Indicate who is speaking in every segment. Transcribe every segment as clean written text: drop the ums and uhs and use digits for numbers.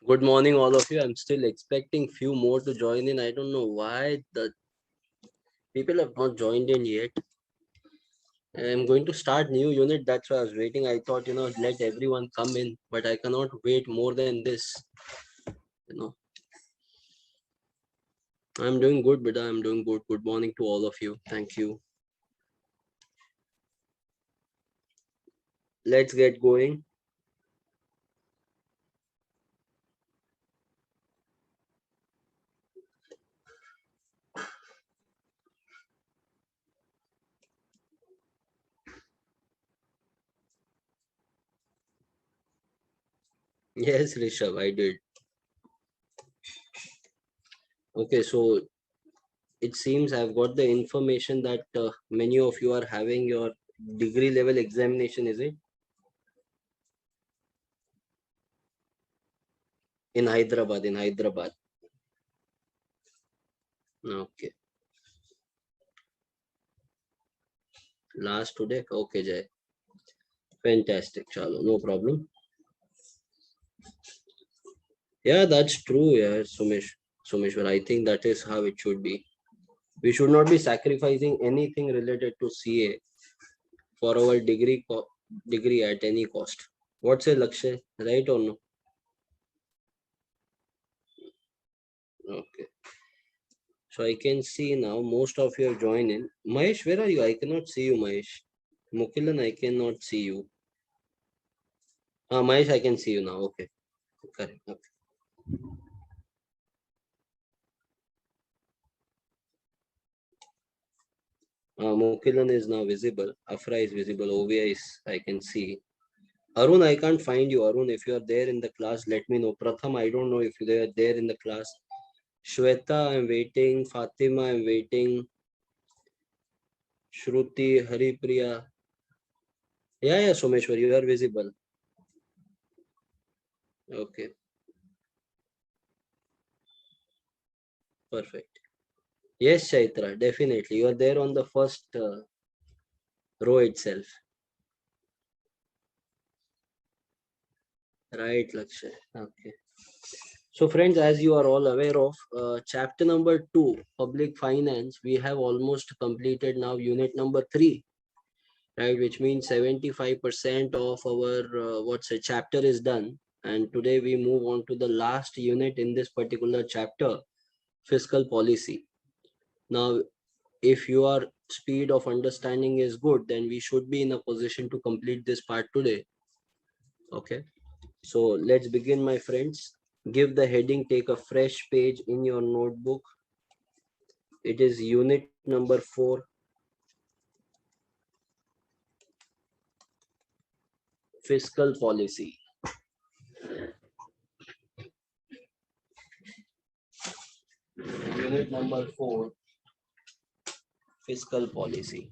Speaker 1: Good morning, all of you. I'm still expecting few more to join in. I don't know why the people have not joined in yet. I'm going to start new unit. That's why I was waiting. I thought, let everyone come in, but I cannot wait more than this. You know, I'm doing good, but I'm doing good. Good morning to all of you. Thank you. Let's get going. Yes, Rishabh, I did. Okay, so it seems I've got the information that many of you are having your degree level examination, is it? In Hyderabad, in Hyderabad. Okay. Last today? Okay, Jay. Fantastic. Chalo, no problem. Yeah, that's true. Yeah, Sumesh. Sumeshwar, I think that is how it should be. We should not be sacrificing anything related to CA for our degree at any cost. What's a Lakshay? Right or no? Okay. So I can see now most of you have joined in. Mahesh, where are you? I cannot see you, Mahesh. Mukilan, I cannot see you. Mahesh, I can see you now. Okay. Correct. Okay. Mukilan is now visible. Afra is visible. OVI is, I can see. Arun, I can't find you. Arun, if you are there in the class, let me know. Pratham, I don't know if you are there in the class. Shweta, I'm waiting. Fatima, I'm waiting. Shruti, Haripriya. Yeah, Someshwar, you are visible. Okay, perfect. Yes, Chaitra, definitely. You are there on the first row itself. Right, Lakshay. Okay. So, friends, as you are all aware of, chapter number 2, public finance, we have almost completed now unit number 3, right? Which means 75% of our what's a chapter is done. And today we move on to the last unit in this particular chapter, fiscal policy. Now, if your speed of understanding is good, then we should be in a position to complete this part today. Okay. So let's begin, my friends. Give the heading, take a fresh page in your notebook. It is unit number 4, fiscal policy. Unit number 4, fiscal policy.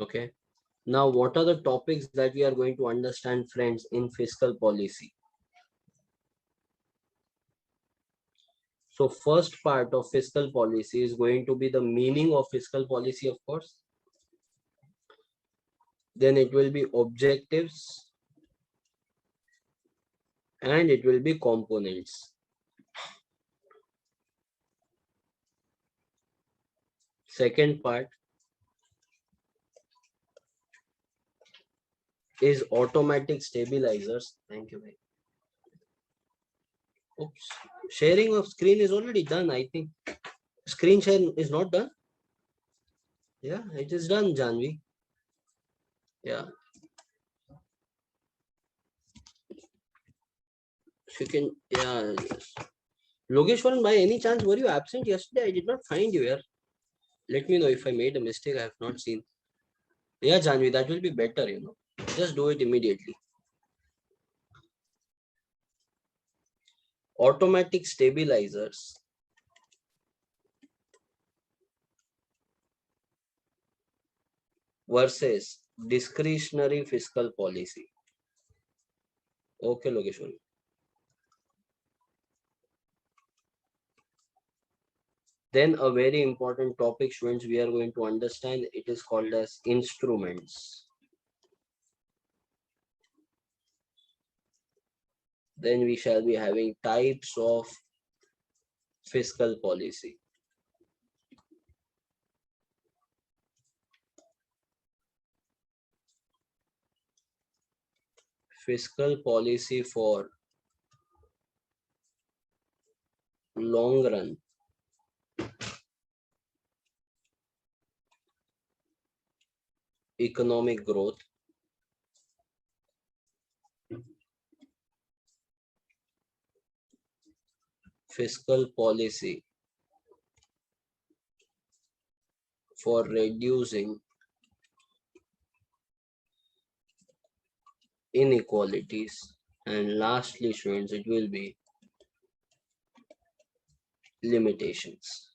Speaker 1: Okay. Now, what are the topics that we are going to understand, friends, in fiscal policy? So, first part of fiscal policy is going to be the meaning of fiscal policy, of course. Then it will be objectives and it will be components. Second part is automatic stabilizers. Thank you. Oops. Sharing of screen is already done. I think screen share is not done. Yeah, it is done, Janvi. Yeah, you can. Yeah, yes. Logeshwaran, by any chance, were you absent yesterday? I did not find you here. Let me know if I made a mistake. I have not seen. Yeah, Janvi, that will be better. Just do it immediately. Automatic stabilizers versus discretionary fiscal policy. Okay, Lokeshwar. Then a very important topic, students, we are going to understand. It is called as instruments. Then we shall be having types of fiscal policy. Fiscal policy for long run. Economic growth. Fiscal policy for reducing inequalities. And lastly, students, it will be limitations.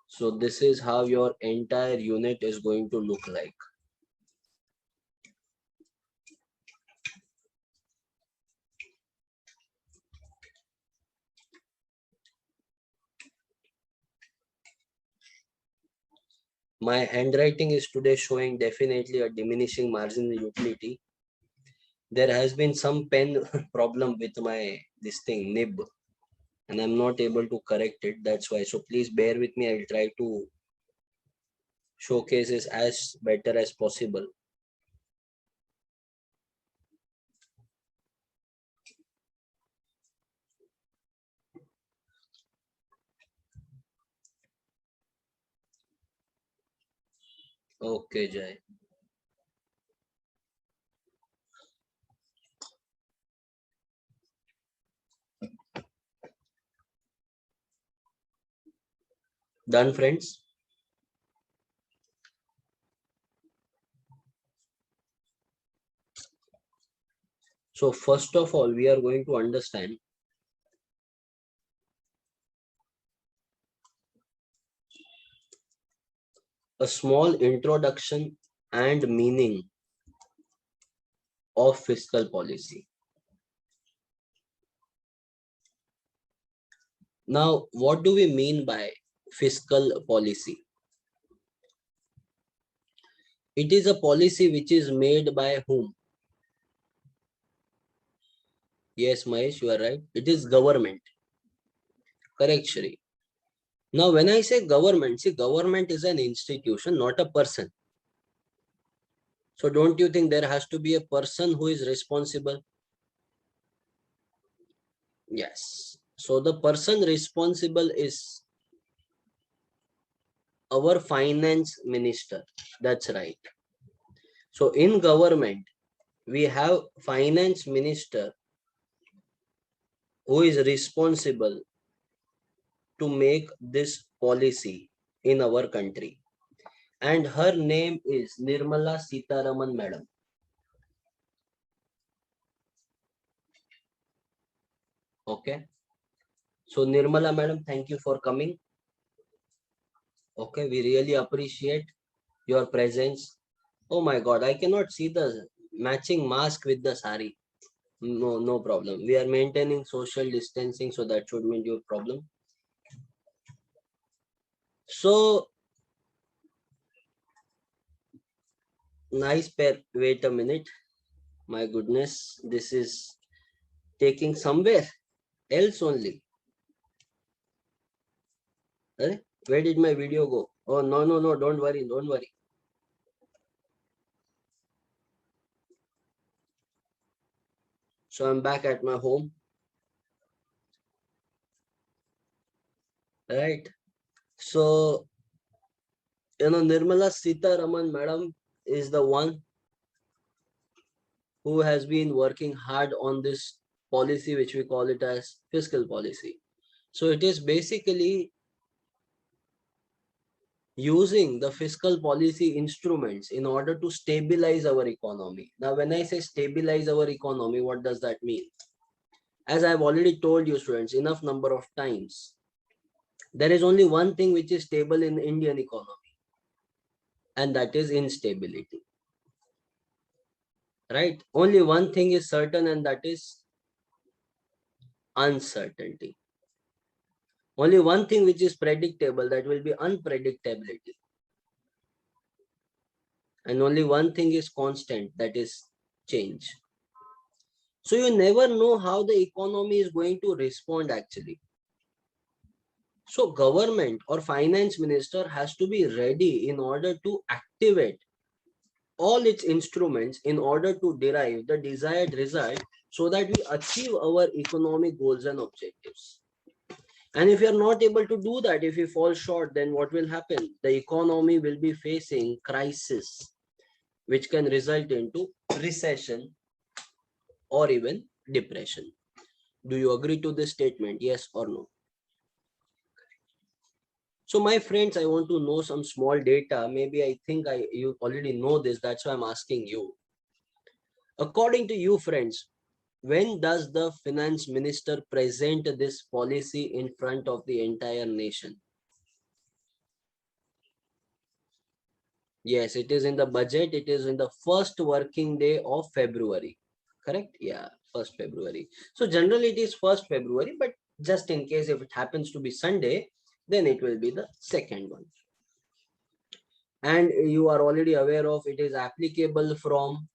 Speaker 1: So this is how your entire unit is going to look like. My handwriting is today showing definitely a diminishing margin utility. There has been some pen problem with my this thing nib, and I'm not able to correct it. That's why. So please bear with me. I'll try to showcase this as better as possible. Okay, Jai. Done, friends? So first of all, we are going to understand a small introduction and meaning of fiscal policy. Now, what do we mean by fiscal policy? It is a policy which is made by whom? Yes, Mahesh, you are right. It is government. Correct, Shri. Now, when I say government, see, government is an institution, not a person. So don't you think there has to be a person who is responsible? Yes. So the person responsible is our finance minister. That's right. So in government, we have finance minister who is responsible to make this policy in our country. And her name is Nirmala Sitharaman Madam. Okay. So Nirmala Madam, thank you for coming. Okay, we really appreciate your presence. Oh my God, I cannot see the matching mask with the sari. No, no problem. We are maintaining social distancing, so that should mean your problem. So nice pair. Wait a minute. My goodness, this is taking somewhere else only. Eh? Where did my video go? Oh, no, no, no, don't worry, don't worry. So I'm back at my home. Right. So, Nirmala Sitharaman Madam is the one who has been working hard on this policy, which we call it as fiscal policy. So it is basically using the fiscal policy instruments in order to stabilize our economy. Now, when I say stabilize our economy, what does that mean? As I've already told you, students, enough number of times, there is only one thing which is stable in Indian economy. and that is instability. Right? Only one thing is certain, and that is uncertainty. Only one thing which is predictable, that will be unpredictability. And only one thing is constant, that is change. So you never know how the economy is going to respond actually. So government or finance minister has to be ready in order to activate all its instruments in order to derive the desired result so that we achieve our economic goals and objectives. And if you are not able to do that, if you fall short, then what will happen? The economy will be facing crisis, which can result into recession or even depression. Do you agree to this statement? Yes or no? So my friends, I want to know some small data. Maybe I think you already know this. That's why I'm asking you. According to you, friends, when does the finance minister present this policy in front of the entire nation? Yes, it is in the budget. It is in the first working day of February. Correct? Yeah, 1st February. So generally it is 1st February, but just in case if it happens to be Sunday, then it will be the second one. And you are already aware of it is applicable from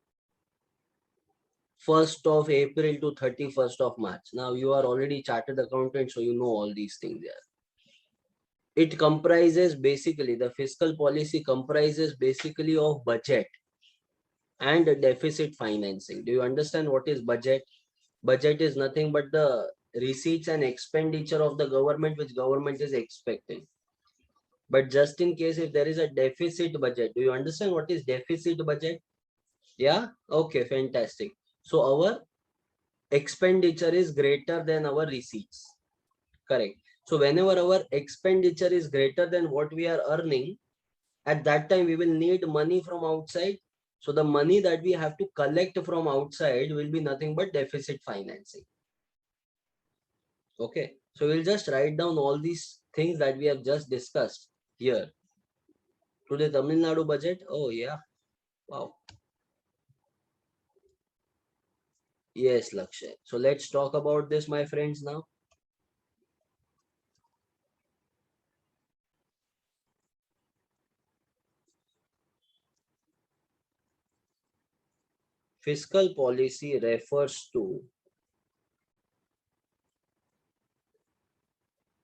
Speaker 1: 1st of April to 31st of March. Now you are already chartered accountant, so you know all these things there. It comprises basically, the fiscal policy comprises basically of budget and deficit financing. Do you understand what is budget? Budget is nothing but the receipts and expenditure of the government which government is expecting. But just in case if there is a deficit budget, do you understand what is deficit budget? Yeah, okay, fantastic. So our expenditure is greater than our receipts. Correct. So whenever our expenditure is greater than what we are earning, at that time we will need money from outside. So the money that we have to collect from outside will be nothing but deficit financing. Okay. So we'll just write down all these things that we have just discussed here. Today Tamil Nadu budget. Oh yeah. Wow. Yes, Lakshay. So let's talk about this, my friends, now. Fiscal policy refers to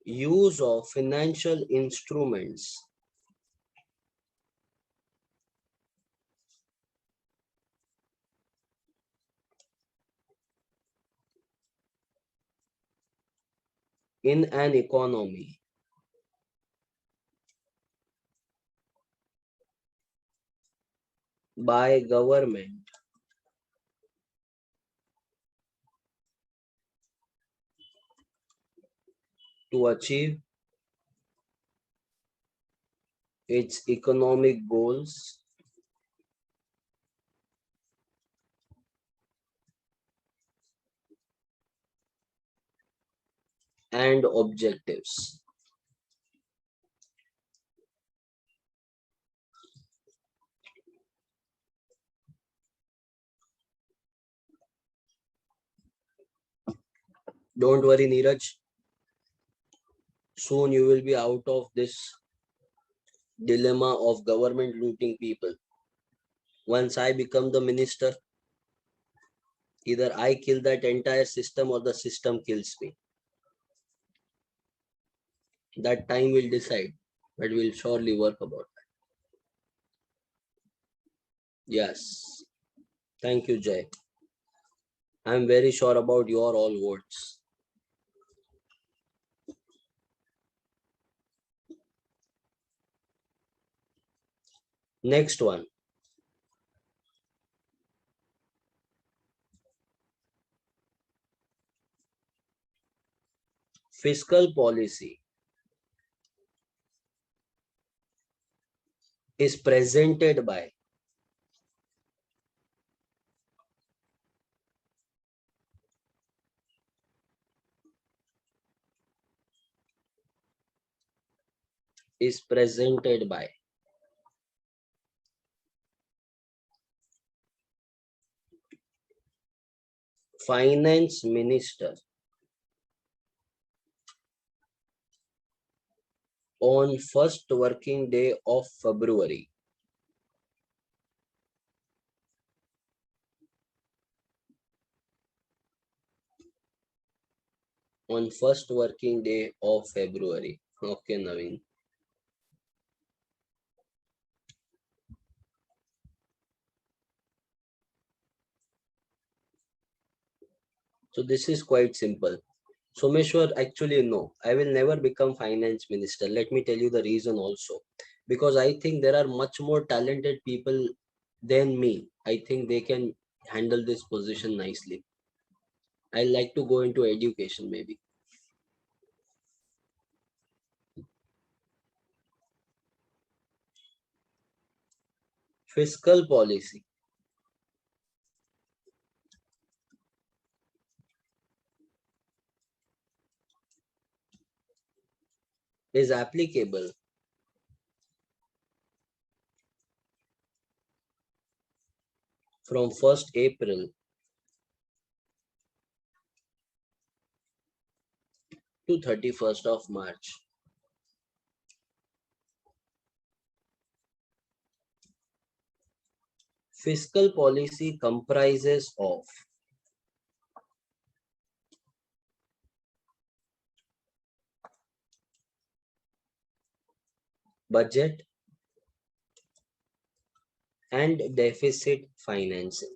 Speaker 1: use of financial instruments in an economy by government to achieve its economic goals and objectives. Don't worry, Neeraj. Soon you will be out of this dilemma of government looting people. Once I become the minister, either I kill that entire system or the system kills me. That time will decide, but we'll surely work about that. Yes. Thank you, Jay. I'm very sure about your all votes. Next one. Fiscal policy is presented by is presented by finance minister on first working day of February. On first working day of February. Okay, Naveen. So this is quite simple. Someshwar, actually, no, I will never become finance minister. Let me tell you the reason also. Because I think there are much more talented people than me. I think they can handle this position nicely. I like to go into education maybe. Fiscal policy is applicable from 1st April to 31st of March. Fiscal policy comprises of budget and deficit financing.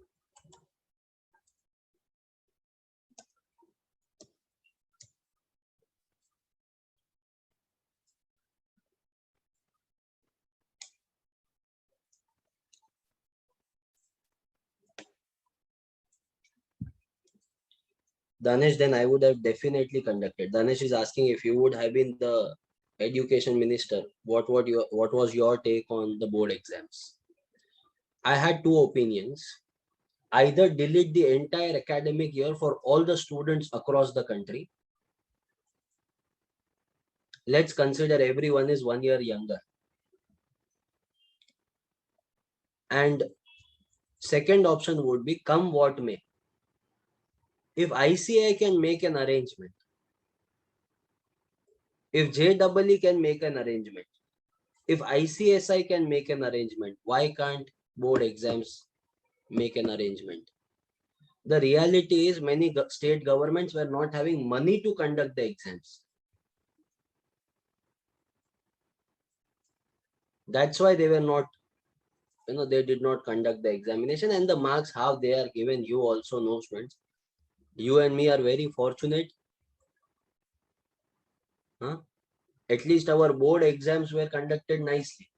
Speaker 1: Danesh, then I would have definitely conducted. Danesh is asking if you would have been the education minister, what was your take on the board exams? I had two opinions. Either delete the entire academic year for all the students across the country. Let's consider everyone is 1 year younger. And second option would be come what may. If ICI can make an arrangement, if JEE can make an arrangement, if ICSI can make an arrangement, why can't board exams make an arrangement? The reality is many state governments were not having money to conduct the exams. That's why they were not, they did not conduct the examination, and the marks how they are given, you also know, students. You and me are very fortunate. Huh? At least our board exams were conducted nicely.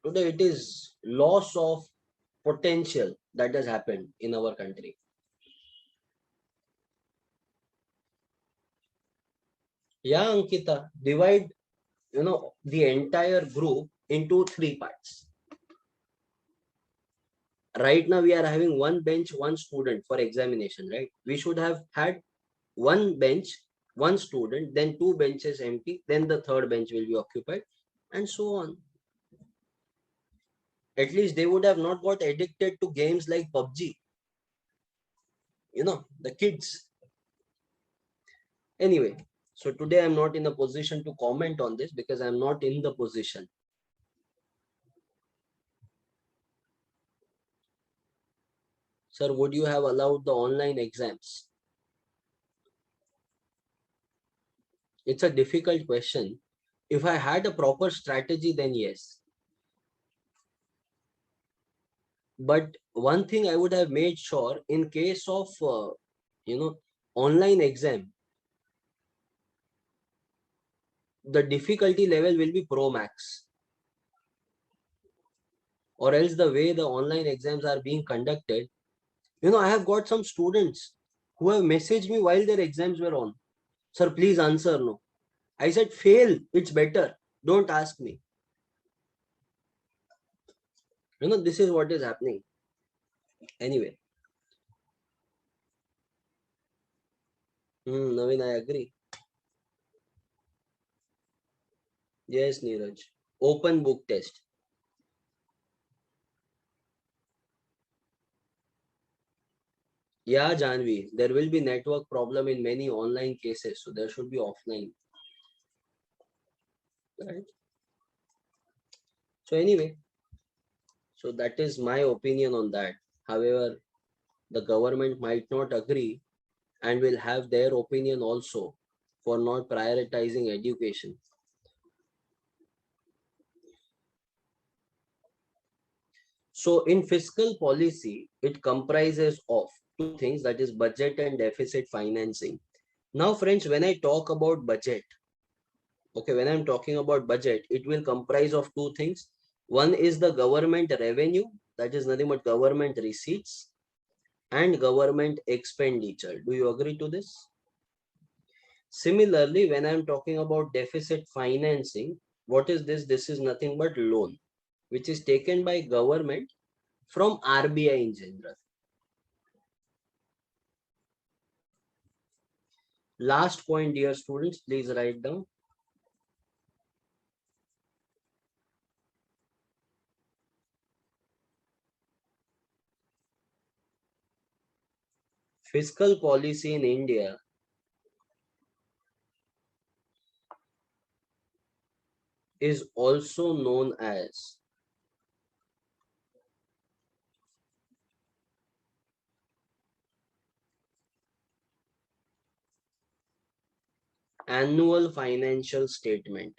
Speaker 1: Today it is loss of potential that has happened in our country. Yeah, Ankita, divide the entire group into three parts. Right now we are having one bench, one student for examination, right? We should have had one bench, one student, then two benches empty, then the third bench will be occupied, and so on. At least they would have not got addicted to games like PUBG. The kids. Anyway, so today I'm not in a position to comment on this because I'm not in the position. Sir, would you have allowed the online exams? It's a difficult question. If I had a proper strategy, then yes. But one thing I would have made sure in case of, online exam, the difficulty level will be Pro Max. Or else the way the online exams are being conducted, I have got some students who have messaged me while their exams were on. Sir, please answer no. I said, fail, it's better. Don't ask me. This is what is happening. Anyway. Naveen, I agree. Yes, Neeraj. Open book test. Yeah, Janvi, there will be network problem in many online cases, so there should be offline. Right? So anyway, so that is my opinion on that. However, the government might not agree and will have their opinion also for not prioritizing education. So in fiscal policy, it comprises of two things, that is budget and deficit financing. Now, friends, when I talk about budget, okay, when I'm talking about budget, it will comprise of two things. One is the government revenue, that is nothing but government receipts, and government expenditure. Do you agree to this? Similarly, when I'm talking about deficit financing, what is this? This is nothing but loan, which is taken by government from RBI in general. Last point, dear students, please write down. Fiscal policy in India is also known as annual financial statement.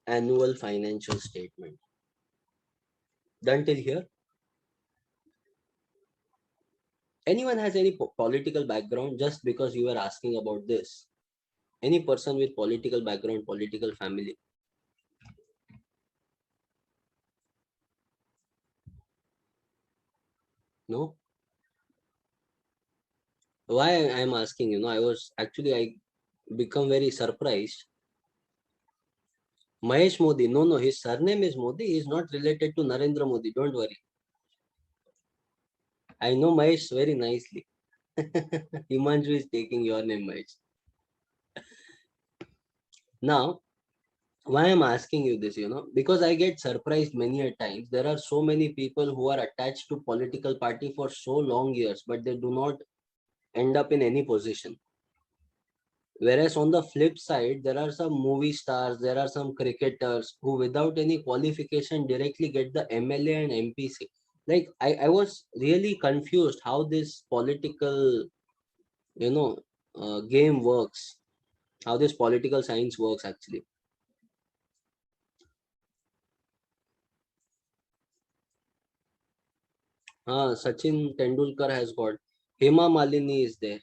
Speaker 1: Annual financial statement. Done till here? Anyone has any political background? Just because you were asking about this. Any person with political background, political family? No? Why I'm asking, I was actually, I become very surprised. Mahesh Modi, no, his surname is Modi. He is not related to Narendra Modi. Don't worry. I know Mahesh very nicely. Himanshu is taking your name, Mahesh. Now, why I'm asking you this, because I get surprised many a times. There are so many people who are attached to political party for so long years, but they do not end up in any position. Whereas on the flip side, there are some movie stars, there are some cricketers who without any qualification directly get the MLA and MP seat. Like I was really confused how this political, you know, game works, how this political science works actually. Sachin Tendulkar has got, Hema Malini is there,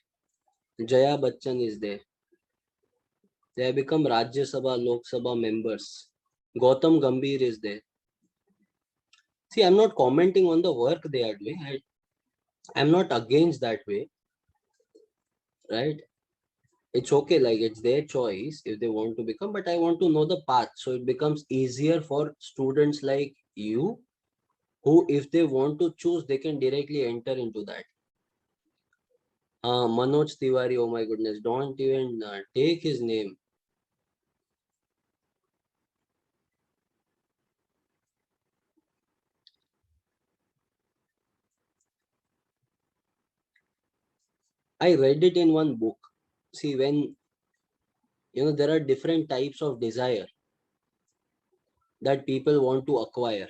Speaker 1: Jaya Bachchan is there. They have become Rajya Sabha, Lok Sabha members. Gautam Gambhir is there. See, I'm not commenting on the work they are doing. I'm not against that way, right? It's okay, like it's their choice if they want to become, but I want to know the path so it becomes easier for students like you who, if they want to choose, they can directly enter into that. Manoj Tiwari, oh my goodness, don't even take his name. I read it in one book. See, when there are different types of desire that people want to acquire.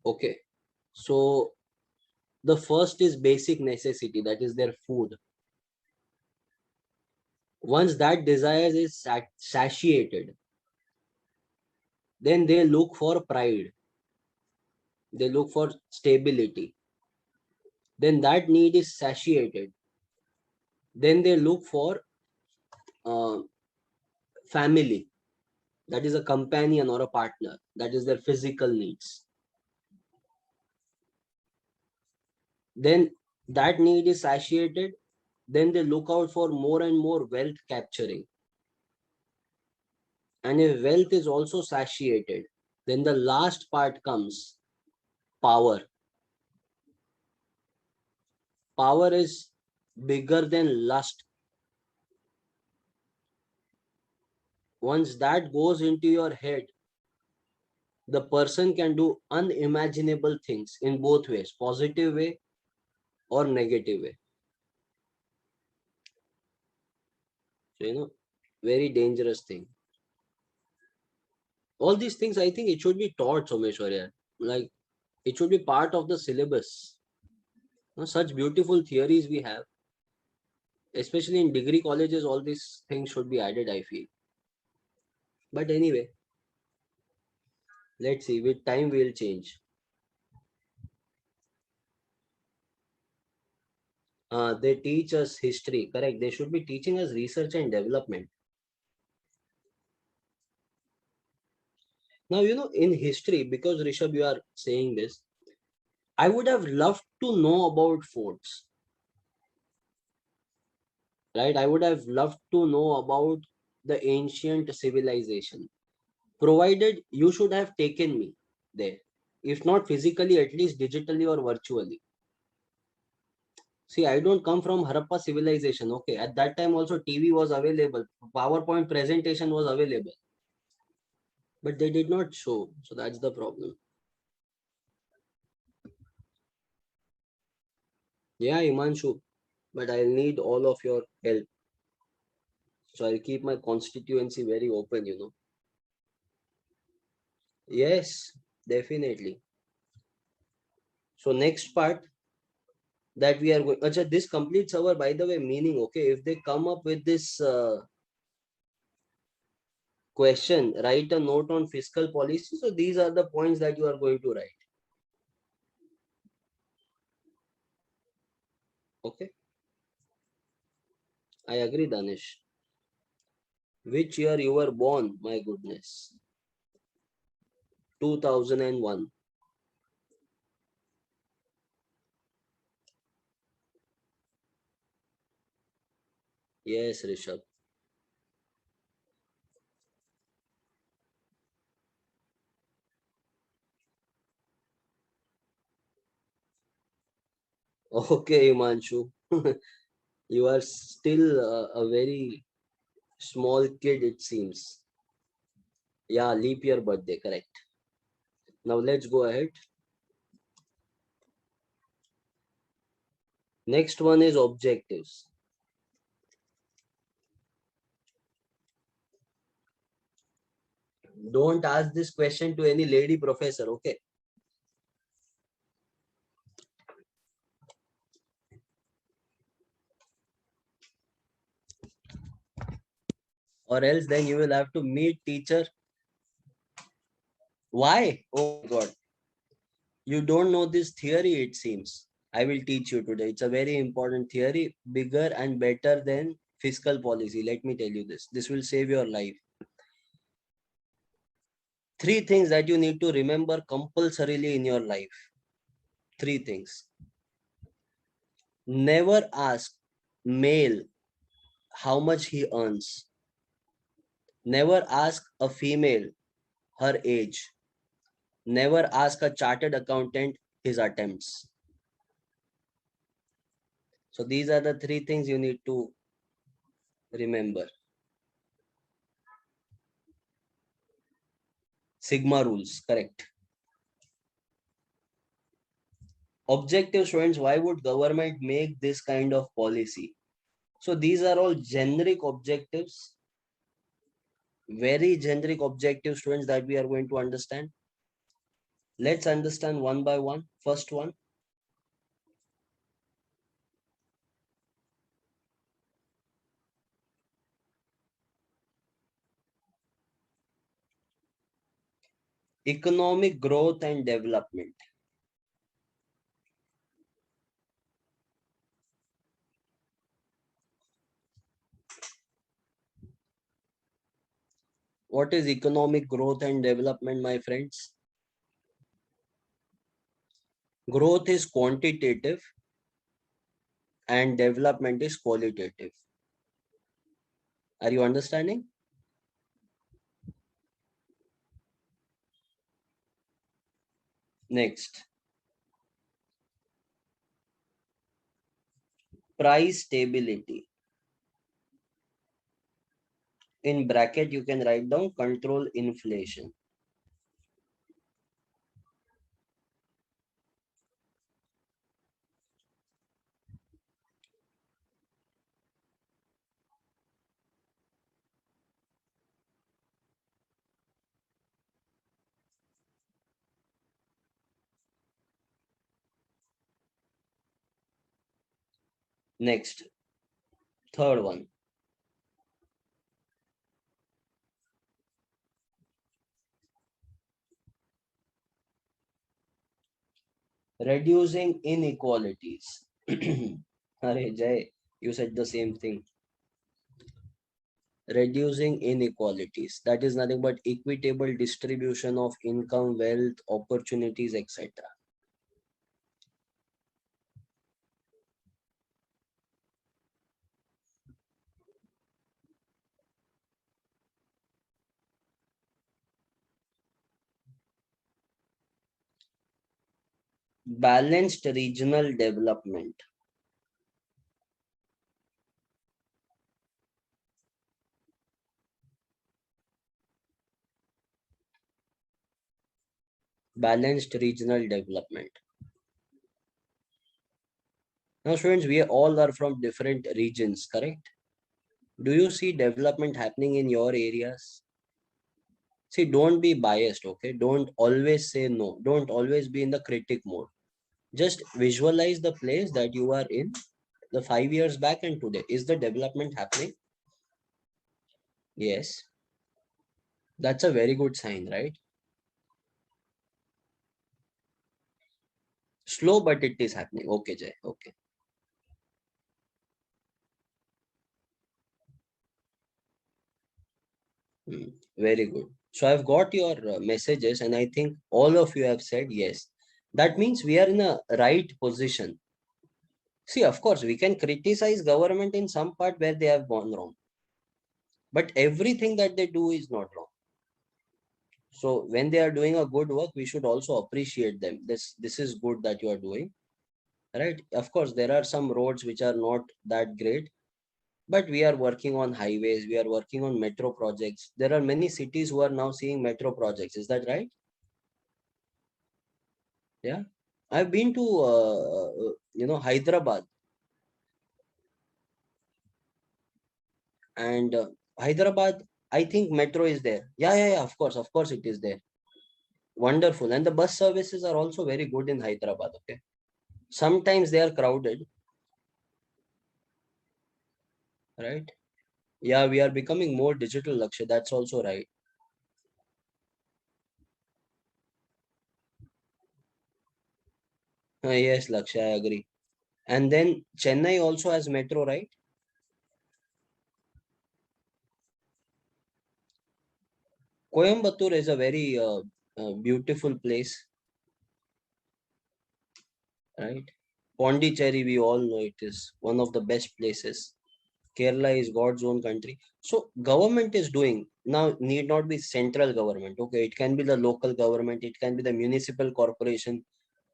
Speaker 1: Okay, so the first is basic necessity, that is their food. Once that desire is satiated, then they look for pride, they look for stability. Then that need is satiated, then they look for uh, family, that is a companion or a partner, that is their physical needs. Then that need is satiated, then they look out for more and more wealth capturing. And if wealth is also satiated, then the last part comes, power. Power is bigger than lust. Once that goes into your head, the person can do unimaginable things in both ways, positive way or negative way. So, very dangerous thing. All these things, I think it should be taught, Someshwarya. Like, it should be part of the syllabus. Such beautiful theories we have, especially in degree colleges, all these things should be added, I feel. But anyway, let's see, with time we'll change. They teach us history, correct? They should be teaching us research and development. Now, in history, because Rishabh, you are saying this, I would have loved to know about forts, right? I would have loved to know about the ancient civilization, provided you should have taken me there. If not physically, at least digitally or virtually. See, I don't come from Harappa civilization. Okay, at that time also TV was available, PowerPoint presentation was available, but they did not show. So that's the problem. Yeah, Imanshu, but I'll need all of your help. So I'll keep my constituency very open. Yes, definitely. So next part that we are going, Acha, this completes our, by the way, meaning. Okay, if they come up with this question, write a note on fiscal policy. So these are the points that you are going to write. Okay, I agree, Danish. Which year you were born? My goodness, 2001. Yes, Rishabh. Okay, Imanshu. You are still a very small kid, it seems. Yeah, leap year birthday, correct. Now let's go ahead. Next one is objectives. Don't ask this question to any lady professor, okay? Or else then you will have to meet teacher. Why? Oh God. You don't know this theory, it seems. I will teach you today. It's a very important theory, bigger and better than fiscal policy. Let me tell you this. This will save your life. Three things that you need to remember compulsorily in your life. Three things. Never ask male how much he earns. Never ask a female her age. Never ask a chartered accountant his attempts. So these are the three things you need to remember. Sigma rules, correct. Objective, students, why would government make this kind of policy? So these are all generic objectives, very generic objective, students, that we are going to understand. Let's understand one by one. First one, economic growth and development. What is economic growth and development, my friends? Growth is quantitative and development is qualitative. Are you understanding? Next, price stability. In bracket, you can write down control inflation. Next, third one. Reducing inequalities. Hare Jai, you said the same thing. Reducing inequalities. That is nothing but equitable distribution of income, wealth, opportunities, etc. Balanced regional development. Balanced regional development. Now, students, we all are from different regions, correct? Do you see development happening in your areas? See, don't be biased, okay? Don't always say no. Don't always be in the critic mode. Just visualize the place that you are in the 5 years back and today. Is the development happening? Yes. That's a very good sign, right? Slow, but it is happening. Okay, Jay. Okay. Hmm, very good. So I've got your messages, and I think all of you have said yes. That means we are in a right position. See, of course, we can criticize government in some part where they have gone wrong, but everything that they do is not wrong. So when they are doing a good work, we should also appreciate them. This is good that you are doing, right? Of course, there are some roads which are not that great, but we are working on highways. We are working on metro projects. There are many cities who are now seeing metro projects. Is that right? Yeah. I've been to Hyderabad, and Hyderabad. I think metro is there. Yeah, yeah, yeah. Of course, it is there. Wonderful, and the bus services are also very good in Hyderabad. Okay, sometimes they are crowded, right? Yeah, we are becoming more digital, Lakshay. That's also right. Yes, Lakshay, I agree. And then Chennai also has metro, right? Coimbatore is a very beautiful place, right? Pondicherry, we all know it is one of the best places. Kerala is God's own country. So government is doing now need not be central government. Okay, it can be the local government, it can be the municipal corporation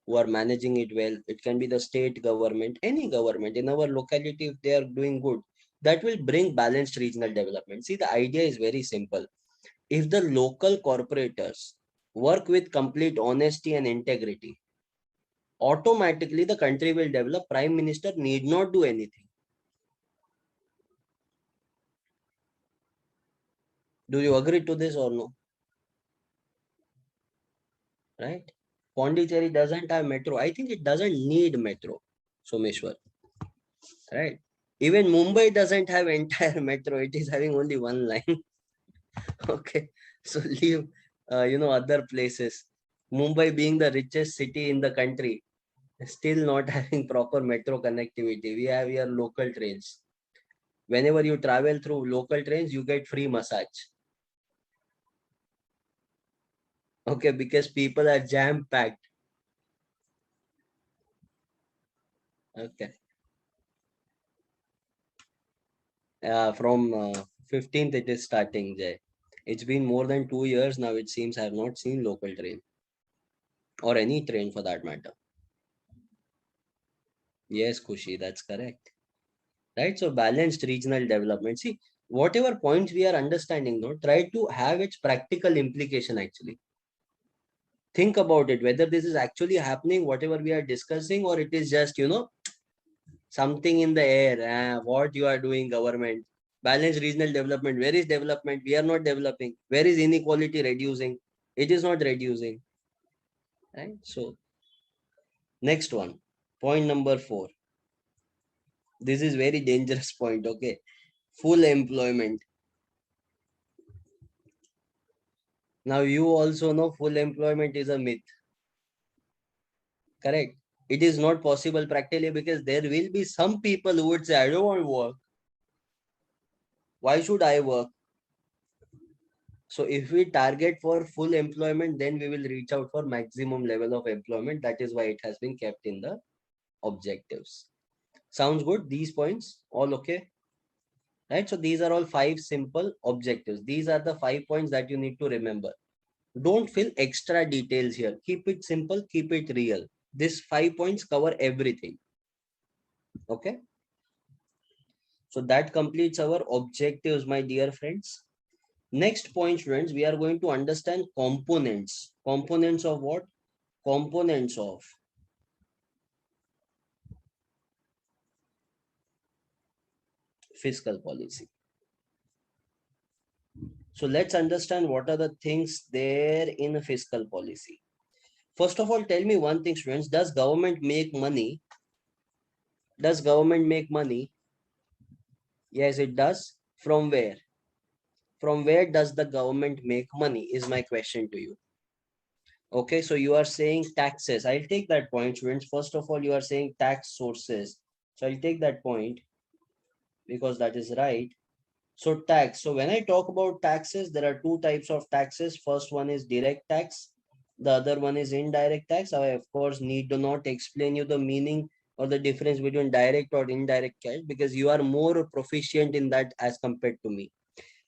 Speaker 1: who are managing it well. It can be the state government, any government in our locality, if they are doing good, that will bring balanced regional development. See, the idea is very simple. If the local corporators work with complete honesty and integrity, automatically the country will develop. Prime Minister need not do anything. Do you agree to this or no? Right? Pondicherry doesn't have metro. I think it doesn't need metro. Someshwar, right? Even Mumbai doesn't have entire metro. It is having only one line. Okay, so leave other places. Mumbai being the richest city in the country, still not having proper metro connectivity. We have here local trains. Whenever you travel through local trains, you get free massage. Okay, because people are jam packed. Okay, from 15th it is starting, Jay. It's been more than 2 years now. It seems I have not seen local train. or any train for that matter. Yes, Kushi, that's correct. Right? So balanced regional development. See, whatever points we are understanding, no, try to have its practical implication actually. Think about it, whether this is actually happening, whatever we are discussing, or it is just, something in the air. What you are doing, government. Balanced regional development. Where is development? We are not developing. Where is inequality reducing? It is not reducing. Right? So, next one. Point number 4. This is very dangerous point. Okay. Full employment. Now, you also know full employment is a myth. Correct. It is not possible practically because there will be some people who would say, I don't want to work. Why should I work? So if we target for full employment, then we will reach out for maximum level of employment. That is why it has been kept in the objectives. Sounds good? These points, all okay? Right? So these are all 5 simple objectives. These are the 5 points that you need to remember. Don't fill extra details here. Keep it simple, keep it real. These 5 points cover everything. Okay? So that completes our objectives, my dear friends. Next point, friends, we are going to understand components. Components of what? Components of fiscal policy. So let's understand what are the things there in a fiscal policy. First of all, tell me one thing, students. Does government make money? Does government make money? Yes, it does. From where? From where does the government make money is my question to you. Okay, so you are saying taxes. I'll take that point, students. First of all, you are saying tax sources. So I'll take that point because that is right. So tax. So when I talk about taxes, there are 2 types of taxes. First one is direct tax. The other one is indirect tax. I, of course, need to not explain you the meaning or the difference between direct or indirect tax because you are more proficient in that as compared to me.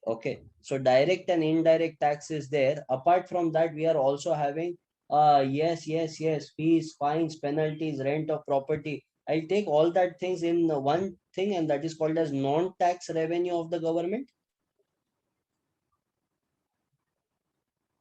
Speaker 1: Okay. So direct and indirect tax is there. Apart from that, we are also having yes, fees, fines, penalties, rent of property. I'll take all that things in one thing, and that is called as non-tax revenue of the government.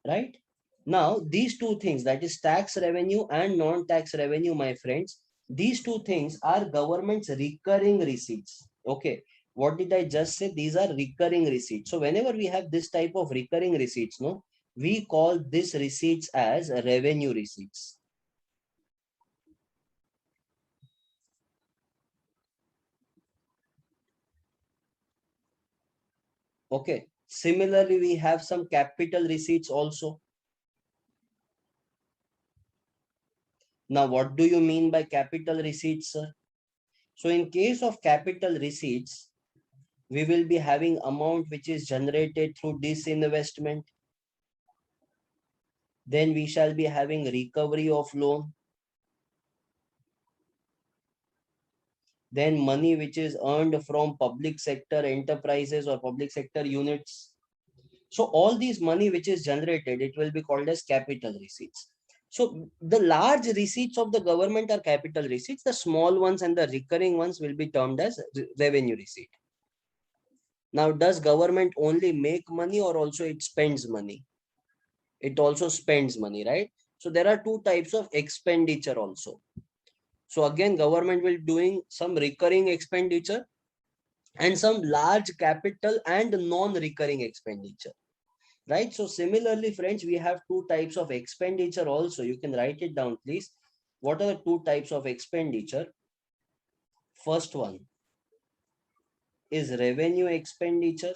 Speaker 1: Right? Now, these 2 things, that is tax revenue and non-tax revenue, my friends, these 2 things are government's recurring receipts. Okay. What did I just say? These are recurring receipts. So whenever we have this type of recurring receipts, no, we call this receipts as revenue receipts. Okay. Similarly, we have some capital receipts also. Now, what do you mean by capital receipts, sir? So in case of capital receipts, we will be having amount which is generated through disinvestment. Then we shall be having recovery of loan. Then money which is earned from public sector enterprises or public sector units. So all these money which is generated, it will be called as capital receipts. So the large receipts of the government are capital receipts. The small ones and the recurring ones will be termed as revenue receipt. Now, does government only make money or also it spends money? It also spends money, right? So there are 2 types of expenditure also. So again, government will doing some recurring expenditure and some large capital and non-recurring expenditure, right? So similarly, friends, we have 2 types of expenditure also. You can write it down, please. What are the 2 types of expenditure? First one is revenue expenditure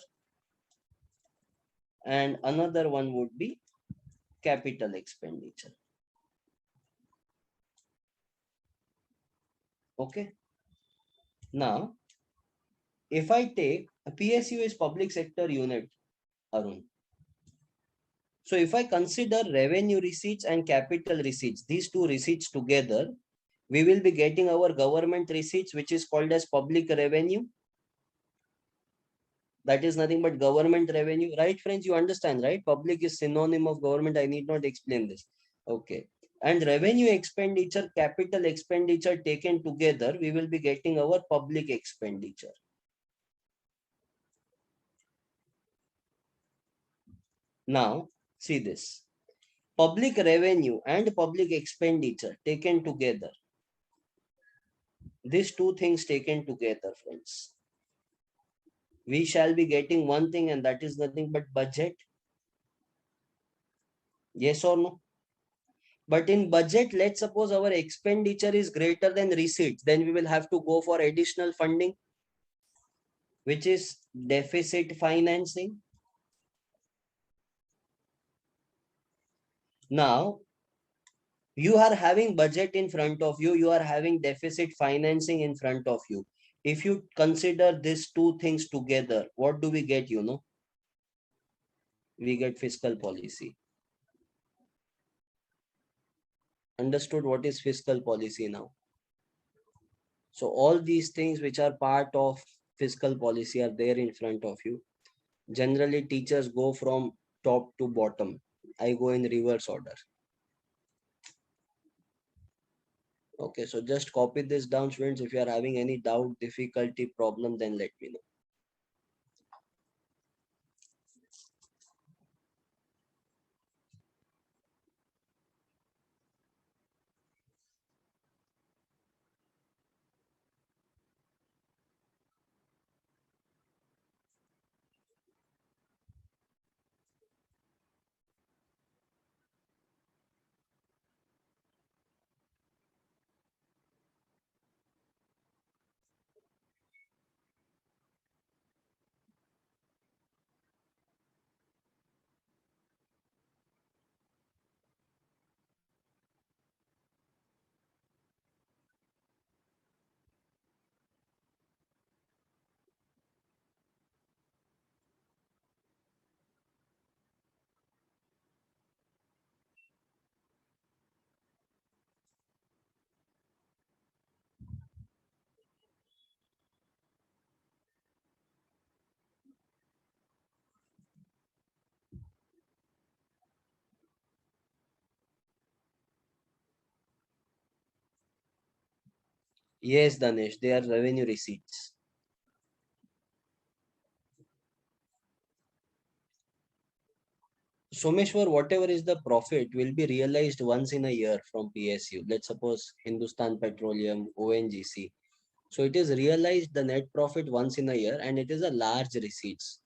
Speaker 1: and another one would be capital expenditure. Okay. Now, if I take a PSU is public sector unit, Arun. So if I consider revenue receipts and capital receipts, these 2 receipts together, we will be getting our government receipts, which is called as public revenue. That is nothing but government revenue, right, friends? You understand, right? Public is synonym of government. I need not explain this. Okay. And revenue expenditure, capital expenditure taken together, we will be getting our public expenditure. Now, see this. Public revenue and public expenditure taken together. These two things taken together, friends. We shall be getting one thing, and that is nothing but budget. Yes or no? But in budget, let's suppose our expenditure is greater than receipts, then we will have to go for additional funding, which is deficit financing. Now, you are having budget in front of you, you are having deficit financing in front of you. If you consider these two things together, what do we get? We get fiscal policy. Understood what is fiscal policy now? So all these things which are part of fiscal policy are there in front of you. Generally, teachers go from top to bottom. I go in reverse order. Okay, so just copy this down, students. If you are having any doubt, difficulty, problem, then let me know. Yes, Danesh, they are revenue receipts. Someshwar, whatever is the profit will be realized once in a year from PSU. Let's suppose Hindustan Petroleum, ONGC. So it is realized the net profit once in a year, and it is a large receipts.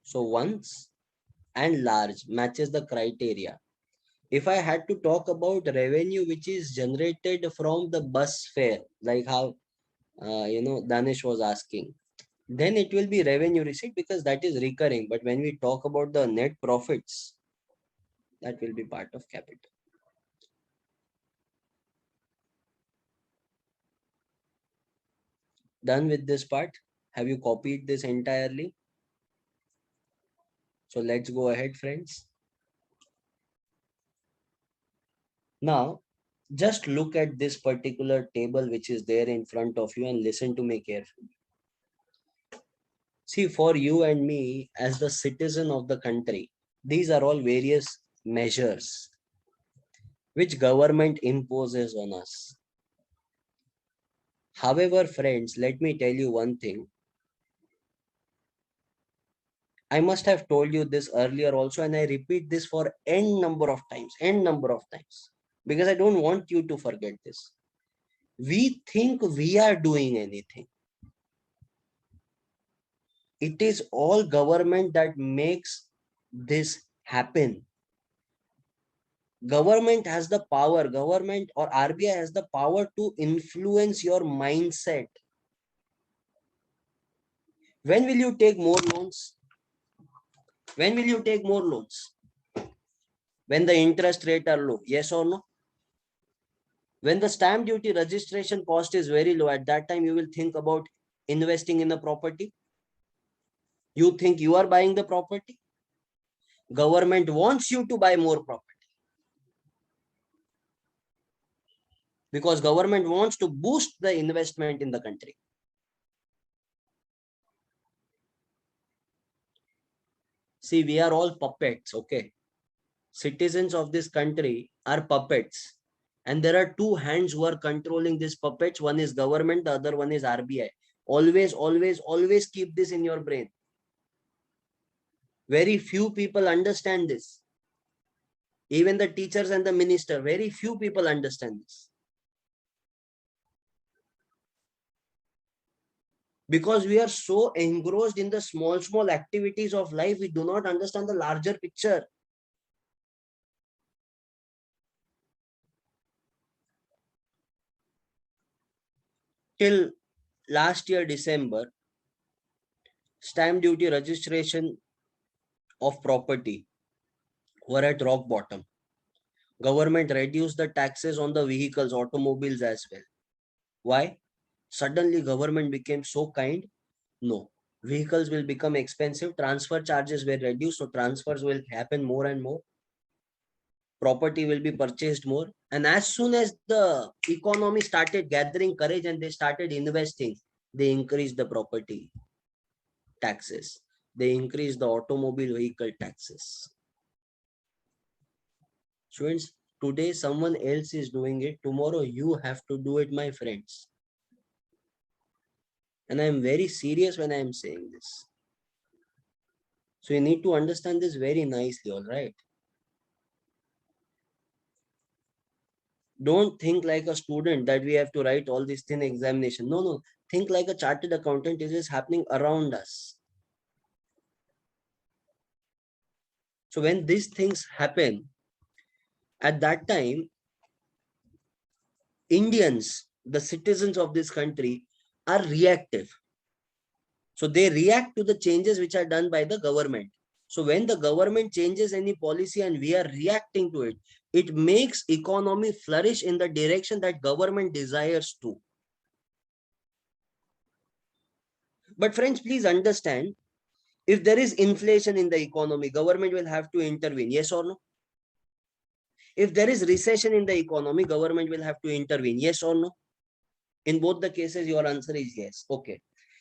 Speaker 1: So once and large matches the criteria. If I had to talk about revenue which is generated from the bus fare, like how Danish was asking, then it will be revenue receipt because that is recurring. But when we talk about the net profits, that will be part of capital. Done with this part? Have you copied this entirely? So let's go ahead, friends. Now, just look at this particular table which is there in front of you and listen to me carefully. See, for you and me as the citizen of the country, these are all various measures which government imposes on us. However, friends, let me tell you one thing. I must have told you this earlier also, and I repeat this for n number of times, because I don't want you to forget this. We think we are doing anything. It is all government that makes this happen. Government has the power, government or RBI has the power to influence your mindset. When will you take more loans? When will you take more loans? When the interest rate are low, yes or no? When the stamp duty registration cost is very low, at that time you will think about investing in a property. You think you are buying the property. Government wants you to buy more property because government wants to boost the investment in the country. See, we are all puppets, okay? Citizens of this country are puppets. And there are two hands who are controlling these puppets. One is government, the other one is RBI. Always, always, always keep this in your brain. Very few people understand this. Even the teachers and the minister, very few people understand this. Because we are so engrossed in the small, small activities of life, we do not understand the larger picture. Till last year, December, stamp duty registration of property were at rock bottom. Government reduced the taxes on the vehicles, automobiles as well. Why? Suddenly government became so kind? No. Vehicles will become expensive. Transfer charges were reduced. So transfers will happen more and more. Property will be purchased more. And as soon as the economy started gathering courage and they started investing, they increased the property taxes. They increased the automobile vehicle taxes. Students, today someone else is doing it. Tomorrow you have to do it, my friends. And I am very serious when I am saying this. So you need to understand this very nicely, all right? Don't think like a student that we have to write all these thin examination. No, no. Think like a chartered accountant. It is happening around us. So when these things happen, at that time, Indians, the citizens of this country, are reactive. So they react to the changes which are done by the government. So when the government changes any policy and we are reacting to it, it makes economy flourish in the direction that government desires to. But friends, please understand, if there is inflation in the economy, government will have to intervene. Yes or no? If there is recession in the economy, government will have to intervene. Yes or no? In both the cases, your answer is yes. Okay.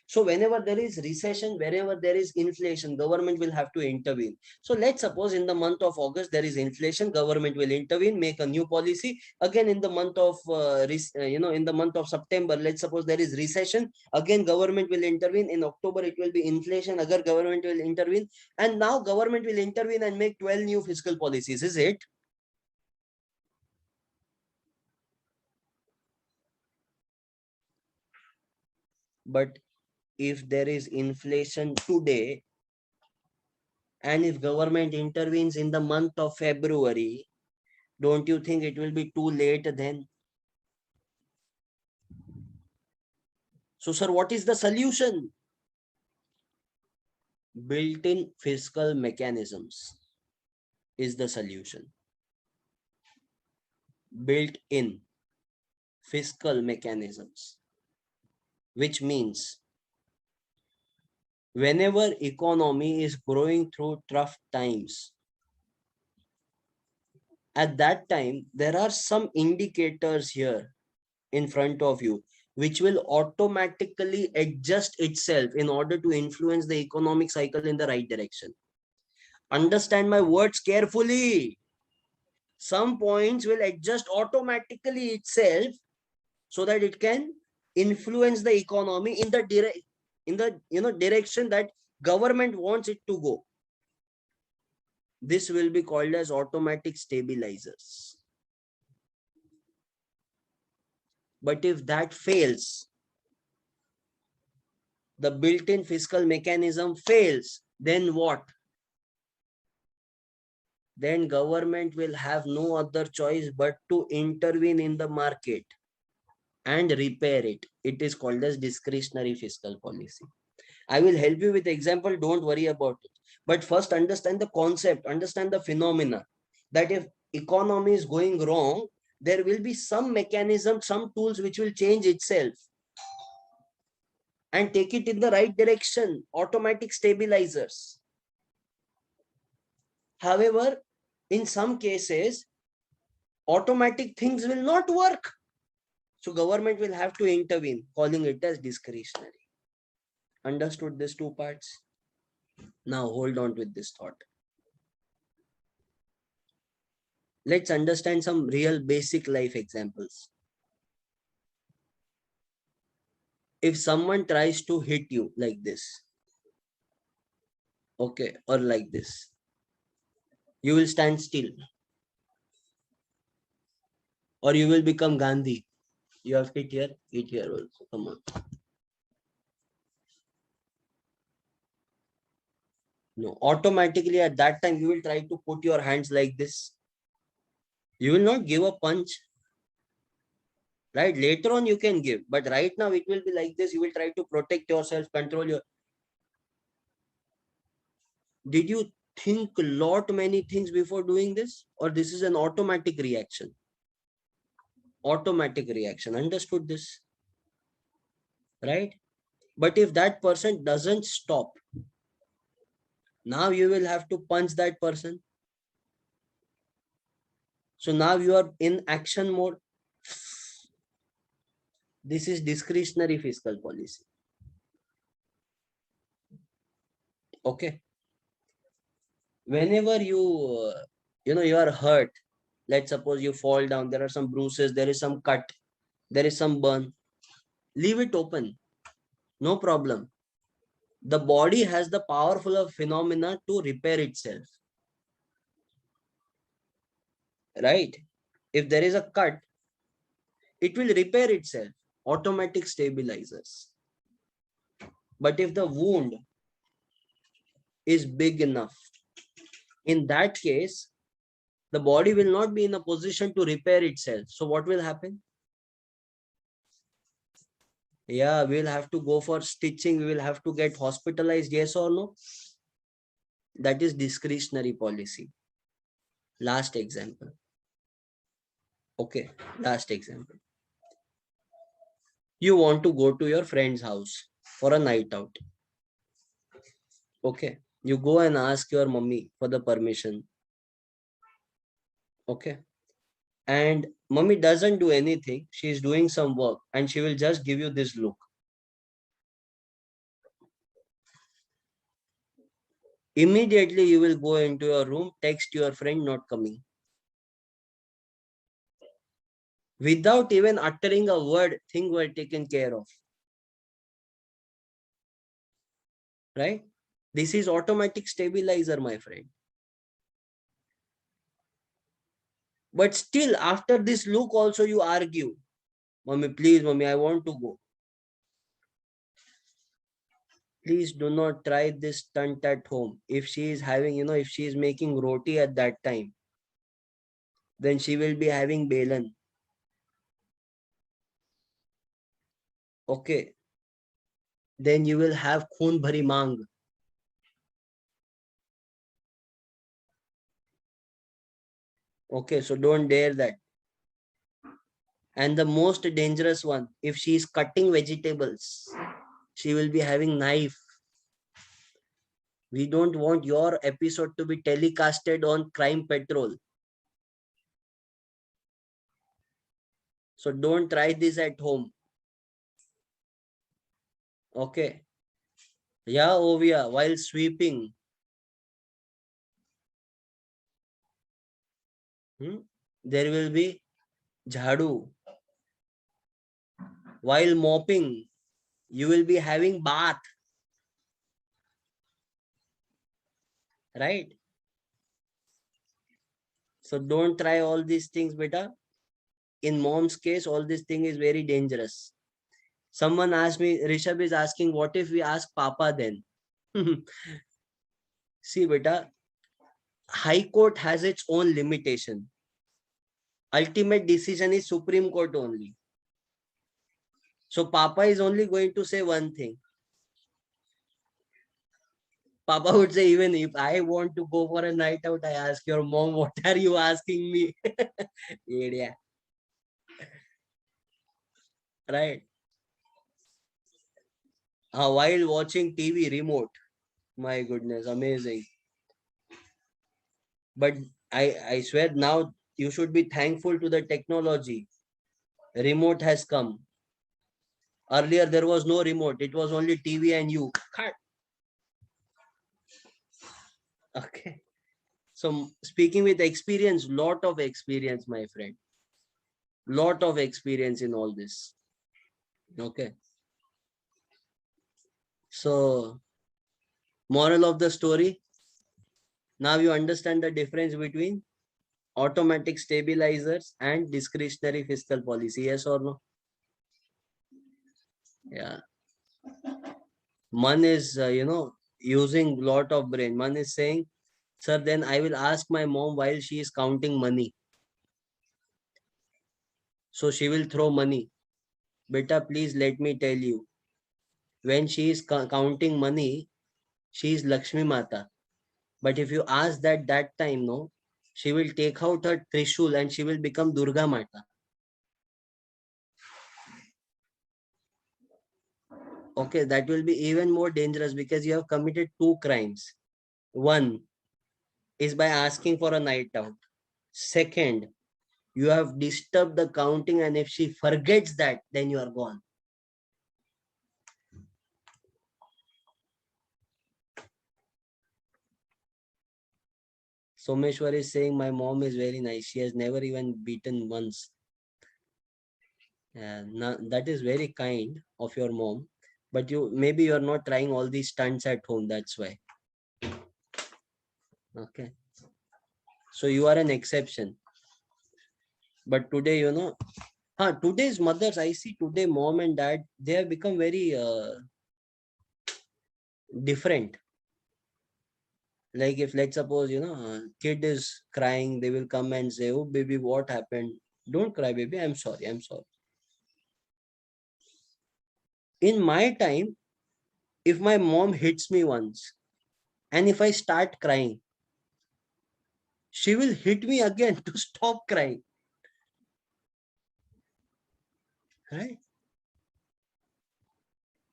Speaker 1: So whenever there is recession, wherever there is inflation, government will have to intervene. So let's suppose in the month of August, there is inflation, government will intervene, make a new policy. Again, in the month of, in the month of September, let's suppose there is recession, again, government will intervene. In October, it will be inflation, again, government will intervene. And now government will intervene and make 12 new fiscal policies, is it? But if there is inflation today, and if government intervenes in the month of February, don't you think it will be too late then? So, sir, what is the solution? Built-in fiscal mechanisms is the solution. Built-in fiscal mechanisms, which means whenever economy is growing through tough times, at that time, there are some indicators here in front of you, which will automatically adjust itself in order to influence the economic cycle in the right direction. Understand my words carefully. Some points will adjust automatically itself so that it can influence the economy in the direction that government wants it to go. This will be called as automatic stabilizers. But if that fails, the built-in fiscal mechanism fails, then what? Then government will have no other choice but to intervene in the market and repair it. It is called as discretionary fiscal policy. I will help you with example. Don't worry about it. But first understand the concept, understand the phenomena that if economy is going wrong, there will be some mechanism, some tools which will change itself and take it in the right direction, automatic stabilizers. However, in some cases, automatic things will not work. So government will have to intervene, calling it as discretionary. Understood these two parts? Now hold on with this thought. Let's understand some real basic life examples. If someone tries to hit you like this, okay, or like this, you will stand still, or you will become Gandhi. You have hit here also. Come on. No, automatically at that time you will try to put your hands like this. You will not give a punch, right? Later on you can give, but right now it will be like this. You will try to protect yourself, control your. Did you think a lot many things before doing this, or this is an automatic reaction? Automatic reaction. Understood this, right? But if that person doesn't stop, now you will have to punch that person. So now you are in action mode. This is discretionary fiscal policy. Okay. Whenever you are hurt, let's suppose you fall down, there are some bruises, there is some cut, there is some burn, leave it open. No problem. The body has the powerful of phenomena to repair itself. Right? If there is a cut, it will repair itself. Automatic stabilizers. But if the wound is big enough, in that case, the body will not be in a position to repair itself. So what will happen? Yeah, we'll have to go for stitching. We will have to get hospitalized. Yes or no? That is discretionary policy. Last example. Okay, last example. You want to go to your friend's house for a night out. Okay, you go and ask your mummy for the permission. Okay, and mummy doesn't do anything. She's doing some work and she will just give you this look. Immediately you will go into your room, text your friend not coming. Without even uttering a word, things were taken care of. Right? This is automatic stabilizer, my friend. But still, after this look also you argue. Mommy, please, mommy, I want to go. Please do not try this stunt at home. If she is having, if she is making roti at that time, then she will be having belan. Okay. Then you will have khoon bhari mang. Okay, so don't dare that. And the most dangerous one, if she is cutting vegetables, she will be having knife. We don't want your episode to be telecasted on Crime Patrol. So don't try this at home. Okay. Yeah, Ovia, while sweeping, there will be jhadu. While mopping, you will be having bath. Right? So don't try all these things, beta. In mom's case, all this thing is very dangerous. Someone asked me, Rishabh is asking, what if we ask Papa then? See, beta, High Court has its own limitation. Ultimate decision is Supreme Court only. So Papa is only going to say one thing. Papa would say, even if I want to go for a night out, I ask your mom, what are you asking me? Yeah. Right. While watching TV remote. My goodness, amazing. But I swear now you should be thankful to the technology. Remote has come. Earlier there was no remote. It was only TV and you. Cut. Okay. So speaking with experience, lot of experience, my friend. Lot of experience in all this. Okay. So moral of the story. Now you understand the difference between automatic stabilizers and discretionary fiscal policy. Yes or no? Yeah. Man is, using lot of brain. Man is saying, sir, then I will ask my mom while she is counting money. So she will throw money. Beta, please let me tell you. When she is counting money, she is Lakshmi Mata. But if you ask that time, no, she will take out her Trishul and she will become Durga Mata. Okay, that will be even more dangerous because you have committed two crimes. One is by asking for a night out. Second, you have disturbed the counting, and if she forgets that, then you are gone. Someshwar is saying my mom is very nice. She has never even beaten once. That is very kind of your mom. But maybe you're not trying all these stunts at home. That's why. Okay. So you are an exception. But today, today's mothers, I see today mom and dad, they have become very different. Like if let's suppose, kid is crying, they will come and say, oh baby, what happened? Don't cry, baby. I'm sorry. I'm sorry. In my time, if my mom hits me once and if I start crying, she will hit me again to stop crying. Right?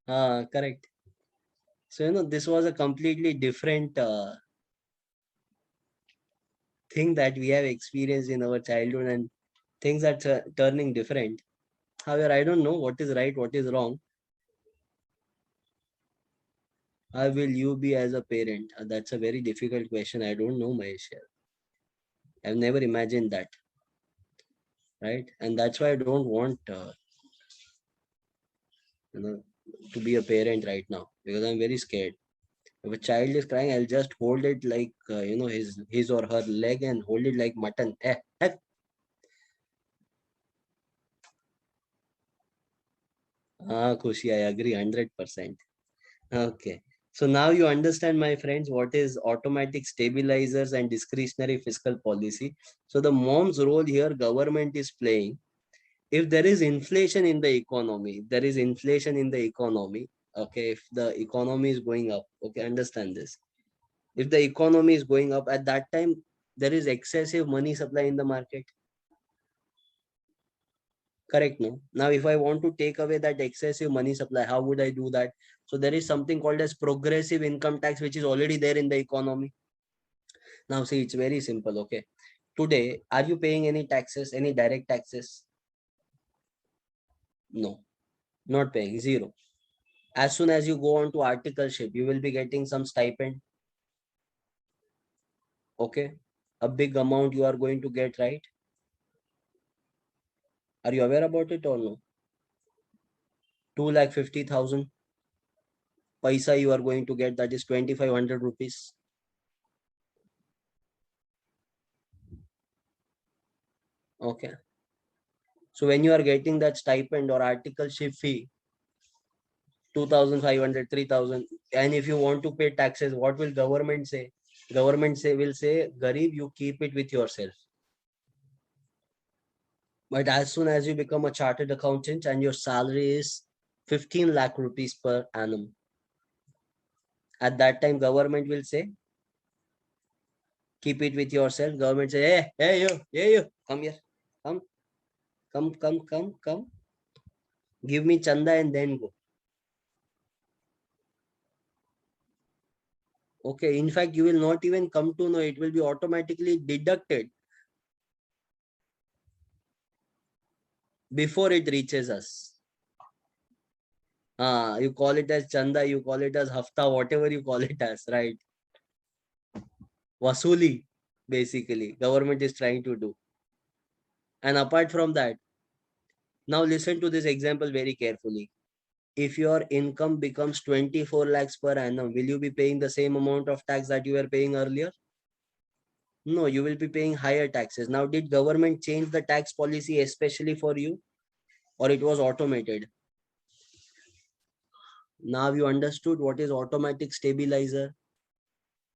Speaker 1: Correct. So, this was a completely different thing that we have experienced in our childhood, and things are turning different. However, I don't know what is right, what is wrong. How will you be as a parent? That's a very difficult question. I don't know, Mahesh. I've never imagined that. Right? And that's why I don't want, you know, to be a parent right now because I'm very scared. If a child is crying, I'll just hold it like, his or her leg and hold it like mutton. Kushi, I agree 100%. Okay. So now you understand, my friends, what is automatic stabilizers and discretionary fiscal policy. So the mom's role here, government is playing. If there is inflation in the economy, there is inflation in the economy. Okay. If the economy is going up, okay, understand this. If the economy is going up at that time, there is excessive money supply in the market. Correct, no? Now, if I want to take away that excessive money supply, how would I do that? So there is something called as progressive income tax, which is already there in the economy. Now, see, it's very simple. Okay. Today, are you paying any taxes, any direct taxes? No, not paying, zero. As soon as you go on to articleship, you will be getting some stipend. Okay. A big amount you are going to get, right? Are you aware about it or no? 2,50,000 paisa you are going to get, that is 2,500 rupees. Okay. So when you are getting that stipend or articleship fee, 2,500, 3,000, and if you want to pay taxes, what will government say? Government will say, Garib, you keep it with yourself. But as soon as you become a chartered accountant and your salary is 15 lakh rupees per annum, at that time government will say, keep it with yourself. Government say, hey you, come here, come, come, give me chanda and then go. Okay, in fact, you will not even come to know, it will be automatically deducted before it reaches us. You call it as chanda, you call it as hafta, whatever you call it as, right? Vasuli. basically government is trying to do. And apart from that, now listen to this example very carefully. If your income becomes 24 lakhs per annum, will you be paying the same amount of tax that you were paying earlier? No, you will be paying higher taxes. Now, did government change the tax policy especially for you, or it was automated? Now you understood what is automatic stabilizer.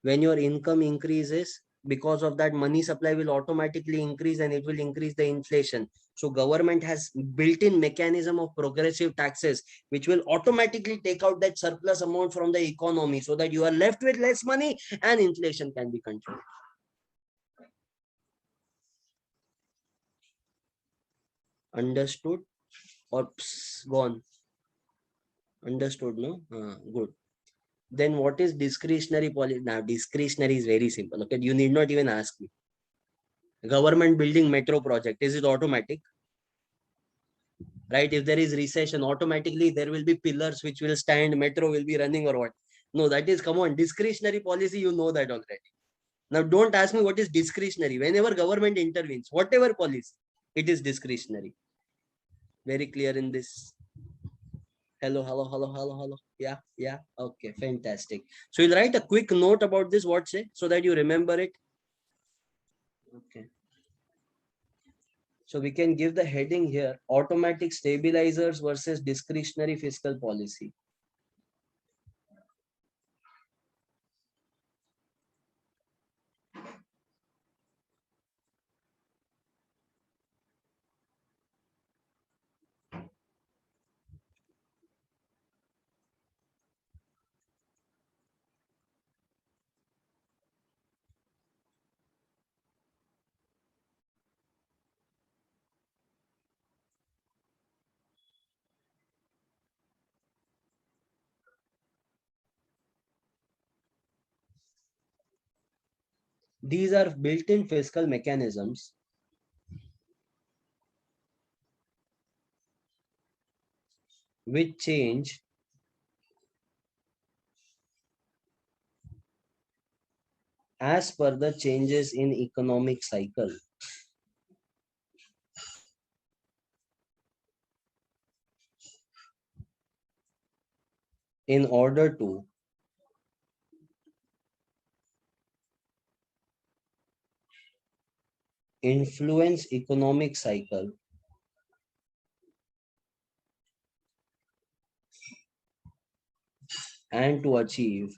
Speaker 1: When your income increases, because of that, money supply will automatically increase and it will increase the inflation. So government has built-in mechanism of progressive taxes, which will automatically take out that surplus amount from the economy so that you are left with less money and inflation can be controlled. Understood or gone? Understood, no? Good. Then what is discretionary policy? Now discretionary is very simple. Okay, you need not even ask me. Government building metro project, is it automatic? Right? If there is recession, automatically there will be pillars which will stand, metro will be running or what? No, that is, come on, discretionary policy, you know that already. Now don't ask me what is discretionary. Whenever government intervenes, whatever policy, it is discretionary. Very clear in this? Hello, hello, hello, hello, hello. Yeah, yeah. Okay, fantastic. So you'll write a quick note about this, what say, so that you remember it. Okay. So we can give the heading here, automatic stabilizers versus discretionary fiscal policy. These are built-in fiscal mechanisms which change as per the changes in economic cycle. In order to influence economic cycle and to achieve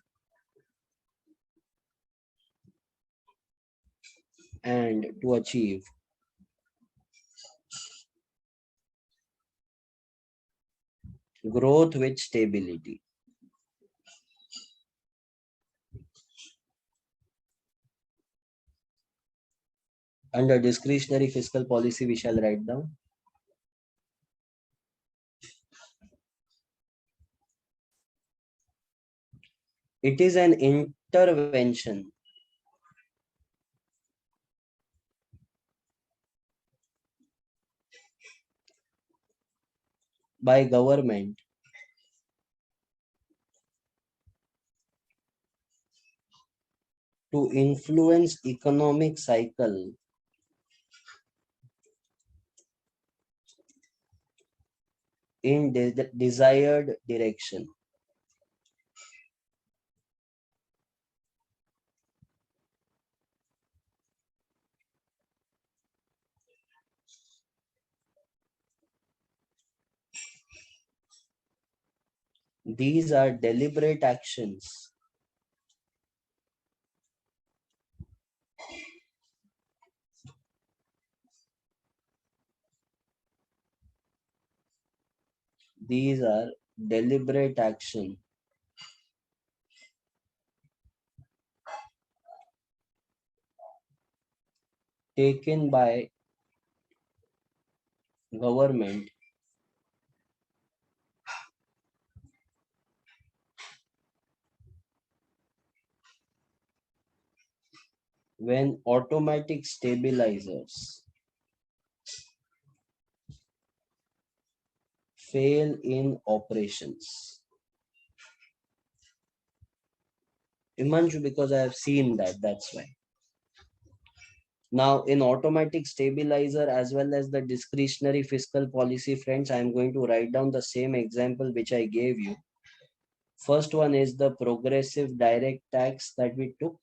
Speaker 1: growth with stability. Under discretionary fiscal policy, we shall write down it is an intervention by government to influence economic cycle in desired direction. These are deliberate actions these are deliberate action taken by government when automatic stabilizers fail in operations. Imanshu, because I have seen that, that's why. Now in automatic stabilizer as well as the discretionary fiscal policy, friends, I am going to write down the same example which I gave you. First one is the progressive direct tax that we took.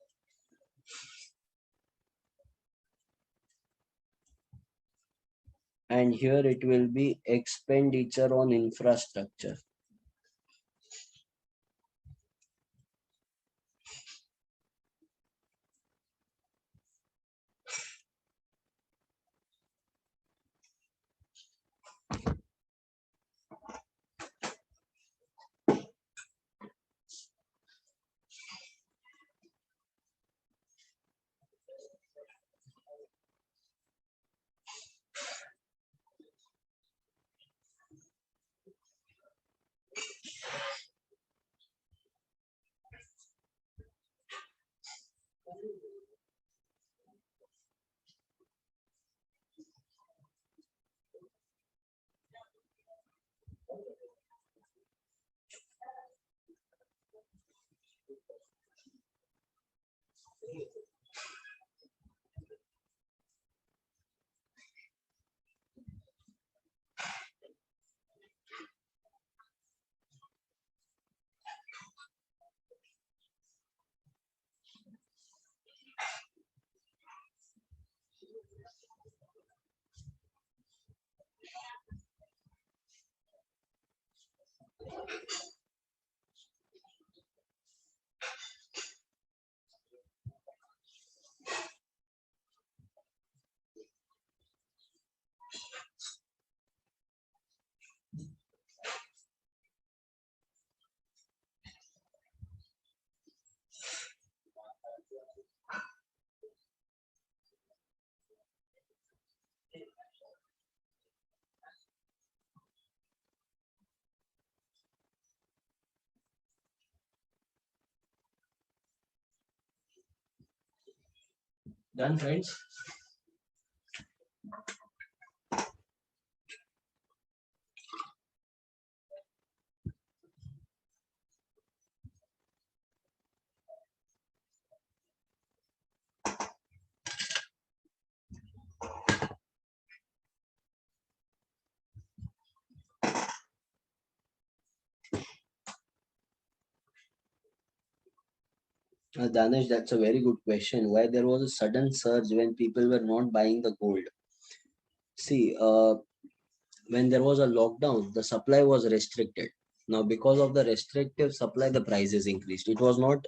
Speaker 1: And here it will be expenditure on infrastructure. Done, friends? Danish, that's a very good question. Why there was a sudden surge when people were not buying the gold? See, when there was a lockdown, the supply was restricted. Now, because of the restrictive supply, the prices increased. It was not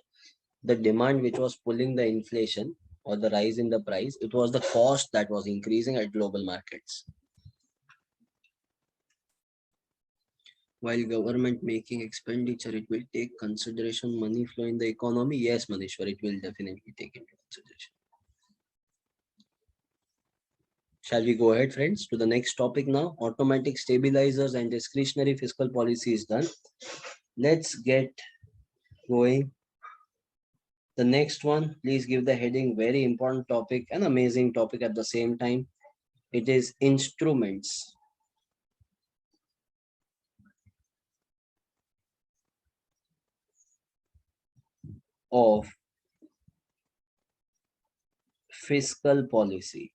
Speaker 1: the demand which was pulling the inflation or the rise in the price. It was the cost that was increasing at global markets. While government making expenditure, it will take consideration money flow in the economy. Yes, Manishwar, it will definitely take into consideration. Shall we go ahead, friends, to the next topic now? Automatic stabilizers and discretionary fiscal policy is done. Let's get going. The next one, please give the heading, very important topic, an amazing topic at the same time. It is instruments of fiscal policy.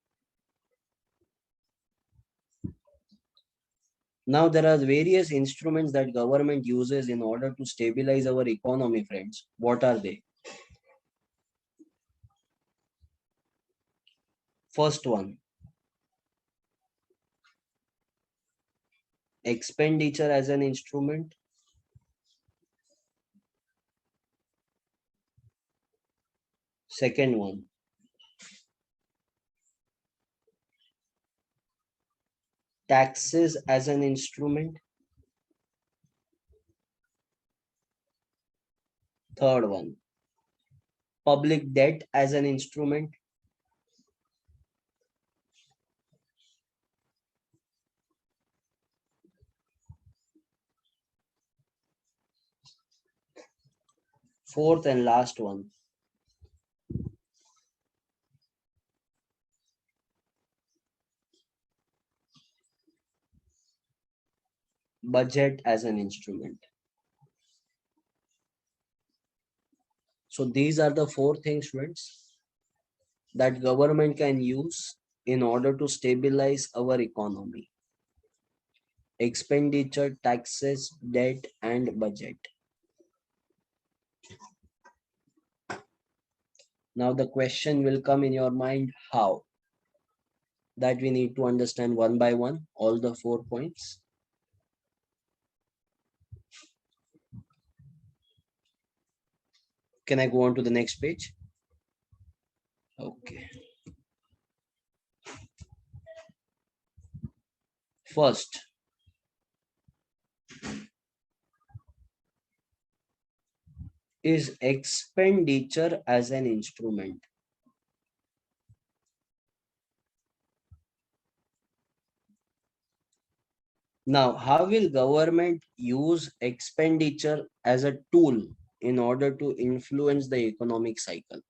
Speaker 1: Now, there are various instruments that government uses in order to stabilize our economy, friends. What are they? First one, expenditure as an instrument. Second one, taxes as an instrument. Third one, public debt as an instrument. Fourth and last one, budget as an instrument. So these are the four things, friends. that government can use in order to stabilize our economy? Expenditure, taxes, debt, and budget. Now the question will come in your mind, how? That we need to understand one by one, all the 4 points. Can I go on to the next page? Okay. First, is expenditure as an instrument. Now, how will government use expenditure as a tool in order to influence the economic cycle?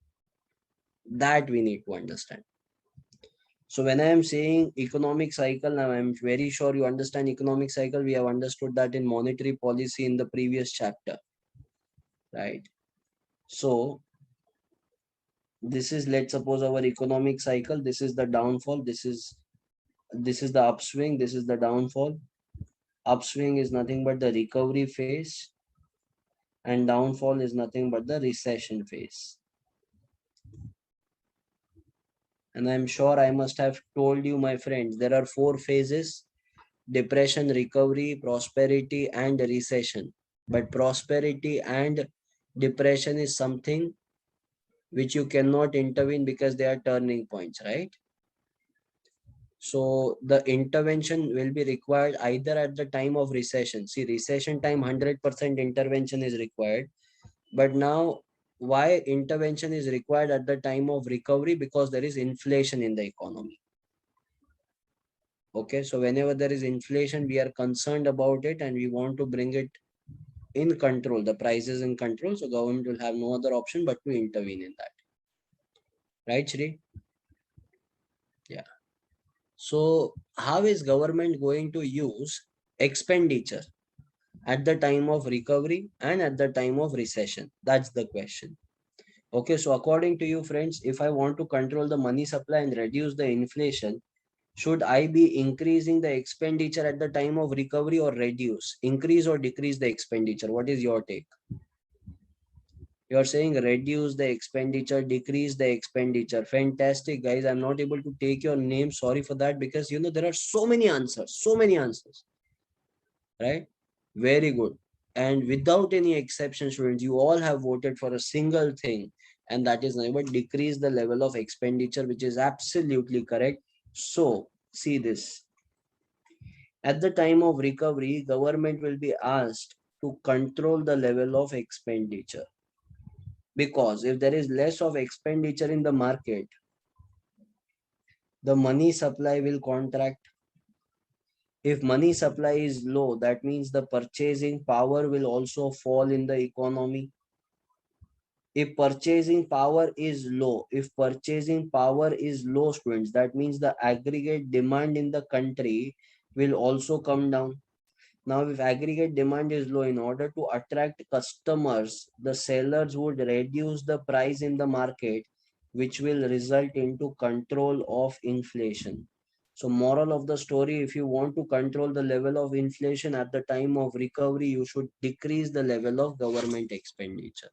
Speaker 1: That we need to understand. So when I am saying economic cycle, now I'm very sure you understand economic cycle. We have understood that in monetary policy in the previous chapter, right? So this is, let's suppose, our economic cycle. This is the downfall. This is the upswing. This is the downfall. Upswing is nothing but the recovery phase, and downfall is nothing but the recession phase. And I'm sure I must have told you, my friends, there are 4 phases: depression, recovery, prosperity, and recession. But prosperity and depression is something which you cannot intervene because they are turning points, right? So the intervention will be required either at the time of recession. See, recession time 100% intervention is required. But now, why intervention is required at the time of recovery? Because there is inflation in the economy. Okay, so whenever there is inflation, we are concerned about it and we want to bring it in control, the prices in control. So government will have no other option but to intervene in that. Right, Shri? Yeah. So how is government going to use expenditure at the time of recovery and at the time of recession? That's the question. Okay, so according to you, friends, if I want to control the money supply and reduce the inflation, should I be increasing the expenditure at the time of recovery or reduce, increase or decrease the expenditure? What is your take? You're saying reduce the expenditure, decrease the expenditure. Fantastic, guys. I'm not able to take your name. Sorry for that, because there are so many answers, right? Very good. And without any exception, students, you all have voted for a single thing, and that is never decrease the level of expenditure, which is absolutely correct. So see this. At the time of recovery, government will be asked to control the level of expenditure, because if there is less of expenditure in the market, the money supply will contract. If money supply is low, that means the purchasing power will also fall in the economy. If purchasing power is low, students, that means the aggregate demand in the country will also come down. Now, if aggregate demand is low, in order to attract customers, the sellers would reduce the price in the market, which will result into control of inflation. So moral of the story, if you want to control the level of inflation at the time of recovery, you should decrease the level of government expenditure.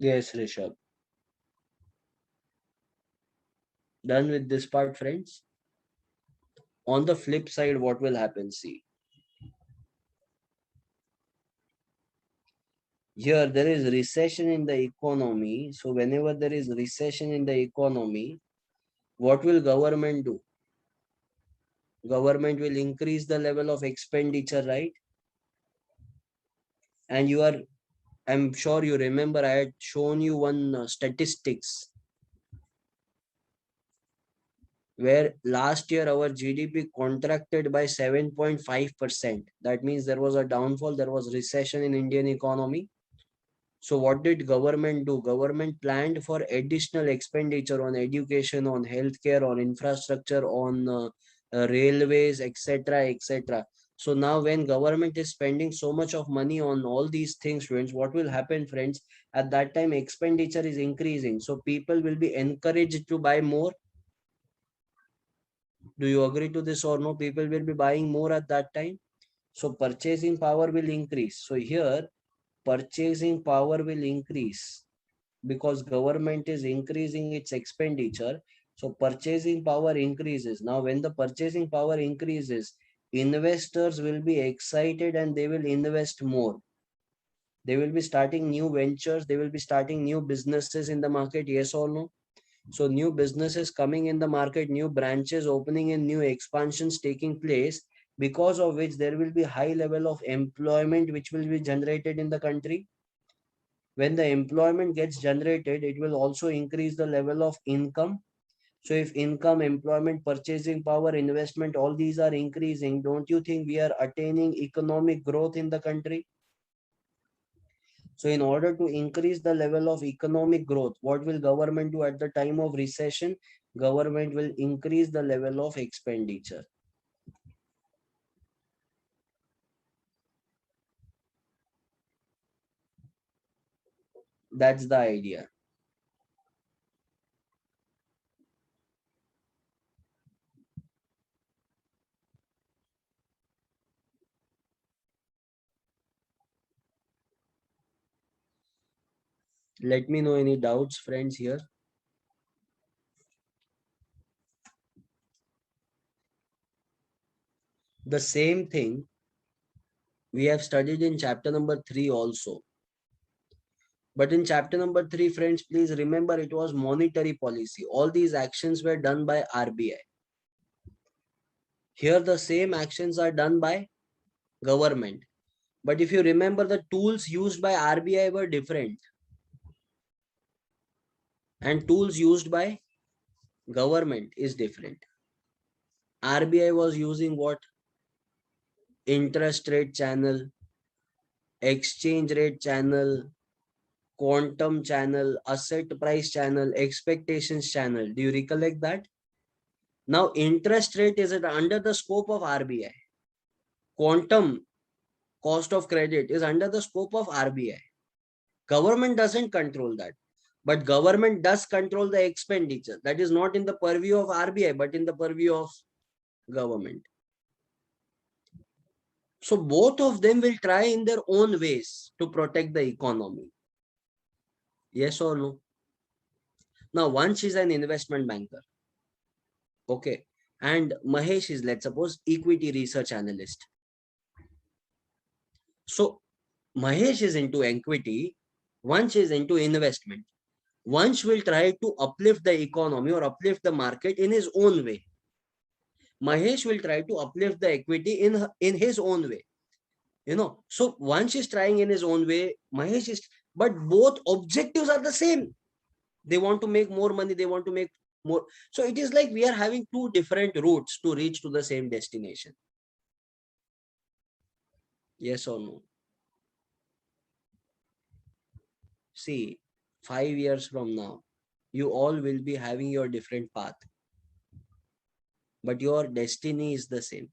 Speaker 1: Yes, Rishabh. Done with this part, friends. On the flip side, what will happen? See, here there is recession in the economy. So whenever there is recession in the economy, what will government do? Government will increase the level of expenditure, right? And I'm sure you remember I had shown you one statistics where last year our GDP contracted by 7.5%. That means there was a downfall, there was recession in Indian economy. So what did government do? Government planned for additional expenditure on education, on healthcare, on infrastructure, on railways, etc., etc. So now when government is spending so much of money on all these things, friends, what will happen, friends? At that time, expenditure is increasing. So people will be encouraged to buy more. Do you agree to this or no? People will be buying more at that time. So purchasing power will increase. So here, purchasing power will increase because government is increasing its expenditure. So purchasing power increases. Now, when the purchasing power increases, investors will be excited and they will invest more. They will be starting new ventures. They will be starting new businesses in the market. Yes or no? So new businesses coming in the market, new branches opening and new expansions taking place, because of which there will be high level of employment which will be generated in the country. When the employment gets generated, it will also increase the level of income. So if income, employment, purchasing power, investment, all these are increasing, don't you think we are attaining economic growth in the country? So in order to increase the level of economic growth, what will government do at the time of recession? Government will increase the level of expenditure. That's the idea. Let me know any doubts, friends, here. The same thing we have studied in chapter number 3 also. But in chapter number 3, friends, please remember it was monetary policy. All these actions were done by RBI. Here the same actions are done by government. But if you remember, the tools used by RBI were different. And tools used by government is different. RBI was using what? Interest rate channel, exchange rate channel, quantum channel, asset price channel, expectations channel. Do you recollect that? Now, interest rate is under the scope of RBI. Quantum, cost of credit, is under the scope of RBI. Government doesn't control that. But government does control the expenditure. That is not in the purview of RBI, but in the purview of government. So both of them will try in their own ways to protect the economy. Yes or no? Now, Vansh is an investment banker. Okay. And Mahesh is, let's suppose, equity research analyst. So Mahesh is into equity, Vansh is into investment. Vansh will try to uplift the economy or uplift the market in his own way. Mahesh will try to uplift the equity in his own way. So Vansh is trying in his own way, Mahesh is, but both objectives are the same. They want to make more money, they want to make more. So it is like we are having two different routes to reach to the same destination. Yes or no? See, 5 years from now, you all will be having your different path, but your destiny is the same,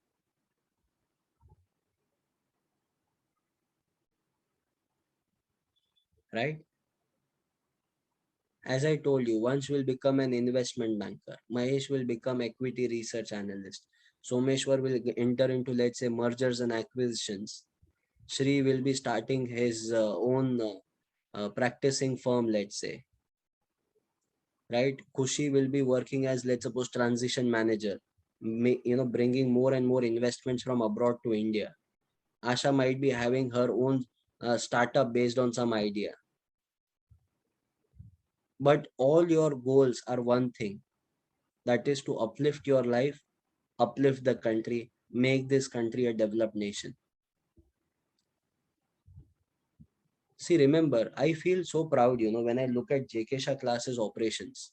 Speaker 1: right? As I told you, Vansh will become an investment banker. Mahesh will become equity research analyst. Someshwar will enter into, let's say, mergers and acquisitions. Sri will be starting his own practicing firm, let's say, right? Kushi will be working as, let's suppose, transition manager, bringing more and more investments from abroad to India. Asha might be having her own startup based on some idea. But all your goals are one thing, that is to uplift your life, uplift the country, make this country a developed nation. See, remember, I feel so proud, when I look at JK Shah classes operations.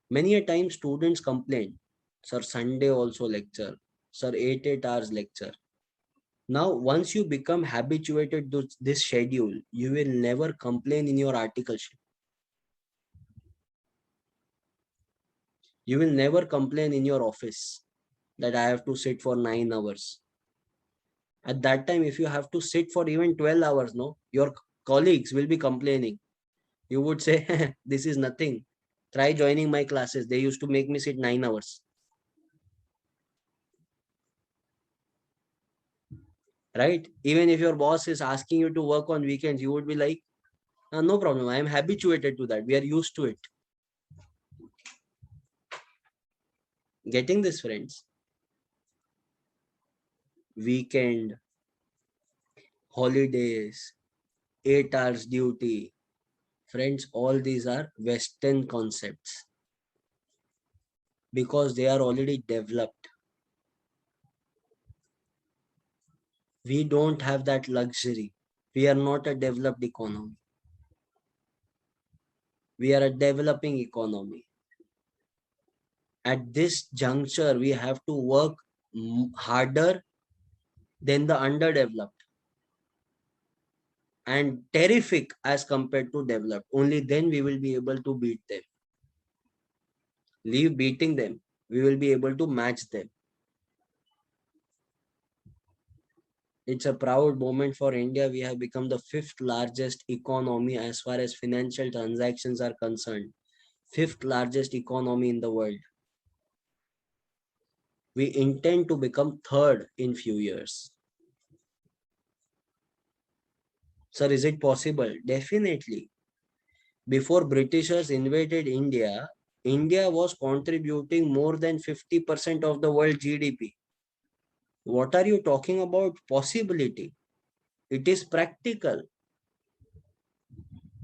Speaker 1: Many a time students complain, sir, Sunday also lecture, sir, 8 hours lecture. Now, once you become habituated to this schedule, you will never complain in your articleship. You will never complain in your office that I have to sit for 9 hours. At that time, if you have to sit for even 12 hours, no, your colleagues will be complaining. You would say, this is nothing. Try joining my classes. They used to make me sit 9 hours. Right? Even if your boss is asking you to work on weekends, you would be like, no problem. I am habituated to that. We are used to it. Getting this, friends? Weekend, holidays, 8 hours duty. Friends, all these are Western concepts because they are already developed. We don't have that luxury. We are not a developed economy. We are a developing economy. At this juncture, we have to work harder than the underdeveloped and terrific as compared to developed. Only then we will be able to beat them. Leave beating them. We will be able to match them. It's a proud moment for India. We have become the 5th largest economy as far as financial transactions are concerned. 5th largest economy in the world. We intend to become 3rd in few years. Sir, is it possible? Definitely. Before Britishers invaded India, India was contributing more than 50% of the world GDP. What are you talking about? Possibility. It is practical.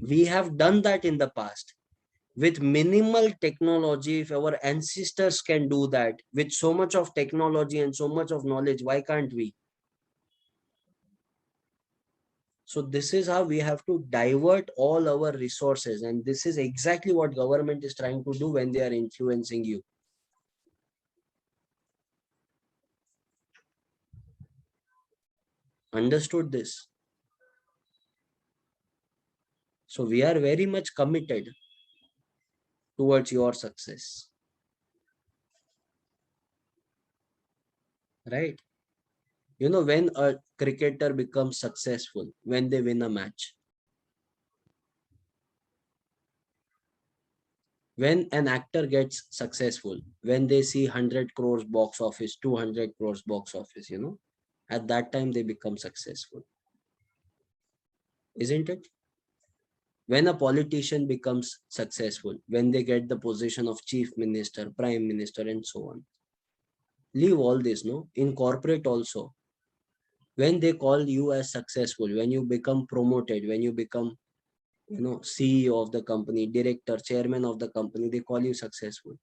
Speaker 1: We have done that in the past. With minimal technology, if our ancestors can do that, with so much of technology and so much of knowledge, why can't we? So this is how we have to divert all our resources. And this is exactly what government is trying to do when they are influencing you. Understood this? So we are very much committed towards your success, right? When a cricketer becomes successful, when they win a match, when an actor gets successful, when they see 100 crores box office, 200 crores box office, at that time they become successful, isn't it? When a politician becomes successful, when they get the position of chief minister, prime minister, and so on, leave all this, no, in corporate also, when they call you as successful, when you become promoted, when you become, CEO of the company, director, chairman of the company, they call you successful.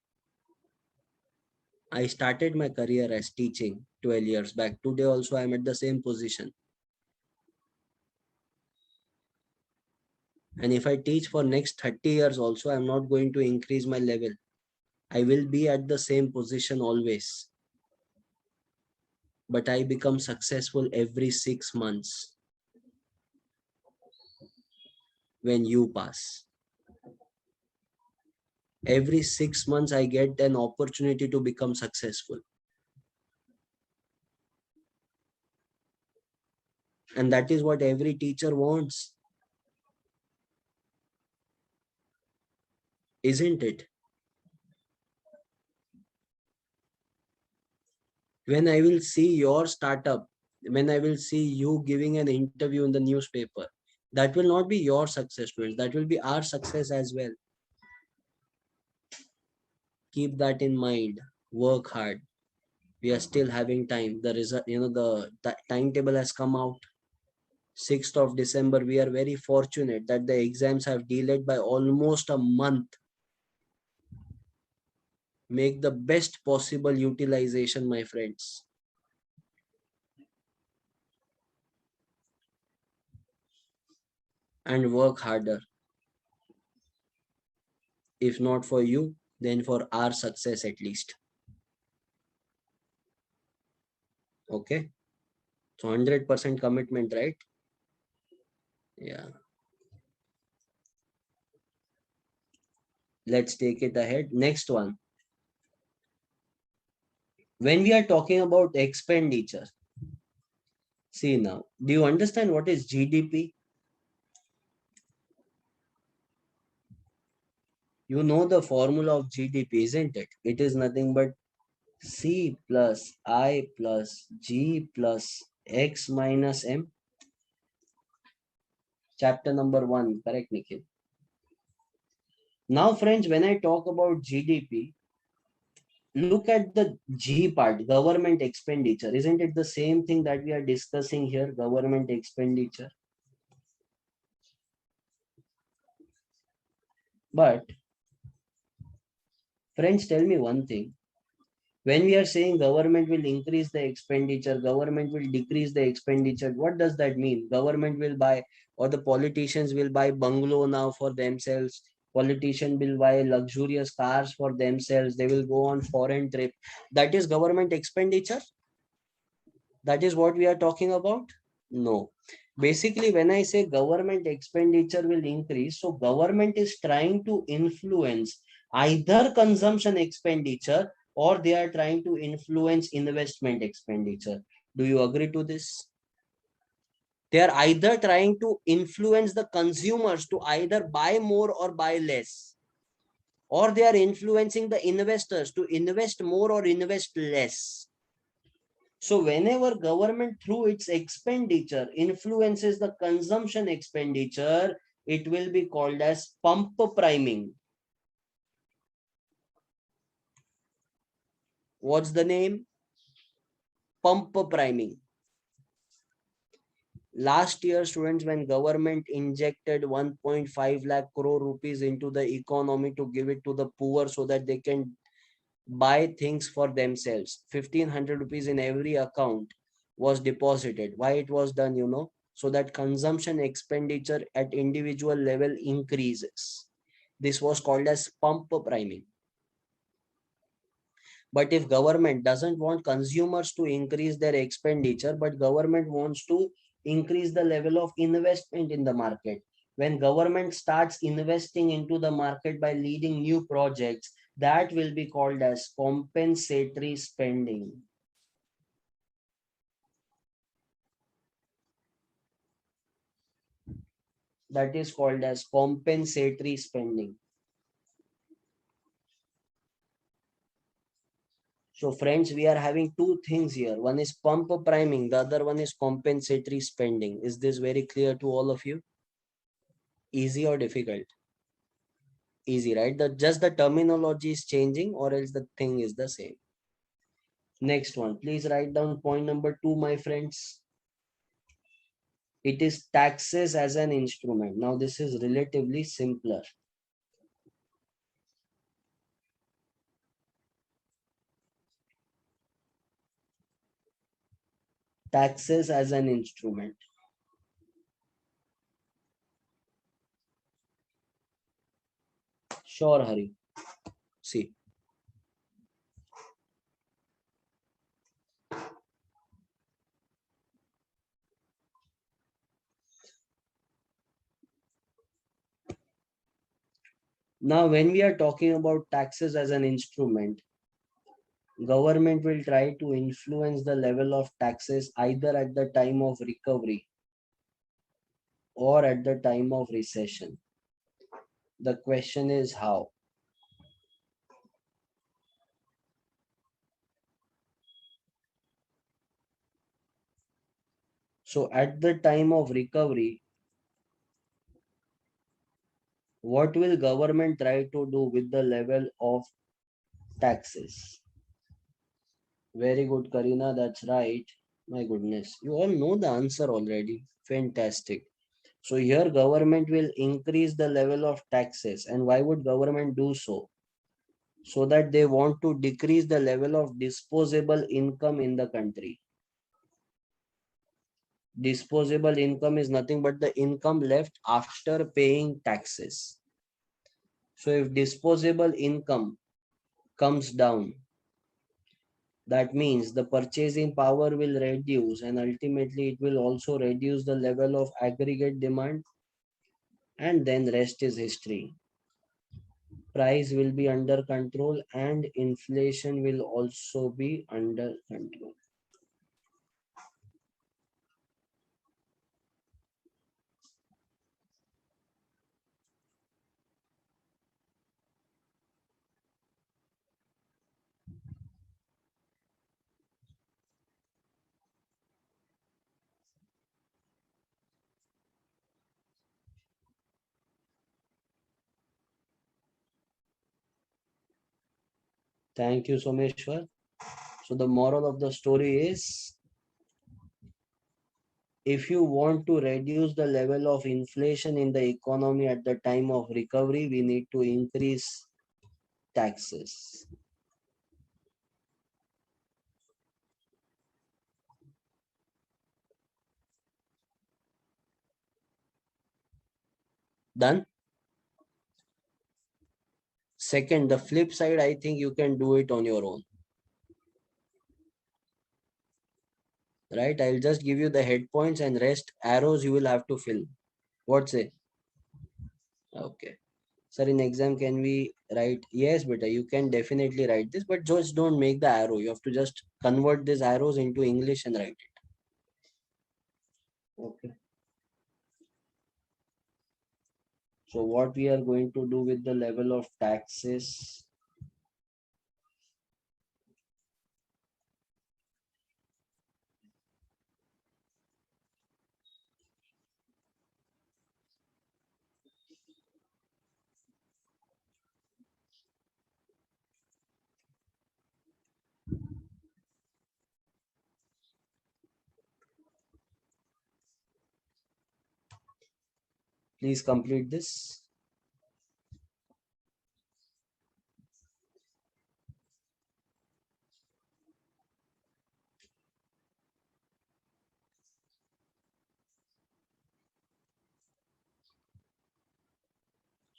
Speaker 1: I started my career as teaching 12 years back. Today also I am at the same position. And if I teach for next 30 years also, I'm not going to increase my level. I will be at the same position always. But I become successful every 6 months when you pass. Every 6 months, I get an opportunity to become successful. And that is what every teacher wants. Isn't it? When I will see your startup, when I will see you giving an interview in the newspaper, That will not be your success, friends. That will be our success as well. Keep that in mind. Work hard. We are still having time. The result, the timetable has come out. 6th of December. We are very fortunate that the exams have delayed by almost a month. Make the best possible utilization, my friends. And work harder. If not for you, then for our success at least. Okay. So 100% commitment, right? Yeah. Let's take it ahead. Next one. When we are talking about expenditure, see now, do you understand what is GDP? You know the formula of GDP, isn't it? It is nothing but C plus I plus G plus X minus M. Chapter number 1, correct, Nikhil? Now, friends, when I talk about GDP, look at the G part, government expenditure. Isn't it the same thing that we are discussing here, government expenditure? But, friends, tell me one thing. When we are saying government will increase the expenditure, government will decrease the expenditure, what does that mean? Government will buy, or the politicians will buy bungalow now for themselves. Politician will buy luxurious cars for themselves. They will go on foreign trip. That is government expenditure. That is what we are talking about. No. Basically, when I say government expenditure will increase, so government is trying to influence either consumption expenditure or they are trying to influence investment expenditure. Do you agree to this? They are either trying to influence the consumers to either buy more or buy less, or they are influencing the investors to invest more or invest less. So whenever government through its expenditure influences the consumption expenditure, it will be called as pump priming. What's the name? Pump priming. Last year, students, when government injected 1.5 lakh crore rupees into the economy to give it to the poor so that they can buy things for themselves, 1,500 rupees in every account was deposited. Why it was done, so that consumption expenditure at individual level increases. This was called as pump priming. But if government doesn't want consumers to increase their expenditure, but government wants to increase the level of investment in the market, when government starts investing into the market by leading new projects, that will be called as compensatory spending. That is called as compensatory spending. So friends, we are having two things here. One is pump priming, the other one is compensatory spending. Is this very clear to all of you? Easy or difficult? Easy, right? Just the terminology is changing, or else the thing is the same. Next one, please write down point number 2, my friends. It is taxes as an instrument. Now this is relatively simpler. Taxes as an instrument. Sure, Hari. See. Now, when we are talking about taxes as an instrument, government will try to influence the level of taxes either at the time of recovery or at the time of recession. The question is how. So at the time of recovery, What will government try to do with the level of taxes? Very good, Karina. That's right. My goodness. You all know the answer already. Fantastic. So here government will increase the level of taxes. And why would government do so? So that they want to decrease the level of disposable income in the country. Disposable income is nothing but the income left after paying taxes. So if disposable income comes down, that means the purchasing power will reduce and ultimately it will also reduce the level of aggregate demand, and then rest is history. Price will be under control and inflation will also be under control. Thank you, Someshwar. So the moral of the story is, if you want to reduce the level of inflation in the economy at the time of recovery, we need to increase taxes. Done? Second, the flip side, I think you can do it on your own. Right? I'll just give you the head points and rest arrows you will have to fill. What's it? Okay. Sir, in exam, can we write? Yes, beta, you can definitely write this, but just don't make the arrow. You have to just convert these arrows into English and write it. Okay. So what we are going to do with the level of taxes? Please complete this.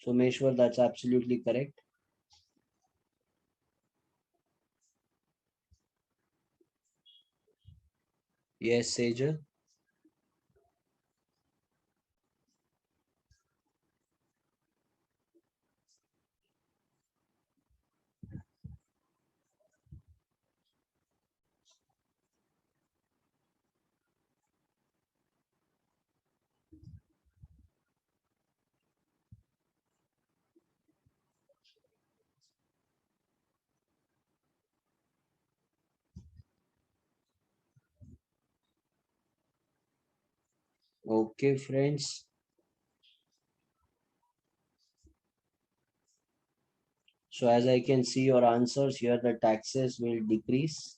Speaker 1: So Meshwar, that's absolutely correct. Yes, Sejal. Okay, friends. So as I can see your answers here, the taxes will decrease.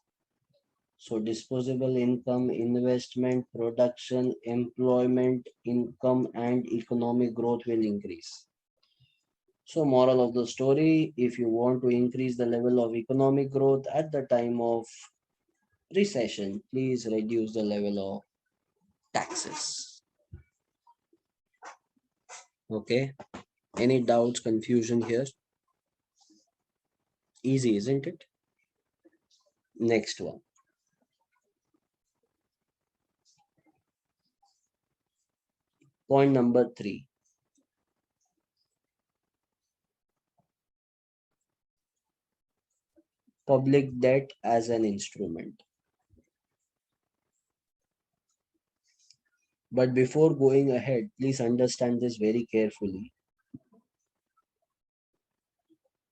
Speaker 1: So disposable income, investment, production, employment, income, and economic growth will increase. So moral of the story, if you want to increase the level of economic growth at the time of recession, please reduce the level of taxes. Okay. Any doubts, confusion here? Easy, isn't it? Next one. Point number 3. Public debt as an instrument. But before going ahead, please understand this very carefully.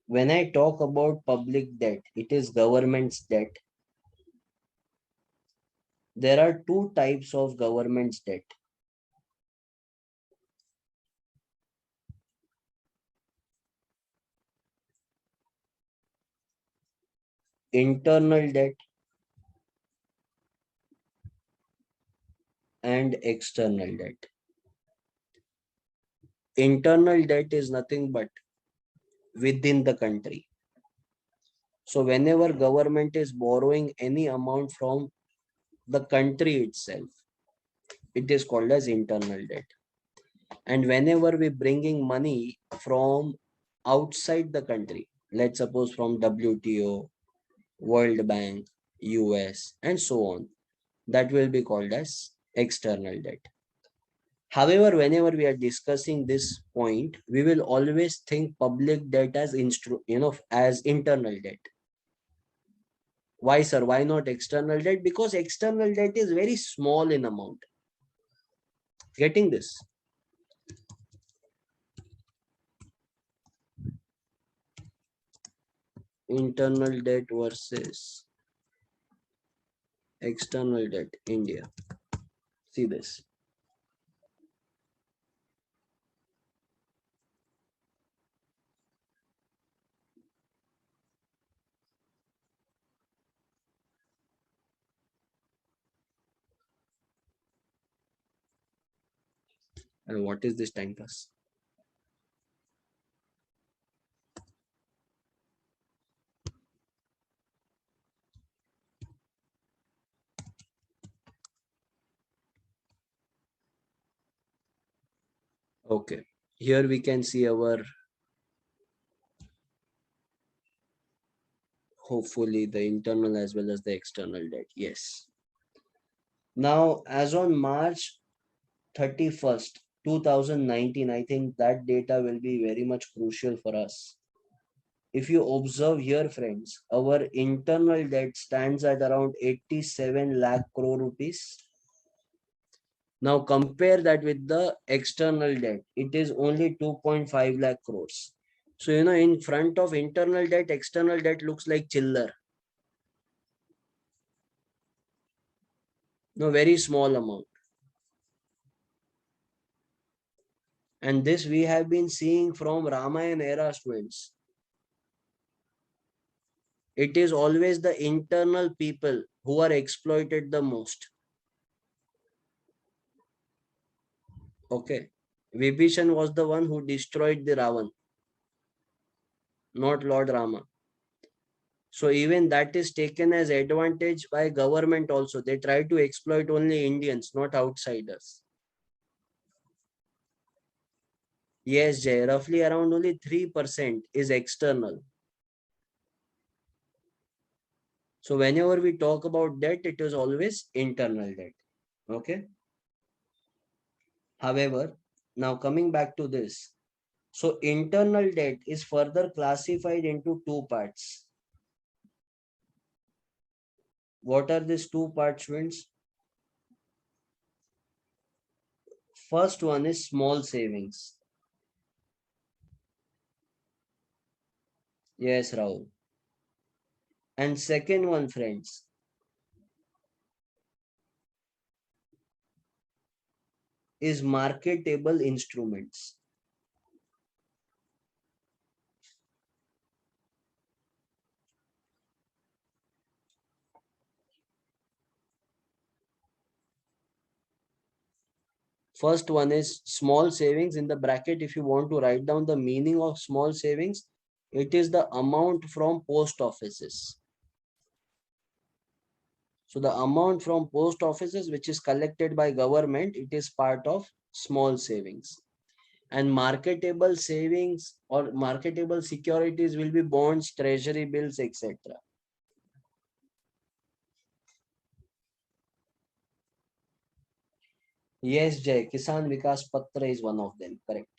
Speaker 1: When I talk about public debt, it is government's debt. There are two types of government's debt. internal debt and external debt. Internal debt is nothing but within the country. So whenever government is borrowing any amount from the country itself, it is called as internal debt. And whenever we bringing money from outside the country, let's suppose from WTO, World Bank, US, and so on, that will be called as external debt. However, whenever we are discussing this point, we will always think public debt as as internal debt. Why, sir? Why not external debt? Because external debt is very small in amount. Getting this? Internal debt versus external debt, India. See this. And what is this time pass? Okay. Here we can see our, hopefully, the internal as well as the external debt. Yes. Now, as on March 31st, 2019, I think that data will be very much crucial for us. If you observe here, friends, our internal debt stands at around 87 lakh crore rupees. Now compare that with the external debt. It is only 2.5 lakh crores. So, in front of internal debt, external debt looks like chiller. No, very small amount. And this we have been seeing from Ramayana era students. It is always the internal people who are exploited the most. Okay. Vibhishan was the one who destroyed the Ravan, not Lord Rama. So even that is taken as advantage by government also. They try to exploit only Indians, not outsiders. Yes, Jay, roughly around only 3% is external. So whenever we talk about debt, it is always internal debt. Okay. However, now coming back to this. So internal debt is further classified into two parts. What are these two parts, friends? First one is small savings. Yes, Rahul. And second one, friends, is marketable instruments. First one is small savings. In the bracket, if you want to write down the meaning of small savings, it is the amount from post offices. So the amount from post offices which is collected by government, it is part of small savings. And marketable savings or marketable securities will be bonds, treasury bills, etc. Yes, Jay, Kisan Vikas Patra is one of them. Correct.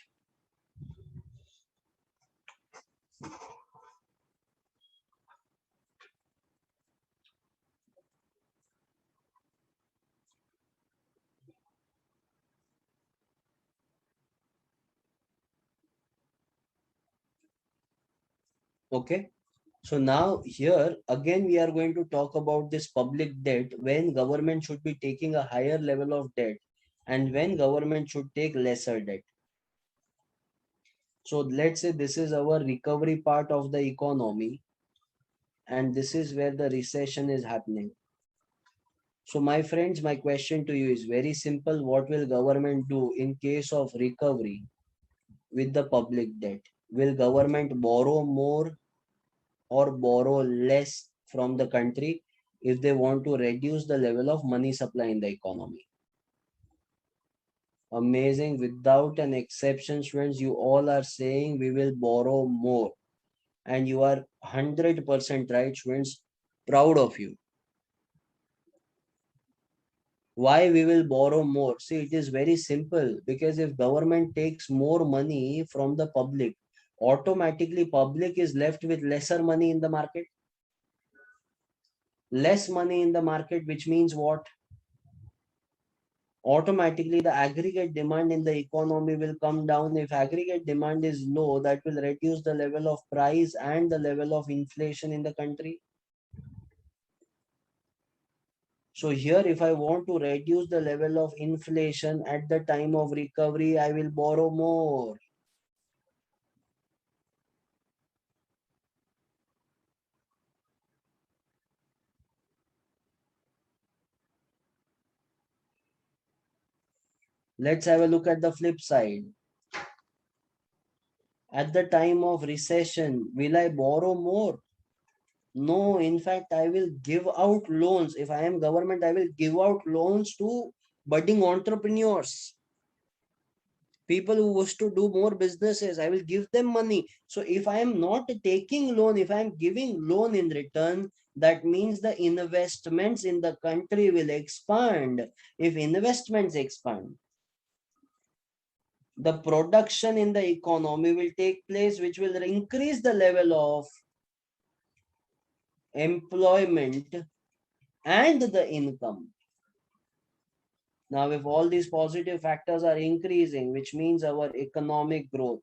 Speaker 1: Okay. So now here again we are going to talk about this public debt, when government should be taking a higher level of debt and when government should take lesser debt. So let's say this is our recovery part of the economy. and this is where the recession is happening. So my friends, my question to you is very simple. What will government do in case of recovery with the public debt? Will government borrow more or borrow less from the country if they want to reduce the level of money supply in the economy? Amazing. Without an exception, friends, you all are saying we will borrow more. And you are 100% right, friends. Proud of you. Why we will borrow more? See, it is very simple, because if government takes more money from the public, automatically public is left with lesser money in the market. Less money in the market, which means what? Automatically the aggregate demand in the economy will come down. If aggregate demand is low, that will reduce the level of price and the level of inflation in the country. So here, if I want to reduce the level of inflation at the time of recovery, I will borrow more. Let's have a look at the flip side. At the time of recession, will I borrow more? No, in fact, I will give out loans. If I am government, I will give out loans to budding entrepreneurs, people who wish to do more businesses. I will give them money. So if I am not taking loan, if I am giving loan in return, that means the investments in the country will expand. If investments expand, the production in the economy will take place, which will increase the level of employment and the income. Now, if all these positive factors are increasing, which means our economic growth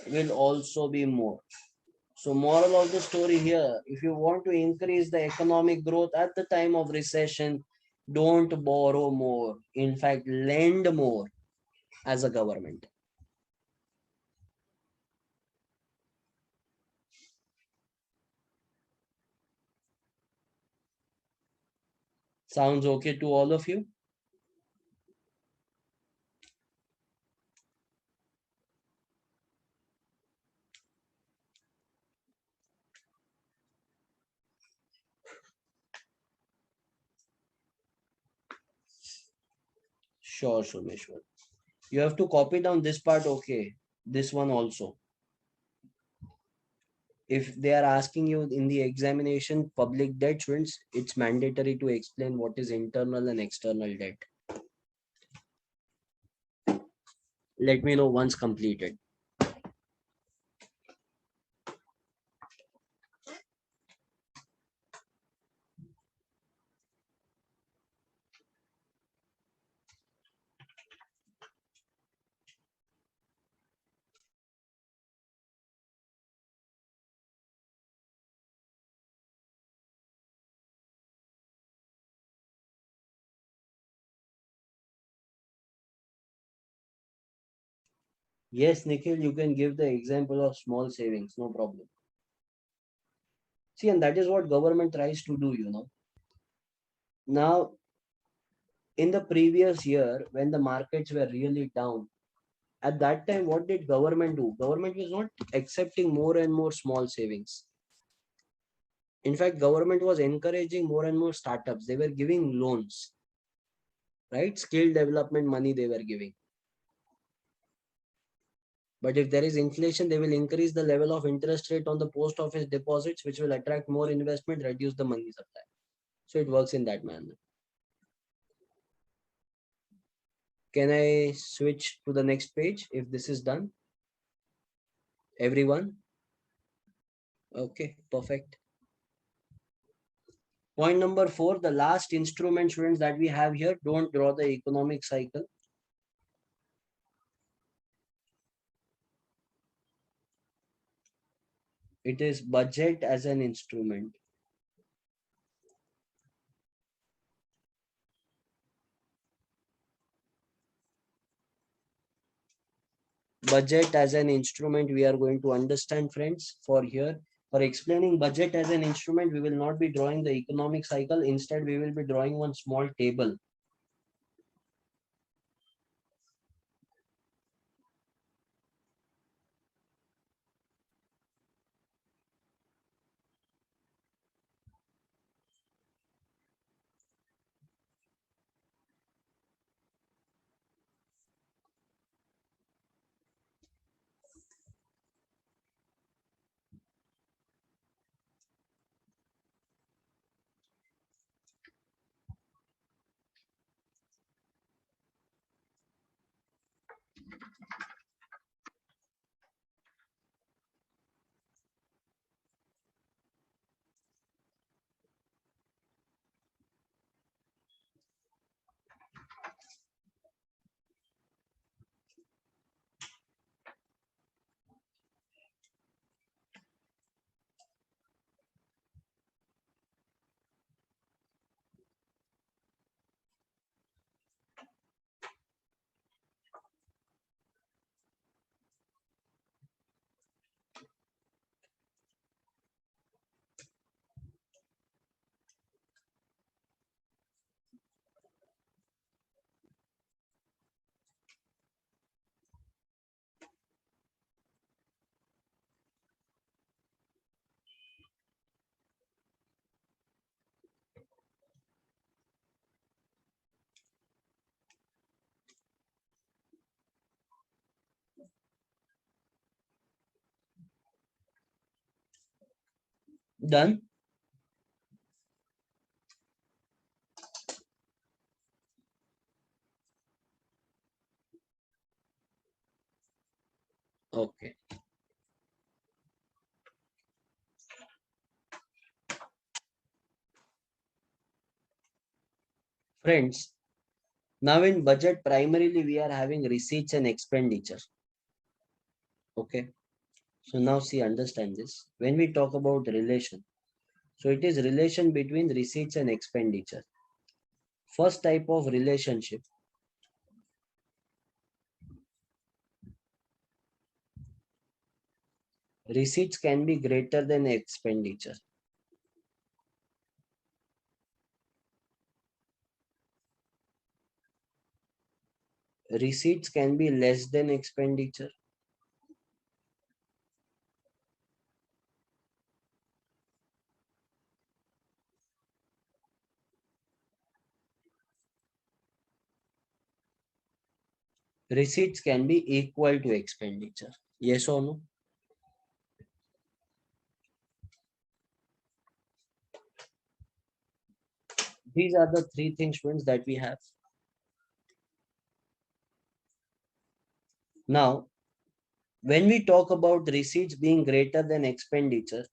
Speaker 1: will also be more. So moral of the story here, if you want to increase the economic growth at the time of recession, don't borrow more. In fact, lend more as a government. Sounds okay to all of you? Sure, Shumeshwar. You have to copy down this part, okay? This one also. If they are asking you in the examination public debt, students, it's mandatory to explain what is internal and external debt. Let me know once completed. Yes, Nikhil, you can give the example of small savings, no problem. See, and that is what government tries to do. Now, in the previous year, when the markets were really down, at that time, what did government do? Government was not accepting more and more small savings. In fact, government was encouraging more and more startups. They were giving loans, right? Skill development money they were giving. But if there is inflation, they will increase the level of interest rate on the post office deposits, which will attract more investment, reduce the money supply. So it works in that manner. Can I switch to the next page if this is done? Everyone? Okay, perfect. Point number 4, the last instrument, students, that we have here, don't draw the economic cycle. It is budget as an instrument. Budget as an instrument we are going to understand, friends, for here. For explaining budget as an instrument, we will not be drawing the economic cycle. Instead, we will be drawing one small table. Done? Okay. Friends, now in budget, primarily we are having receipts and expenditure. Okay. So now see, understand this. When we talk about relation, so it is relation between receipts and expenditure. First type of relationship. Receipts can be greater than expenditure. Receipts can be less than expenditure. Receipts can be equal to expenditure. Yes or no? These are the three things, friends, that we have. Now, when we talk about receipts being greater than expenditure,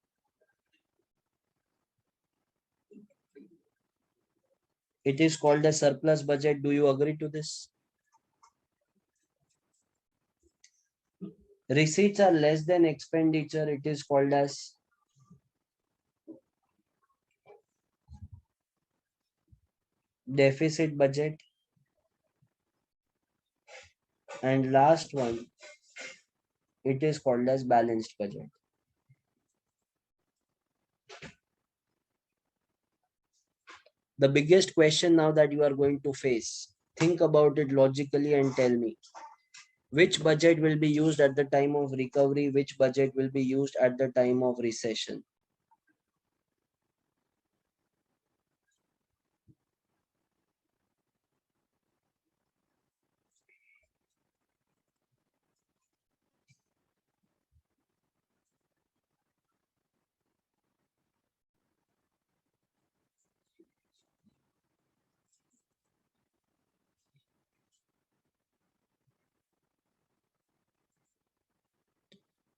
Speaker 1: it is called a surplus budget. Do you agree to this? Receipts are less than expenditure. It is called as deficit budget. And last one, it is called as balanced budget. The biggest question now that you are going to face, think about it logically and tell me, which budget will be used at the time of recovery, which budget will be used at the time of recession.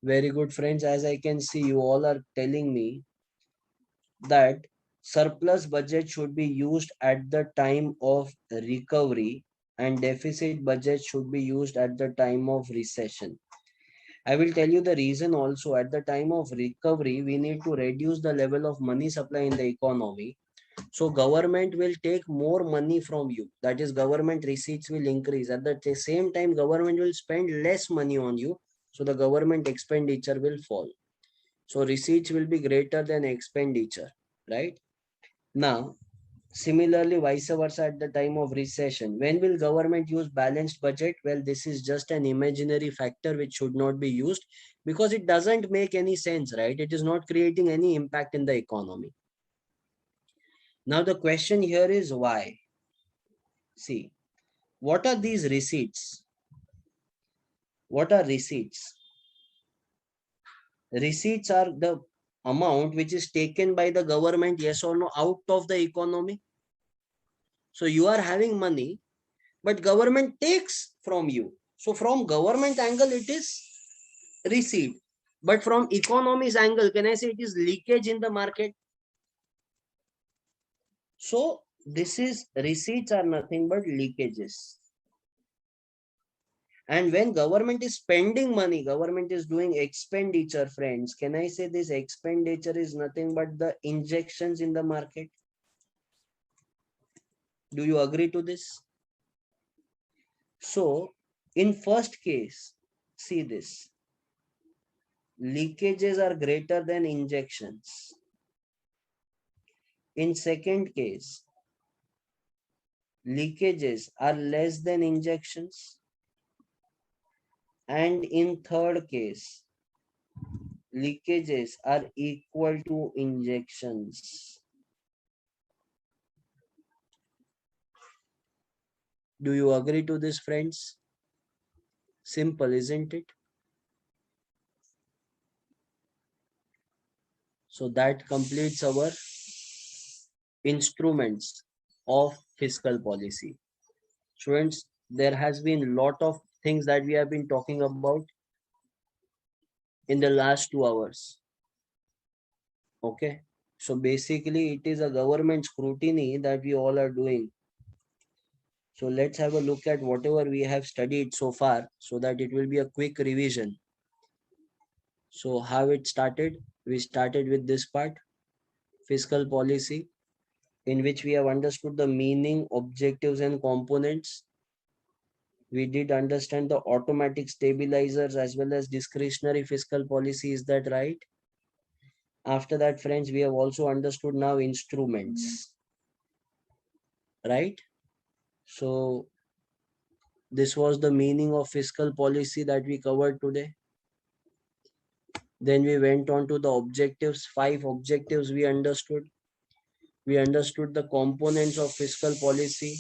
Speaker 1: Very good, friends. As I can see, you all are telling me that surplus budget should be used at the time of recovery and deficit budget should be used at the time of recession. I will tell you the reason also. At the time of recovery, we need to reduce the level of money supply in the economy. So government will take more money from you. That is, government receipts will increase. At the same time, government will spend less money on you. So the government expenditure will fall. So receipts will be greater than expenditure, right? Now, similarly, vice versa at the time of recession. When will government use balanced budget? Well, this is just an imaginary factor which should not be used because it doesn't make any sense, right? It is not creating any impact in the economy. Now, the question here is why? See, what are these receipts? What are receipts? Receipts are the amount which is taken by the government, yes or no, out of the economy. So you are having money, but government takes from you. So from government angle, it is receipt. But from economy's angle, can I say it is leakage in the market? So this is receipts are nothing but leakages. And when government is spending money, government is doing expenditure, friends. Can I say this expenditure is nothing but the injections in the market? Do you agree to this? So in first case, see this. Leakages are greater than injections. In second case, leakages are less than injections. And in third case, leakages are equal to injections. Do you agree to this, friends? Simple, isn't it? So that completes our instruments of fiscal policy. Students, there has been a lot of things that we have been talking about in the last 2 hours. Okay. So basically, it is a government scrutiny that we all are doing. So let's have a look at whatever we have studied so far so that it will be a quick revision. So how it started? We started with this part, fiscal policy, in which we have understood the meaning, objectives, and components. We did understand the automatic stabilizers as well as discretionary fiscal policy. Is that right? After that, friends, we have also understood now instruments, right? So this was the meaning of fiscal policy that we covered today. Then we went on to the objectives, 5 objectives we understood. We understood the components of fiscal policy.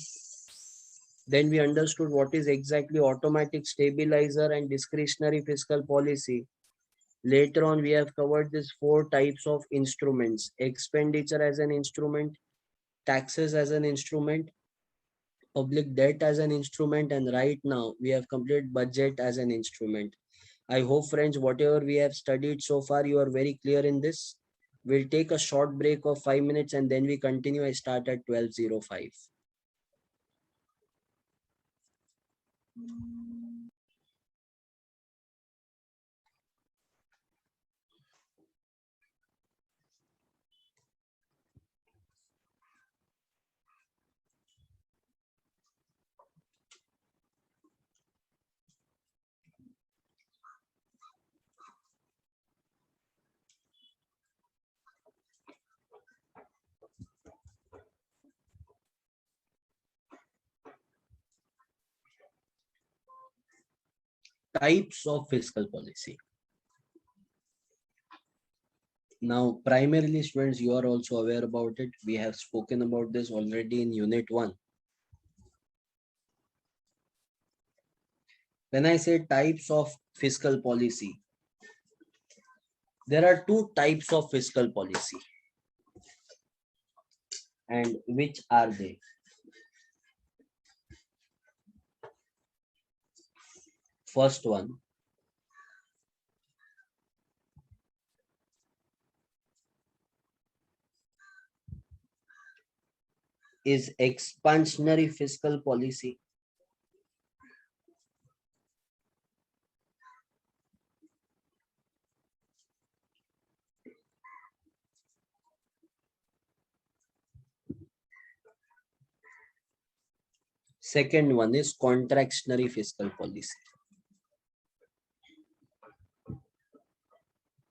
Speaker 1: Then we understood what is exactly automatic stabilizer and discretionary fiscal policy. Later on, we have covered these 4 types of instruments: expenditure as an instrument, taxes as an instrument, public debt as an instrument, and right now we have completed budget as an instrument. I hope, friends, whatever we have studied so far, you are very clear in this. We'll take a short break of 5 minutes and then we continue. I start at 12:05. Types of fiscal policy. Now, primarily, students, you are also aware about it. We have spoken about this already in Unit 1. When I say types of fiscal policy, there are 2 types of fiscal policy. And which are they? First one is expansionary fiscal policy. Second one is contractionary fiscal policy.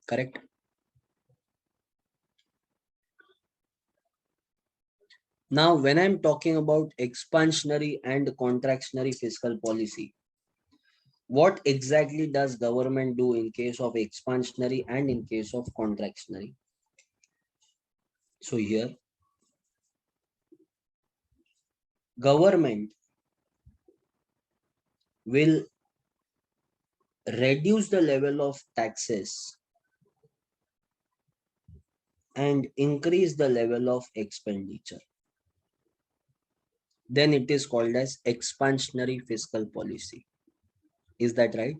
Speaker 1: Correct? Now, when I'm talking about expansionary and contractionary fiscal policy, what exactly does government do in case of expansionary and in case of contractionary? So here, government will reduce the level of taxes and increase the level of expenditure. Then it is called as expansionary fiscal policy. Is that right?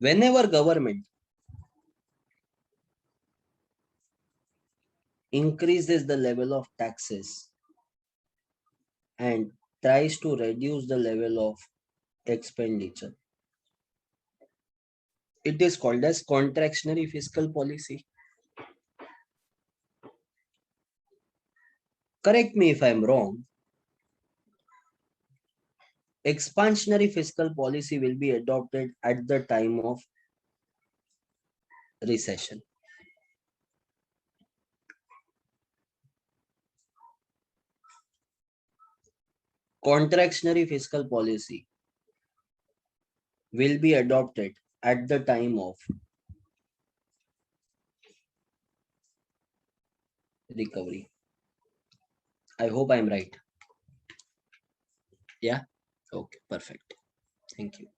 Speaker 1: Whenever government increases the level of taxes and tries to reduce the level of expenditure, it is called as contractionary fiscal policy. Correct me if I'm wrong. Expansionary fiscal policy will be adopted at the time of recession. Contractionary fiscal policy will be adopted at the time of recovery. I hope I'm right. Yeah. Okay, perfect. Thank you.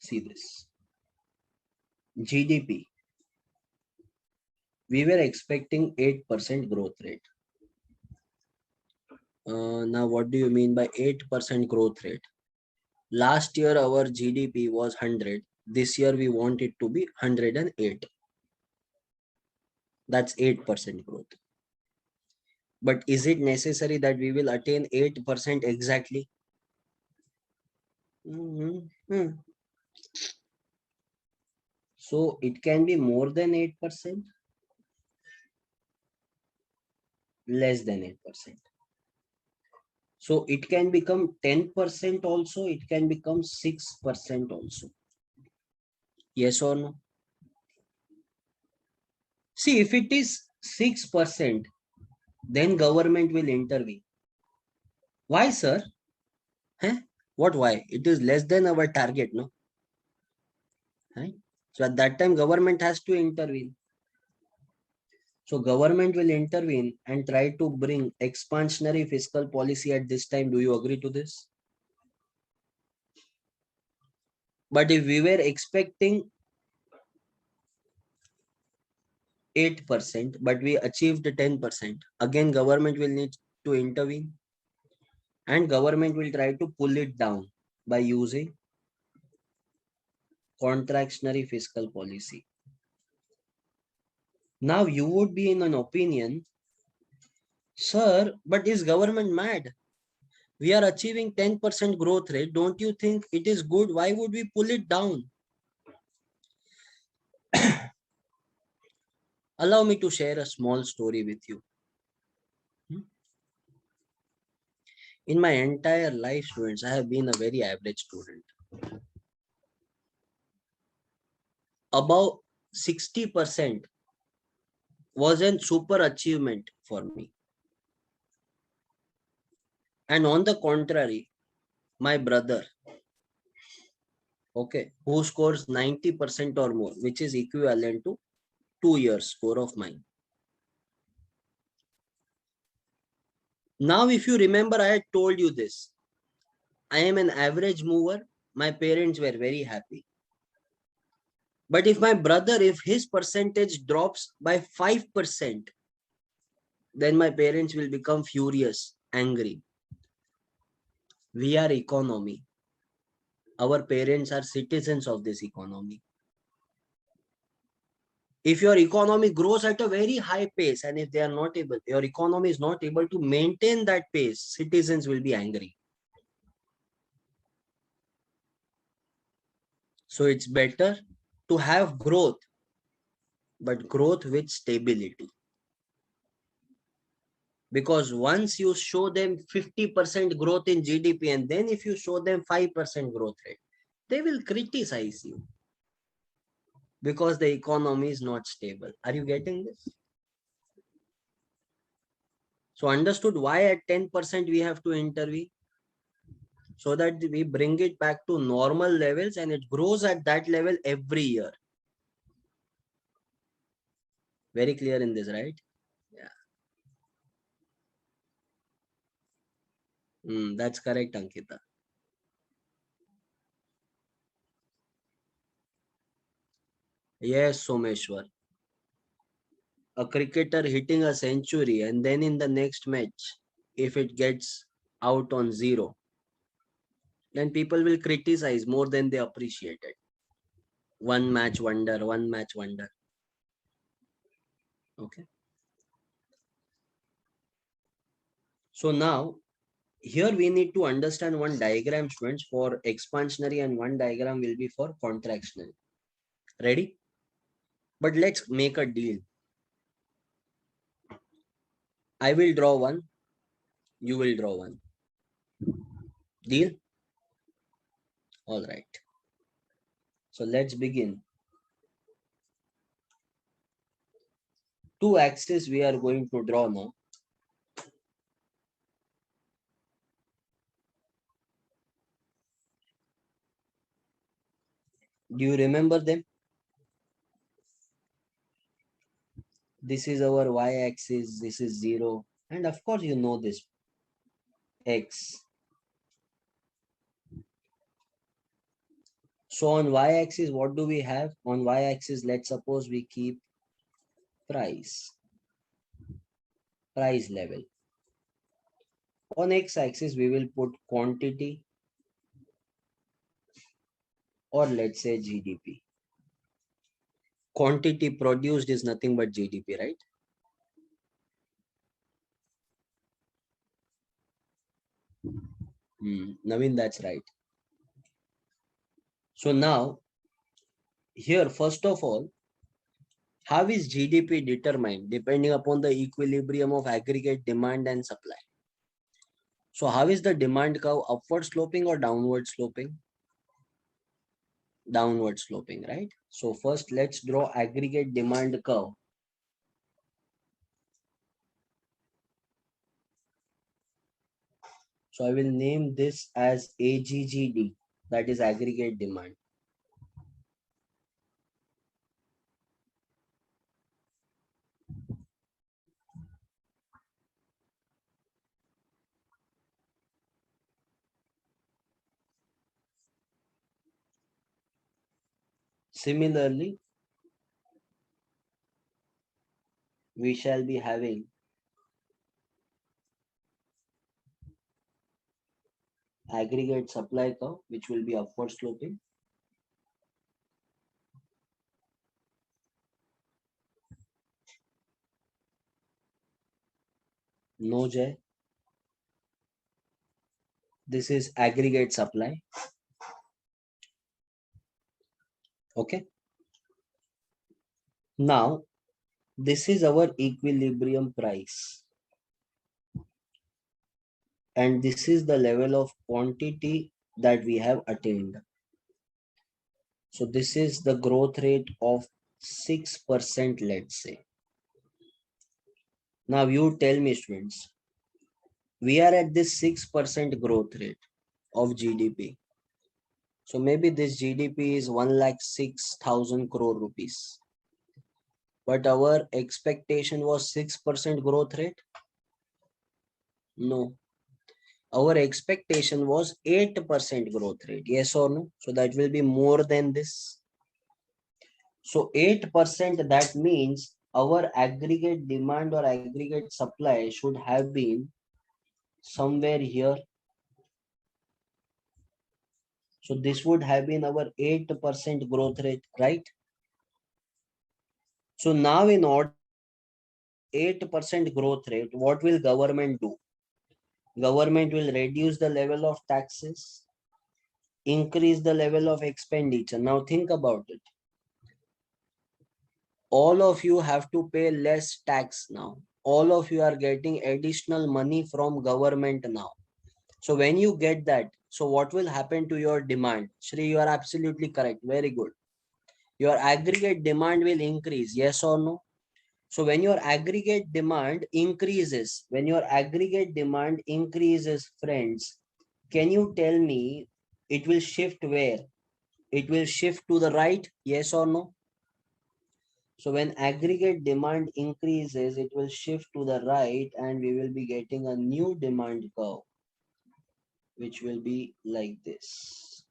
Speaker 1: See this. GDP. We were expecting 8% growth rate. Now, what do you mean by 8% growth rate? Last year, our GDP was 100. This year, we want it to be 108. That's 8% growth. But is it necessary that we will attain 8% exactly? So it can be more than 8%, less than 8%. So it can become 10% also, it can become 6% also. Yes or no? See, if it is 6%, then government will intervene. Why, sir? Huh? What why? It is less than our target, no? Right? So at that time, government has to intervene. So government will intervene and try to bring expansionary fiscal policy at this time. Do you agree to this? But if we were expecting 8%, but we achieved 10%, again government will need to intervene and government will try to pull it down by using contractionary fiscal policy. Now you would be in an opinion, sir, but is government mad? We are achieving 10% growth rate. Don't you think it is good? Why would we pull it down? Allow me to share a small story with you. In my entire life, students, I have been a very average student. About 60% was a super achievement for me. And on the contrary, my brother, okay, who scores 90% or more, which is equivalent to 2 years score of mine. Now, if you remember, I had told you this. I am an average mover. My parents were very happy. But if my brother, if his percentage drops by 5%, then my parents will become furious, angry. We are economy. Our parents are citizens of this economy. If your economy grows at a very high pace and if they are not able, your economy is not able to maintain that pace, citizens will be angry. So it's better to have growth, but growth with stability. Because once you show them 50% growth in GDP and then if you show them 5% growth rate, they will criticize you because the economy is not stable. Are you getting this? So understood why at 10% we have to intervene? So that we bring it back to normal levels and it grows at that level every year. Very clear in this, right? Yeah. That's correct, Ankita. Yes, Someshwar. A cricketer hitting a century and then in the next match, if it gets out on zero, then people will criticize more than they appreciate it. One match wonder, one match wonder. Okay. So now here we need to understand one diagram, students, for expansionary and one diagram will be for contractionary. Ready? But let's make a deal. I will draw one, you will draw one. Deal? All right. So let's begin. Two axes we are going to draw now. Do you remember them? This is our y-axis, this is 0. And of course, you know this, x. So on y-axis, what do we have? On y-axis, let's suppose we keep price level. On x-axis, we will put quantity or let's say GDP. Quantity produced is nothing but GDP, right? Naveen, that's right. So now, here, first of all, how is GDP determined? Depending upon the equilibrium of aggregate demand and supply. So how is the demand curve, upward sloping or downward sloping? Downward sloping, right? So first let's draw aggregate demand curve. So I will name this as AGGD, that is aggregate demand. Similarly, we shall be having aggregate supply curve, which will be upward sloping. No J. This is aggregate supply. Okay. Now, this is our equilibrium price. And this is the level of quantity that we have attained. So this is the growth rate of 6%, let's say. Now you tell me, students, we are at this 6% growth rate of GDP. So maybe this GDP is 1,06,000 crore rupees. But our expectation was 6% growth rate? No. Our expectation was 8% growth rate. Yes or no? So that will be more than this. So 8%, that means our aggregate demand or aggregate supply should have been somewhere here. So this would have been our 8% growth rate, right? So now in order 8% growth rate, what will government do? Government will reduce the level of taxes, increase the level of expenditure. Now think about it. All of you have to pay less tax now. All of you are getting additional money from government now. So when you get that, so what will happen to your demand? Shri, you are absolutely correct. Very good. Your aggregate demand will increase. Yes or no? So when your aggregate demand increases, friends, can you tell me it will shift where? It will shift to the right, yes or no? So when aggregate demand increases, it will shift to the right and we will be getting a new demand curve, which will be like this.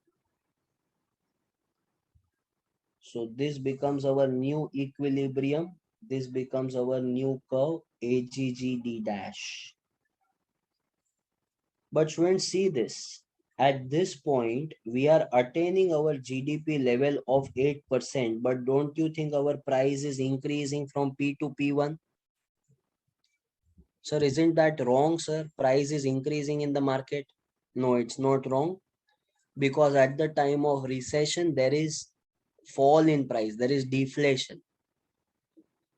Speaker 1: So this becomes our new equilibrium. This becomes our new curve, AGGD dash. But students, see this. At this point, we are attaining our GDP level of 8%. But don't you think our price is increasing from P to P1? Sir, isn't that wrong, sir? Price is increasing in the market. No, it's not wrong. Because at the time of recession, there is fall in price. There is deflation.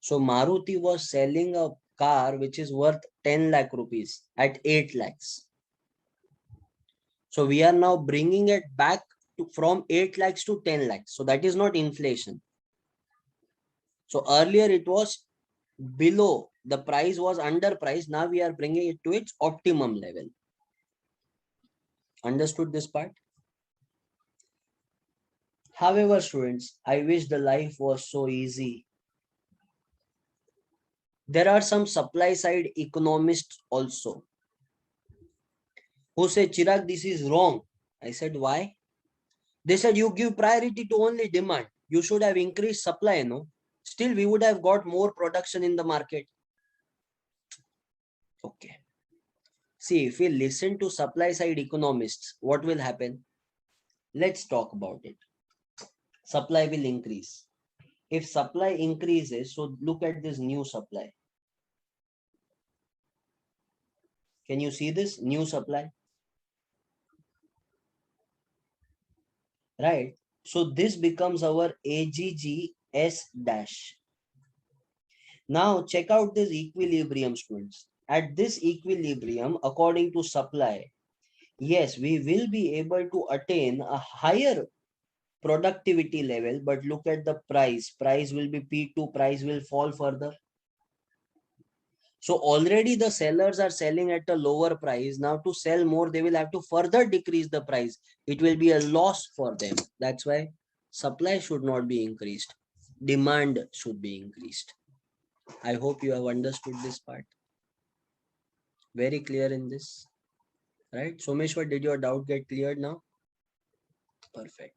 Speaker 1: So Maruti was selling a car which is worth 10 lakh rupees at 8 lakhs. So we are now bringing it back to, from 8 lakhs to 10 lakhs. So that is not inflation. So earlier it was below, the price was underpriced. Now we are bringing it to its optimum level. Understood this part? However, students, I wish the life was so easy. There are some supply side economists also who say, Chirag, this is wrong. I said, why? They said, you give priority to only demand. You should have increased supply, no? Still, we would have got more production in the market. Okay. See, if we listen to supply side economists, what will happen? Let's talk about it. Supply will increase. If supply increases, so look at this new supply. Can you see this new supply? Right? So this becomes our AGGS dash. Now check out this equilibrium, students. At this equilibrium, according to supply, yes, we will be able to attain a higher productivity level, but look at the price. Price will be P2, price will fall further. So already the sellers are selling at a lower price. Now to sell more, they will have to further decrease the price. It will be a loss for them. That's why supply should not be increased. Demand should be increased. I hope you have understood this part. Very clear in this, right? Someshwar, did your doubt get cleared now? Perfect.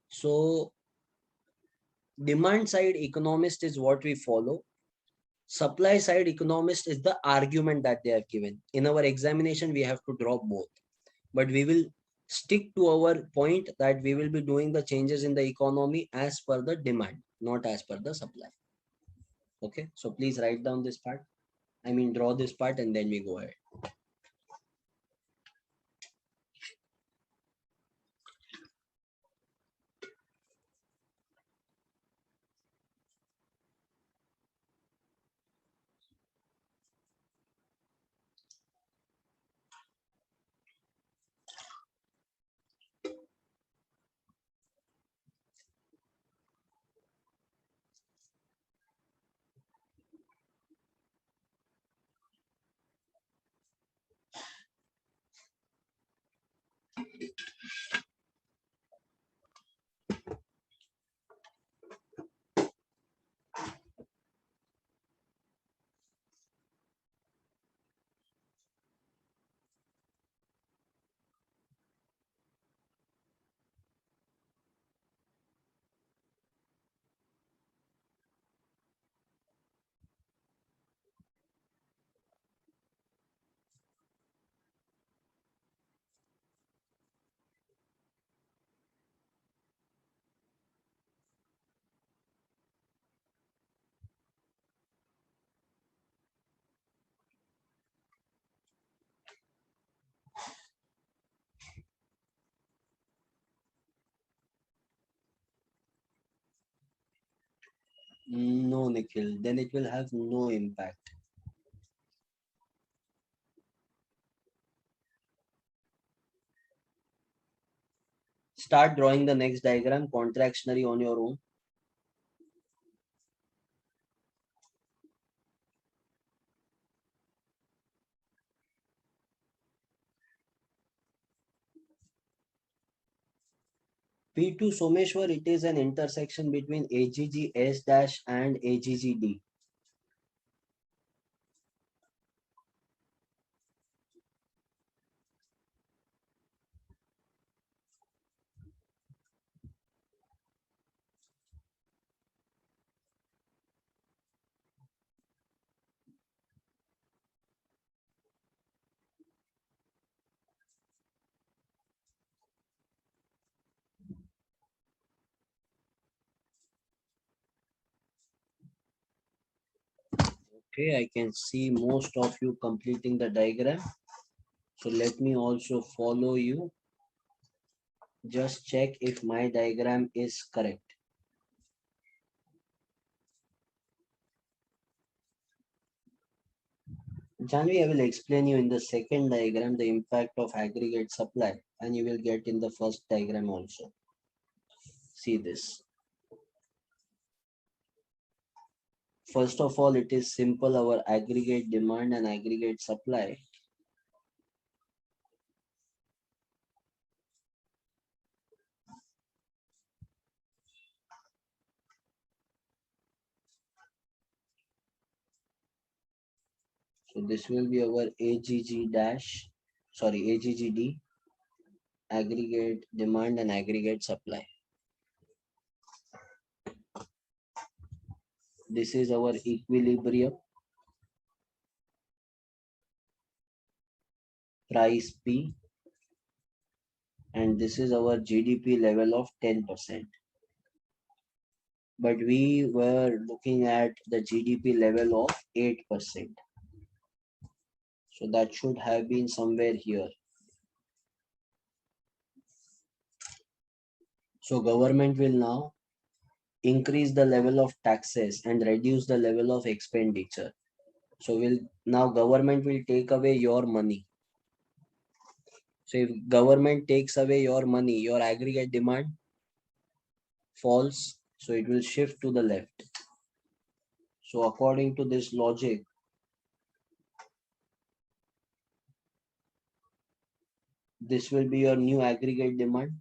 Speaker 1: So demand side economist is what we follow. Supply side economist is the argument that they have given. In our examination, we have to drop both. But we will stick to our point that we will be doing the changes in the economy as per the demand, not as per the supply. Okay, so please write down this part. I mean, draw this part and then we go ahead. No, Nikhil, then it will have no impact. Start drawing the next diagram, contractionary on your own. P2 Someshwar, it is an intersection between AGG S dash and AGG D. Okay, I can see most of you completing the diagram. So let me also follow you. Just check if my diagram is correct. Janvi, I will explain you in the second diagram the impact of aggregate supply, and you will get in the first diagram also. See this. First of all, it is simple, our aggregate demand and aggregate supply. So this will be our AGG dash, sorry, AGGD, aggregate demand and aggregate supply. This is our equilibrium, price P, and this is our GDP level of 10%. But we were looking at the GDP level of 8%. So that should have been somewhere here. So government will now increase the level of taxes and reduce the level of expenditure. So now government will take away your money. So if government takes away your money, your aggregate demand falls, so it will shift to the left. So according to this logic, this will be your new aggregate demand.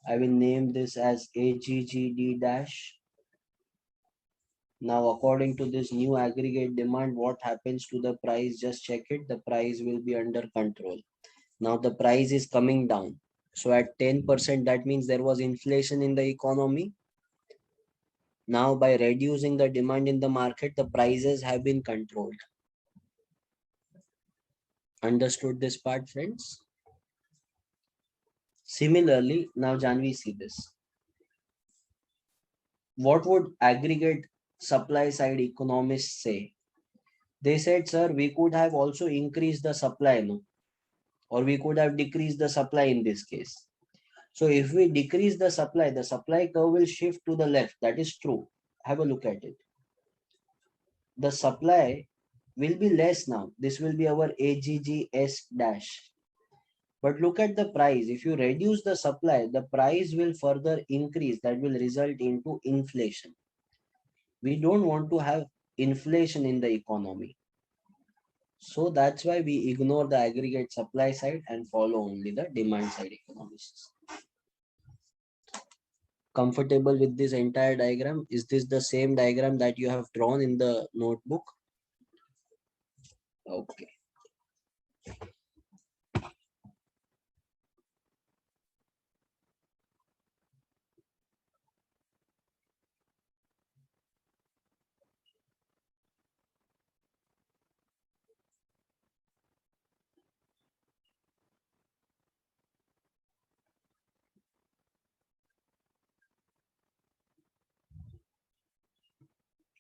Speaker 1: I will name this as AGGD dash. Now, according to this new aggregate demand, what happens to the price? Just check it. The price will be under control. Now the price is coming down. So at 10%, that means there was inflation in the economy. Now by reducing the demand in the market, the prices have been controlled. Understood this part, friends? Similarly, now Janvi, see this. What would aggregate supply side economists say? They said, sir, we could have also increased the supply, no? Or we could have decreased the supply in this case. So if we decrease the supply curve will shift to the left. That is true. Have a look at it. The supply will be less now. This will be our AGGS dash. But look at the price. If you reduce the supply, the price will further increase. That will result into inflation. We don't want to have inflation in the economy. So that's why we ignore the aggregate supply side and follow only the demand side economists. Comfortable with this entire diagram? Is this the same diagram that you have drawn in the notebook? Okay.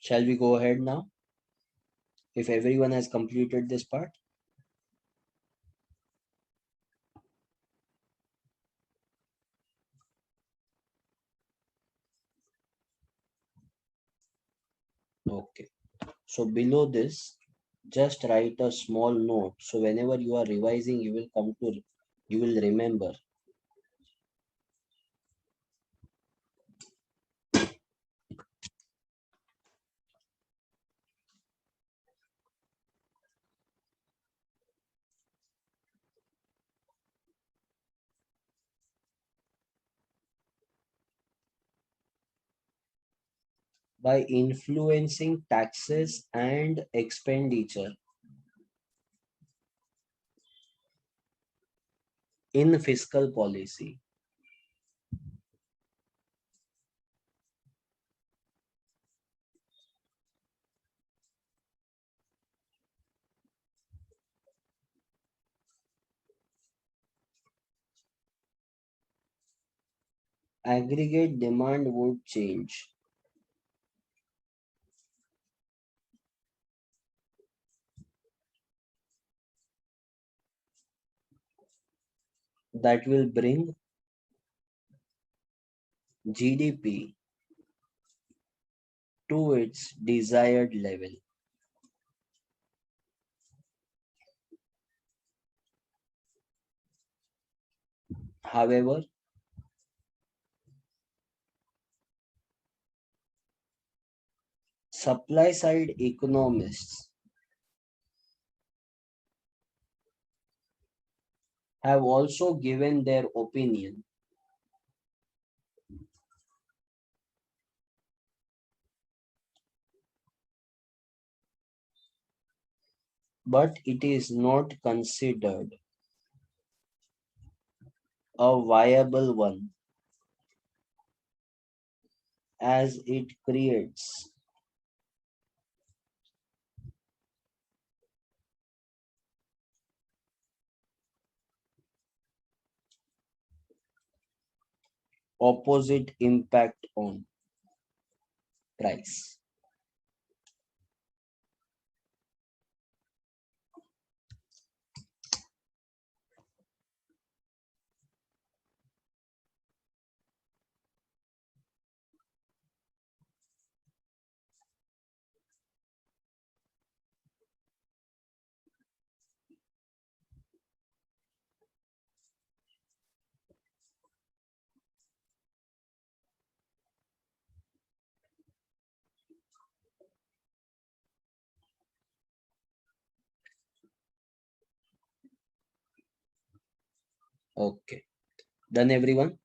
Speaker 1: Shall we go ahead now? If everyone has completed this part. Okay. So below this, just write a small note. So whenever you are revising, you will remember. by influencing taxes and expenditure in fiscal policy. Aggregate demand would change. That will bring GDP to its desired level. However, supply side economists have also given their opinion. But it is not considered a viable one, as it creates opposite impact on price. Okay, done everyone?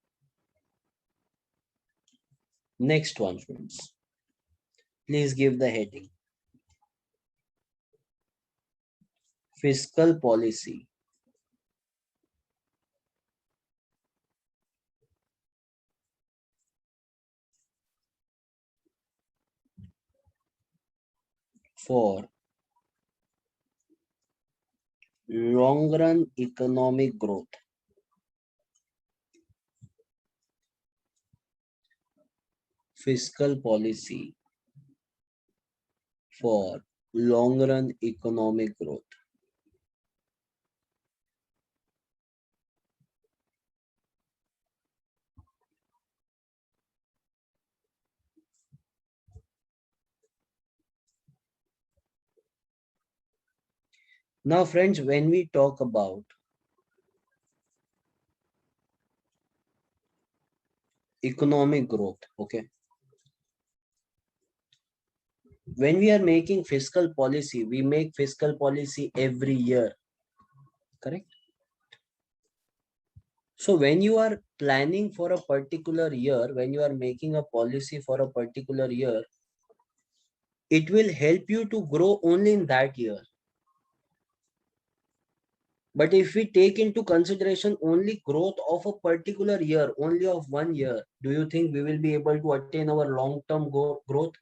Speaker 1: Next one, friends. Please give the heading. Fiscal policy for long run economic growth. Fiscal policy for long run economic growth. Now, friends, when we talk about economic growth, okay, when we are making fiscal policy, we make fiscal policy every year, correct? So when you are planning for a particular year, when you are making a policy for a particular year, it will help you to grow only in that year. But if we take into consideration only growth of a particular year, only of 1 year, do you think we will be able to attain our long-term growth?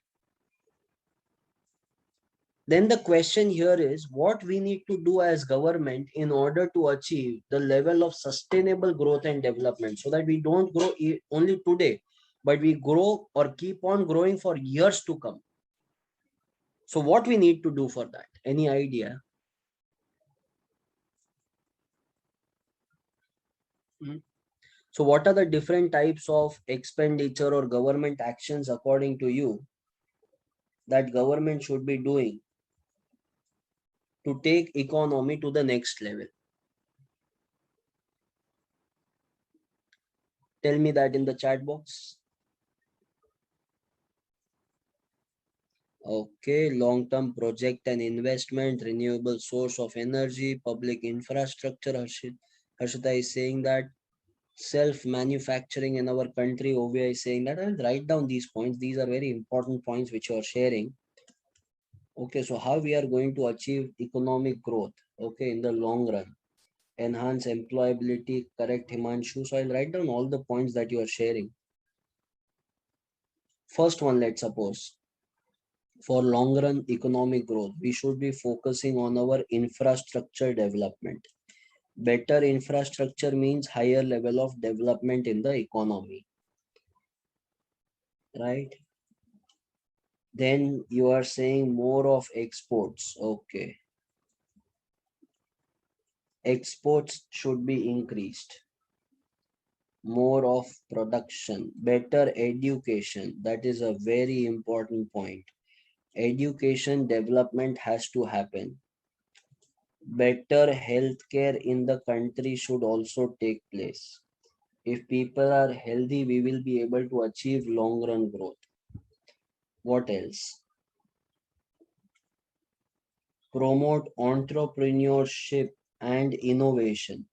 Speaker 1: Then the question here is what we need to do as government in order to achieve the level of sustainable growth and development so that we don't grow only today, but we grow or keep on growing for years to come. So what we need to do for that? Any idea? So what are the different types of expenditure or government actions according to you that government should be doing to take economy to the next level? Tell me that in the chat box. Okay, long-term project and investment, renewable source of energy, public infrastructure. Harshita is saying that. self-manufacturing in our country. Ovia is saying that I'll write down these points. These are very important points which you are sharing. Okay, so how we are going to achieve economic growth, okay, in the long run. Enhance employability, correct Himanshu. So I'll write down all the points that you are sharing. First one, let's suppose, for long run economic growth, we should be focusing on our infrastructure development. Better infrastructure means higher level of development in the economy, right? Then you are saying more of exports. Okay. Exports should be increased. More of production, better education. That is a very important point. Education development has to happen. Better healthcare in the country should also take place. If people are healthy, we will be able to achieve long run growth. What else? Promote entrepreneurship and innovation.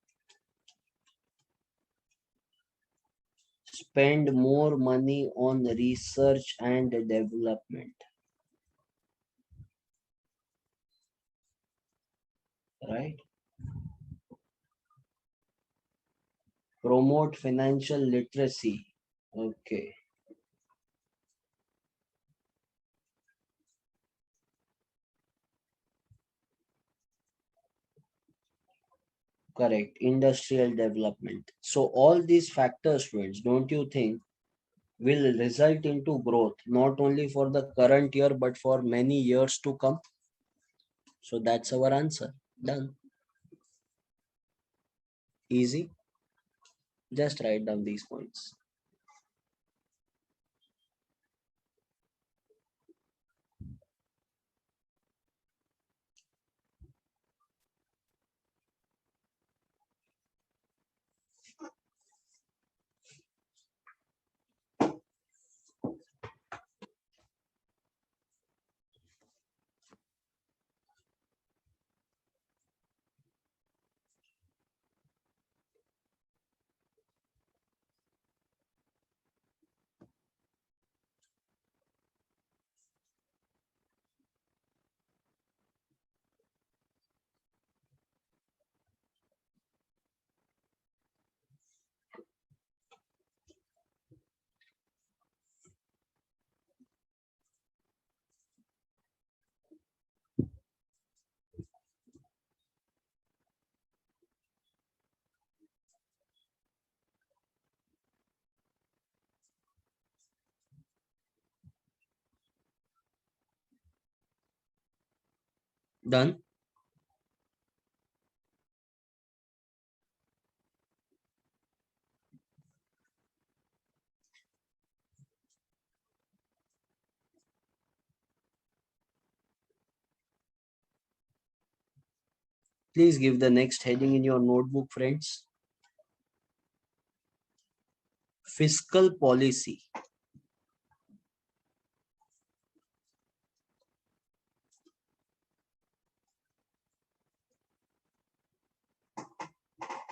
Speaker 1: Spend more money on research and development, right? Promote financial literacy. Okay, correct. Industrial development. So all these factors, friends, don't you think will result into growth, not only for the current year, but for many years to come? So that's our answer. Done. Easy. Just write down these points. Done. Please give the next heading in your notebook, friends. Fiscal policy.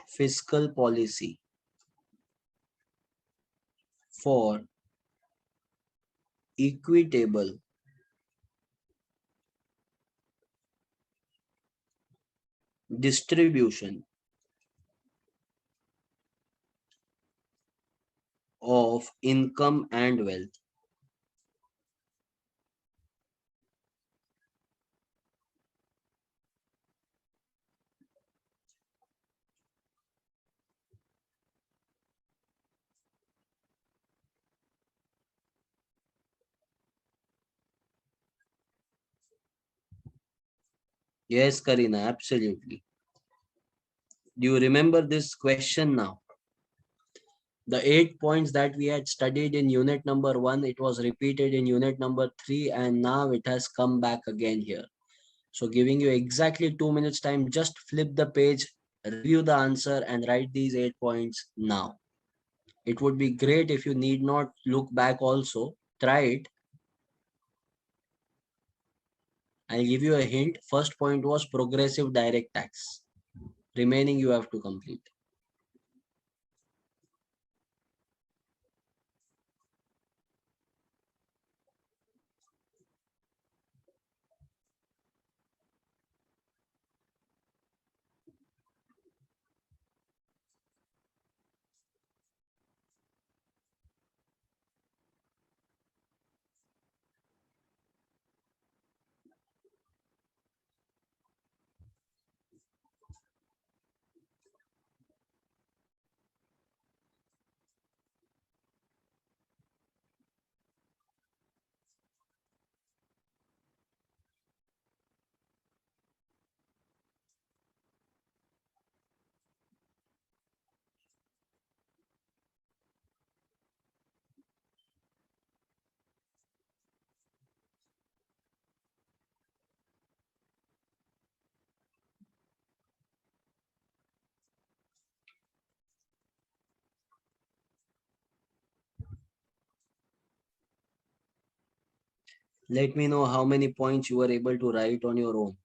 Speaker 1: Fiscal policy for equitable distribution of income and wealth. Yes, Karina, absolutely. Do you remember this question now? The 8 points that we had studied in unit number 1, it was repeated in unit number 3, and now it has come back again here. So giving you exactly 2 minutes time, just flip the page, review the answer and write these 8 points now. It would be great if you need not look back also. Try it. I'll give you a hint. First point was progressive direct tax. Remaining you have to complete. Let me know how many points you were able to write on your own.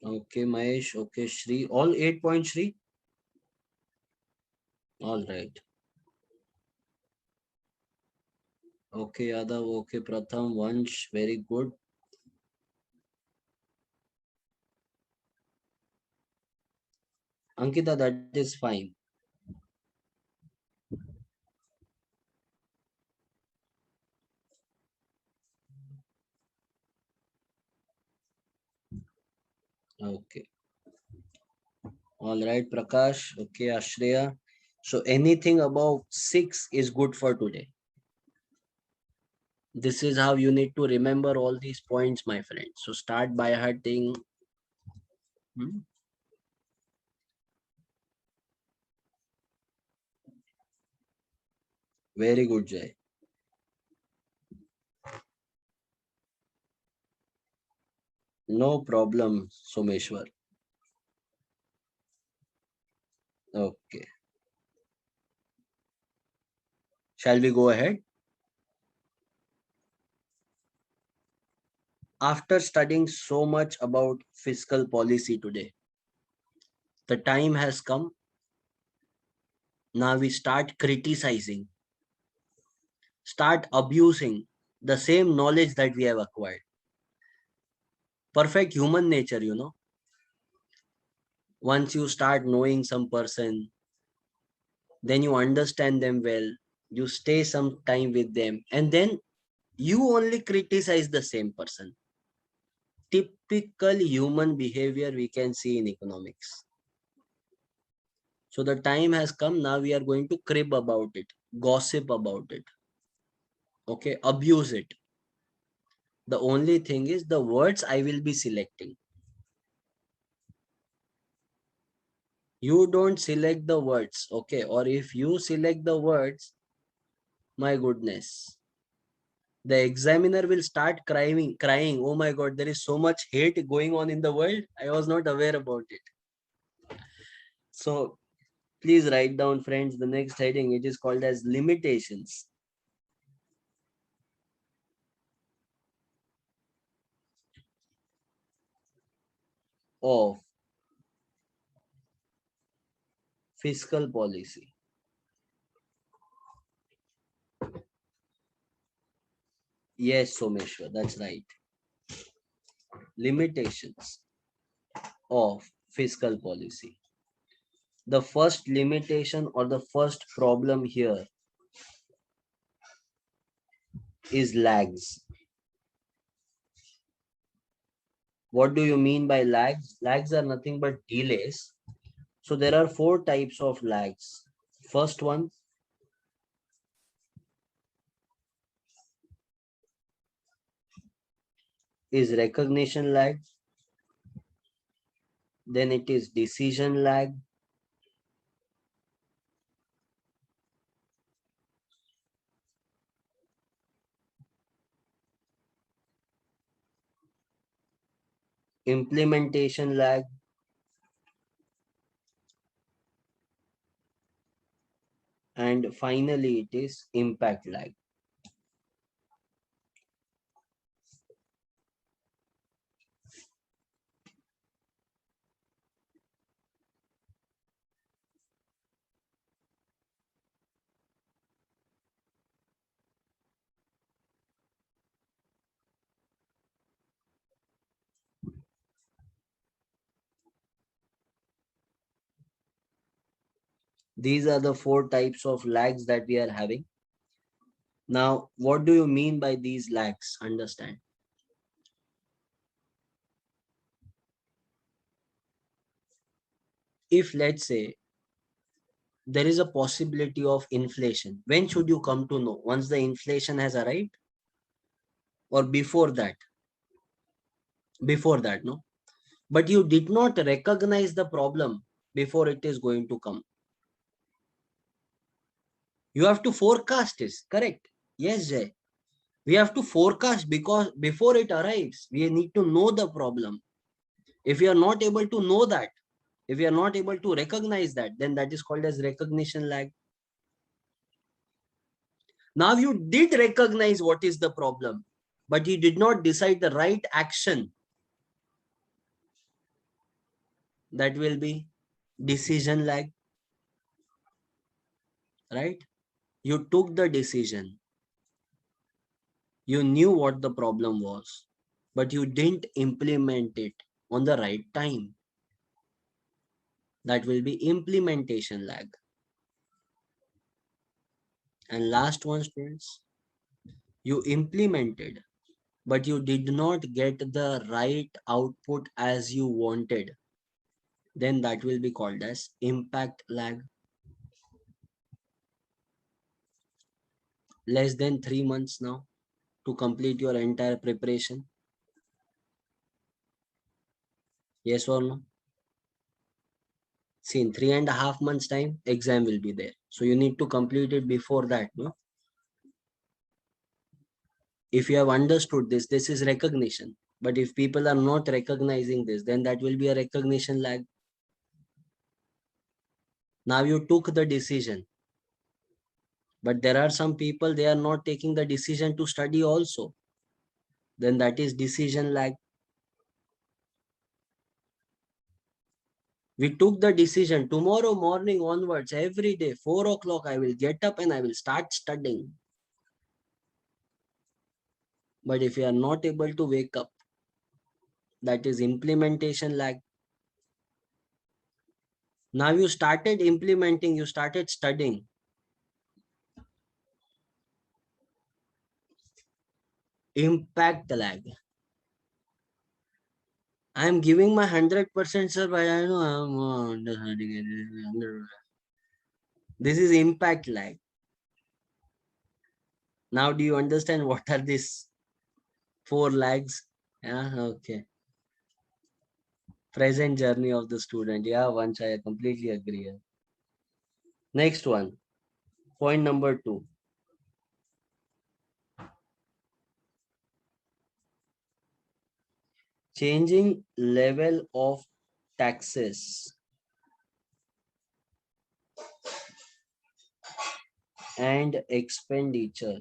Speaker 1: Okay, Mahesh. Okay, Shri. All 8 points, Shri. All right. Okay, Yadav. Okay, Pratham. Vansh. Very good. Ankita, that is fine. Okay. All right, Prakash. Okay, Ashreya. So anything above 6 is good for today. This is how you need to remember all these points, my friend. So start by hearting. Hmm? Very good, Jay. No problem, Someshwar. Okay. Shall we go ahead? After studying so much about fiscal policy today, the time has come. Now we start criticizing, start abusing the same knowledge that we have acquired. Perfect human nature, you know. Once you start knowing some person, then you understand them well, you stay some time with them, and then you only criticize the same person. Typical human behavior we can see in economics. So the time has come, now we are going to crib about it, gossip about it, okay, abuse it. The only thing is the words I will be selecting. You don't select the words, okay, or if you select the words, my goodness, the examiner will start crying. Oh my god, there is so much hate going on in the world, I was not aware about it. So please write down, friends, the next heading. It is called as limitations of fiscal policy. Yes, Someshwar, that's right. Limitations of fiscal policy. The first limitation or the first problem here is lags. What do you mean by lags? Lags are nothing but delays. So there are four types of lags. First one is recognition lag. Then it is decision lag. Implementation lag. And finally, it is impact lag. These are the 4 types of lags that we are having. Now, what do you mean by these lags? Understand. If let's say there is a possibility of inflation, when should you come to know? Once the inflation has arrived or before that? Before that, no? But you did not recognize the problem before it is going to come. You have to forecast this, correct? Yes, Jay. We have to forecast because before it arrives, we need to know the problem. If we are not able to know that, if we are not able to recognize that, then that is called as recognition lag. Now you did recognize what is the problem, but you did not decide the right action. That will be decision lag, right? You took the decision. You knew what the problem was, but you didn't implement it on the right time. That will be implementation lag. And last one, students, you implemented, but you did not get the right output as you wanted. Then that will be called as impact lag. Less than 3 months now to complete your entire preparation. Yes or no? See, in 3.5 months time, exam will be there. So you need to complete it before that, no? If you have understood this, this is recognition. But if people are not recognizing this, then that will be a recognition lag. Now you took the decision. But there are some people, they are not taking the decision to study also. Then that is decision lag. We took the decision tomorrow morning onwards, every day, 4 o'clock, I will get up and I will start studying. But if you are not able to wake up, that is implementation lag. Now you started implementing, you started studying. Impact lag. I am giving my 100%, sir, but I know I'm understanding it. This is impact lag. Now, do you understand what are these 4 lags? Yeah, okay. Present journey of the student. Yeah, once I completely agree. Next one, point number 2. Changing level of taxes and expenditure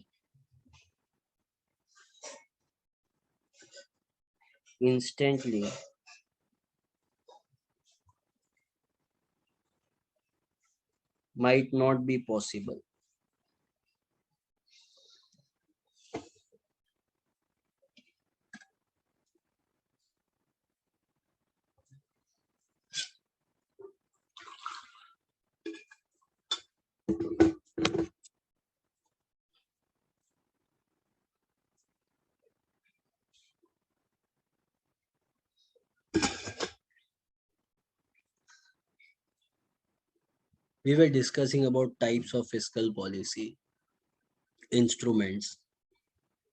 Speaker 1: instantly might not be possible. We were discussing about types of fiscal policy instruments.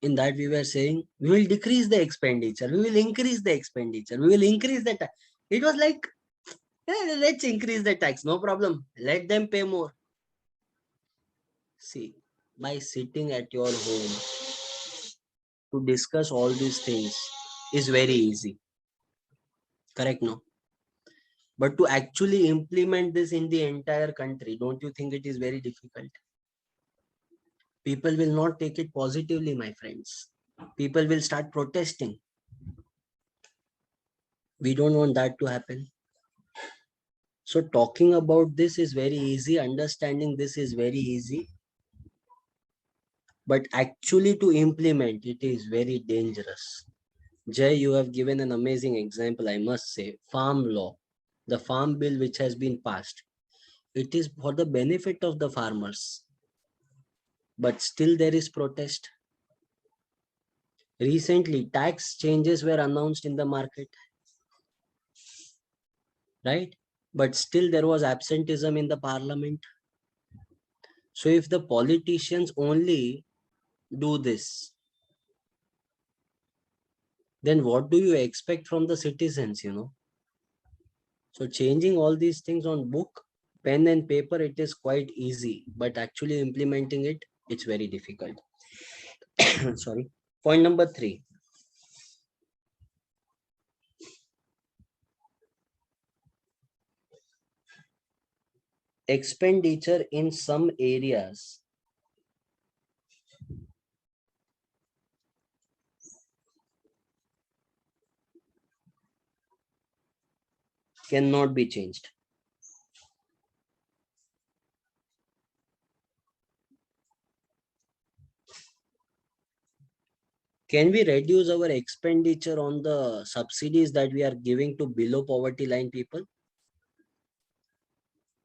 Speaker 1: In that we were saying we will decrease the expenditure, we will increase the expenditure, we will increase the tax. It was like, yeah, let's increase the tax, no problem, let them pay more. See, by sitting at your home to discuss all these things is very easy, correct? No, but to actually implement this in the entire country, don't you think it is very difficult? People will not take it positively, my friends. People will start protesting. We don't want that to happen. So talking about this is very easy, understanding this is very easy, but actually to implement it is very dangerous. Jay, you have given an amazing example, I must say. Farm law, the farm bill which has been passed. It is for the benefit of the farmers. But still there is protest. Recently, tax changes were announced in the market, right? But still there was absenteeism in the parliament. So if the politicians only do this, then what do you expect from the citizens, So changing all these things on book, pen and paper, it is quite easy, but actually implementing it, it's very difficult. Sorry. Point number 3. Expenditure in some areas cannot be changed. Can we reduce our expenditure on the subsidies that we are giving to below poverty line people?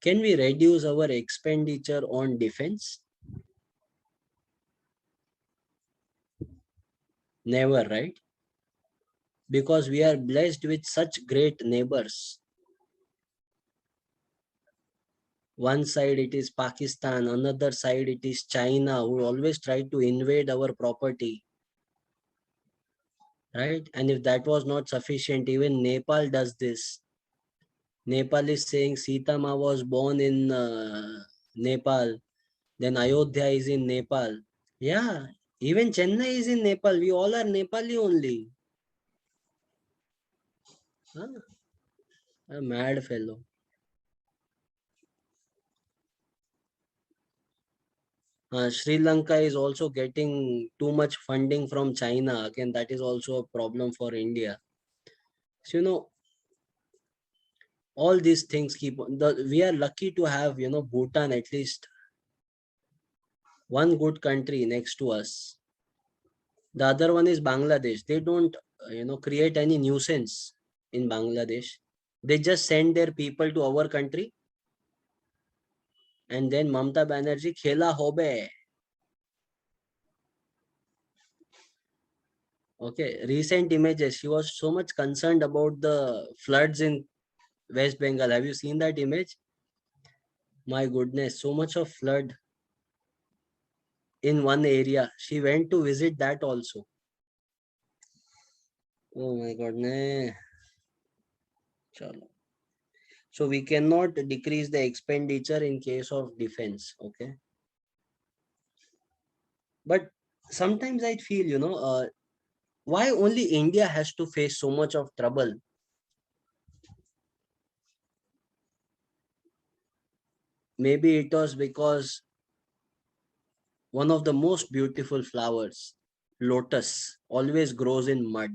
Speaker 1: Can we reduce our expenditure on defense? Never, right? Because we are blessed with such great neighbors. One side it is Pakistan, another side it is China, who always try to invade our property, right? And if that was not sufficient, even Nepal does this. Nepal is saying Sita Ma was born in Nepal, then Ayodhya is in Nepal. Yeah, even Chennai is in Nepal. We all are Nepali only. Huh? A mad fellow. Sri Lanka is also getting too much funding from China. Again, that is also a problem for India. So, all these things keep we are lucky to have, Bhutan, at least one good country next to us. The other one is Bangladesh. They don't, create any nuisance in Bangladesh. They just send their people to our country, and then Mamta Banerjee khela hobe. Okay, recent images. She was so much concerned about the floods in West Bengal. Have you seen that image? My goodness, so much of flood in one area. She went to visit that also. Oh my goodness. Chalo. So we cannot decrease the expenditure in case of defense. Okay. But sometimes I feel, why only India has to face so much of trouble? Maybe it was because one of the most beautiful flowers, lotus, always grows in mud.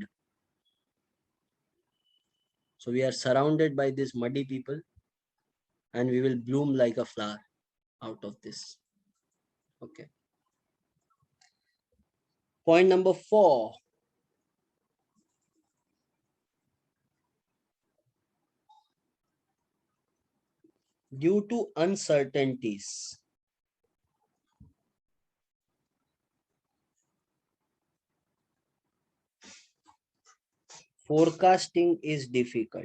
Speaker 1: So we are surrounded by these muddy people, and we will bloom like a flower out of this. Okay. Point number 4. Due to uncertainties, forecasting is difficult.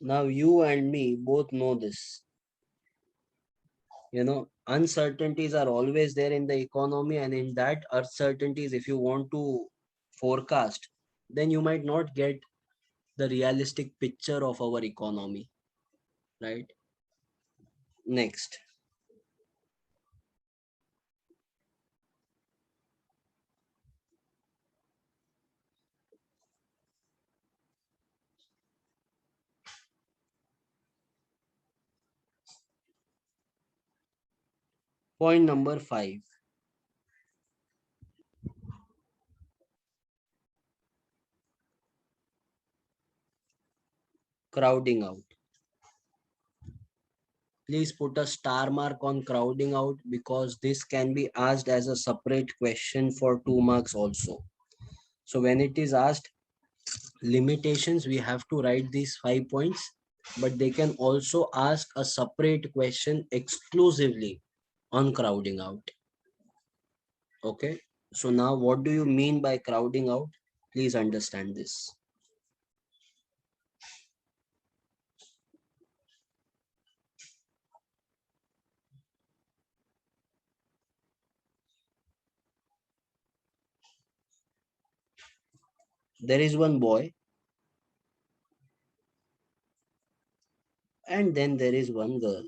Speaker 1: Now you and me both know this. Uncertainties are always there in the economy, and in that uncertainties, if you want to forecast, then you might not get the realistic picture of our economy, right? Next. Point number 5. Crowding out. Please put a star mark on crowding out, because this can be asked as a separate question for 2 marks also. So when it is asked limitations, we have to write these 5 points, but they can also ask a separate question exclusively on crowding out. Okay. So now what do you mean by crowding out? Please understand this. There is one boy, and then there is one girl.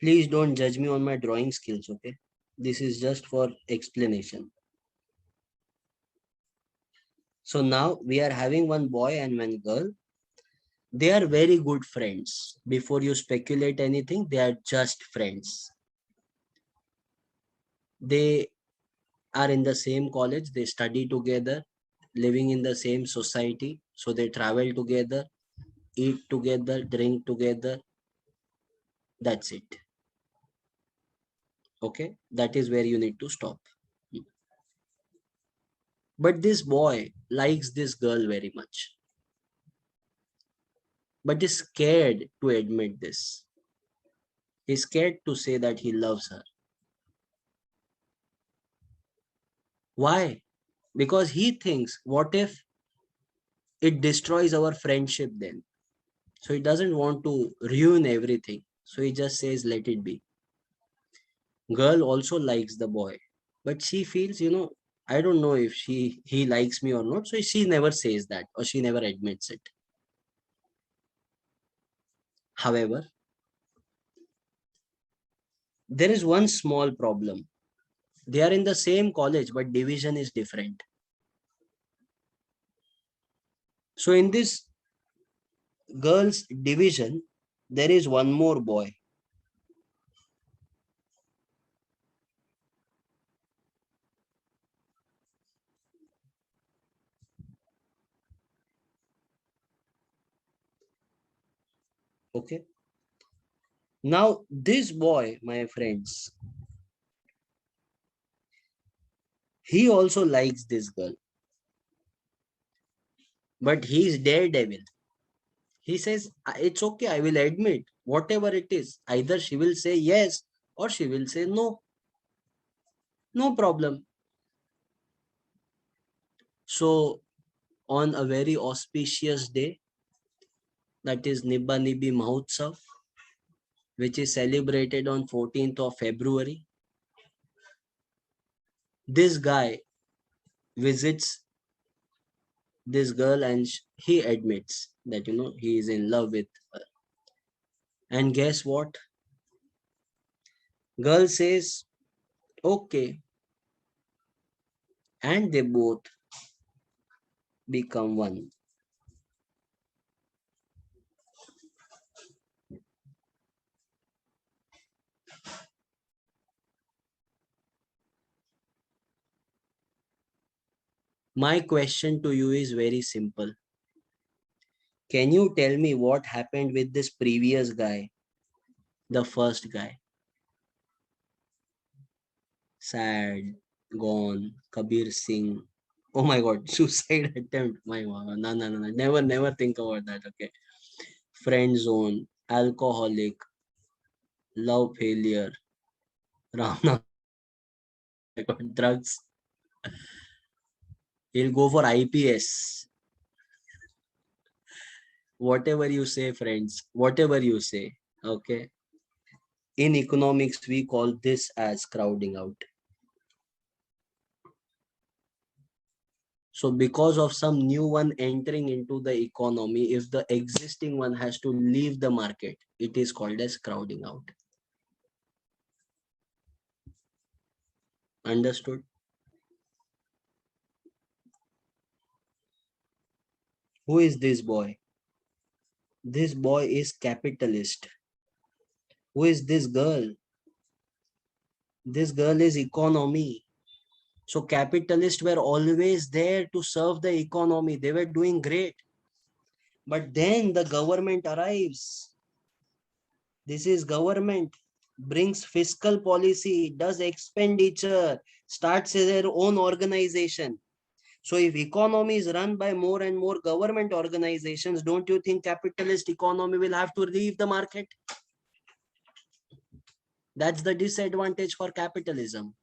Speaker 1: Please don't judge me on my drawing skills, okay? This is just for explanation. So now we are having one boy and one girl. They are very good friends. Before you speculate anything, they are just friends. They are in the same college, they study together, living in the same society. So they travel together, eat together, drink together. That's it. Okay, that is where you need to stop. But this boy likes this girl very much, but is scared to admit this. He's scared to say that he loves her. Why? Because he thinks, what if it destroys our friendship then? So he doesn't want to ruin everything. So he just says, let it be. Girl also likes the boy, but she feels, I don't know if he likes me or not. So she never says that, or she never admits it. However, there is one small problem. They are in the same college, but division is different. So in this girls' division, there is one more boy. Okay. Now, this boy, my friends, he also likes this girl, but he is daredevil. He says, It's okay, I will admit whatever it is. Either she will say yes or she will say no. No problem. So, on a very auspicious day, that is Nibba Nibi Mahotsav, which is celebrated on 14th of February, this guy visits this girl, and he admits that, he is in love with her. And guess what? Girl says, okay. And they both become one. My question to you is very simple. Can you tell me what happened with this previous guy, the first guy? Sad, gone, Kabir Singh. Oh my God, suicide attempt. My God, no, no, no, no. Never, never think about that. Okay. Friend zone, alcoholic, love failure, Rana, drugs. He'll go for IPS. Whatever you say, friends, whatever you say. Okay. In economics, we call this as crowding out. So because of some new one entering into the economy, if the existing one has to leave the market, it is called as crowding out. Understood? Who is this boy? This boy is capitalist. Who is this girl? This girl is economy. So capitalists were always there to serve the economy. They were doing great. But then the government arrives. This is government, brings fiscal policy, does expenditure, starts their own organization. So if economy is run by more and more government organizations, don't you think capitalist economy will have to leave the market? That's the disadvantage for capitalism.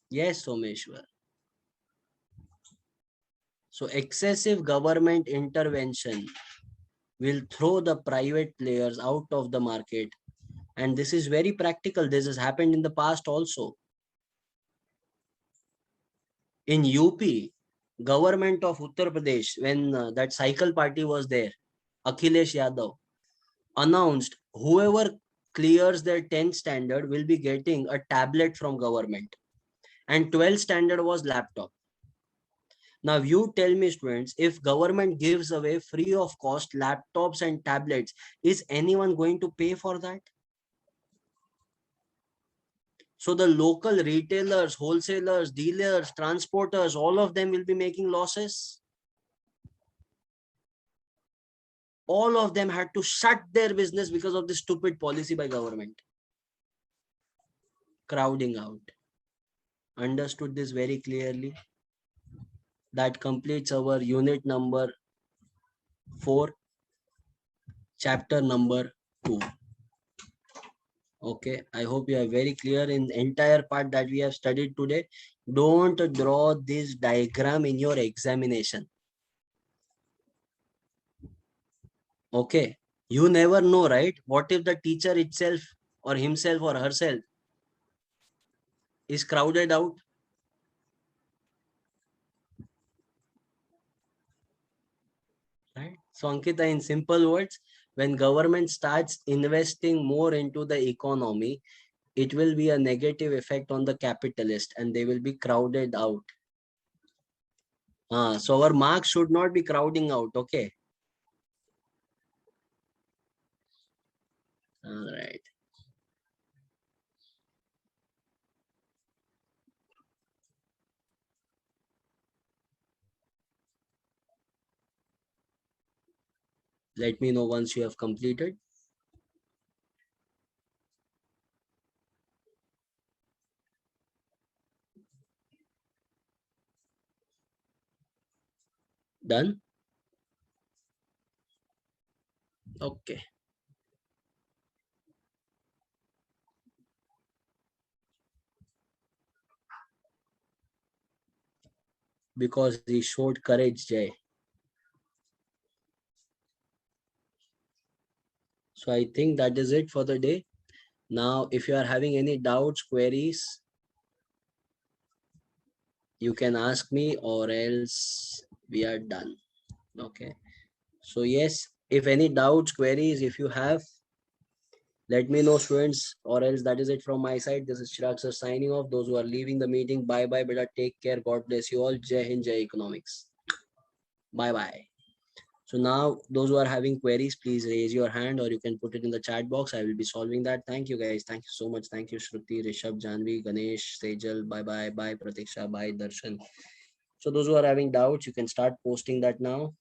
Speaker 1: Yes, Someshwar. So excessive government intervention will throw the private players out of the market. And this is very practical. This has happened in the past also. In UP, government of Uttar Pradesh, when that cycle party was there, Akhilesh Yadav announced whoever clears their 10th standard will be getting a tablet from government. And 12th standard was laptop. Now you tell me, students, if government gives away free of cost laptops and tablets, is anyone going to pay for that? So the local retailers, wholesalers, dealers, transporters, all of them will be making losses. All of them had to shut their business because of this stupid policy by government. Crowding out. Understood this very clearly? That completes our unit number 4, chapter number 2. Okay, I hope you are very clear in the entire part that we have studied today. Don't draw this diagram in your examination. Okay, you never know, right? What if the teacher itself or himself or herself is crowded out? Right? So Ankita, in simple words, when government starts investing more into the economy, it will be a negative effect on the capitalist and they will be crowded out. So our marks should not be crowding out. Okay. All right. Let me know once you have completed. Done? Okay. Because he showed courage, Jay. So I think that is it for the day. Now, if you are having any doubts, queries, you can ask me or else we are done. Okay. So yes, if any doubts, queries, if you have, let me know, students, or else that is it from my side. This is Chirag sir signing off. Those who are leaving the meeting, bye bye, beta. Take care. God bless you all. Jai Hind, Jai Economics. Bye bye. So now those who are having queries, please raise your hand or you can put it in the chat box. I will be solving that. Thank you guys. Thank you so much. Thank you, Shruti, Rishabh, Janvi, Ganesh, Sejal. Bye bye. Bye, Pratiksha. Bye, Darshan. So those who are having doubts, you can start posting that now.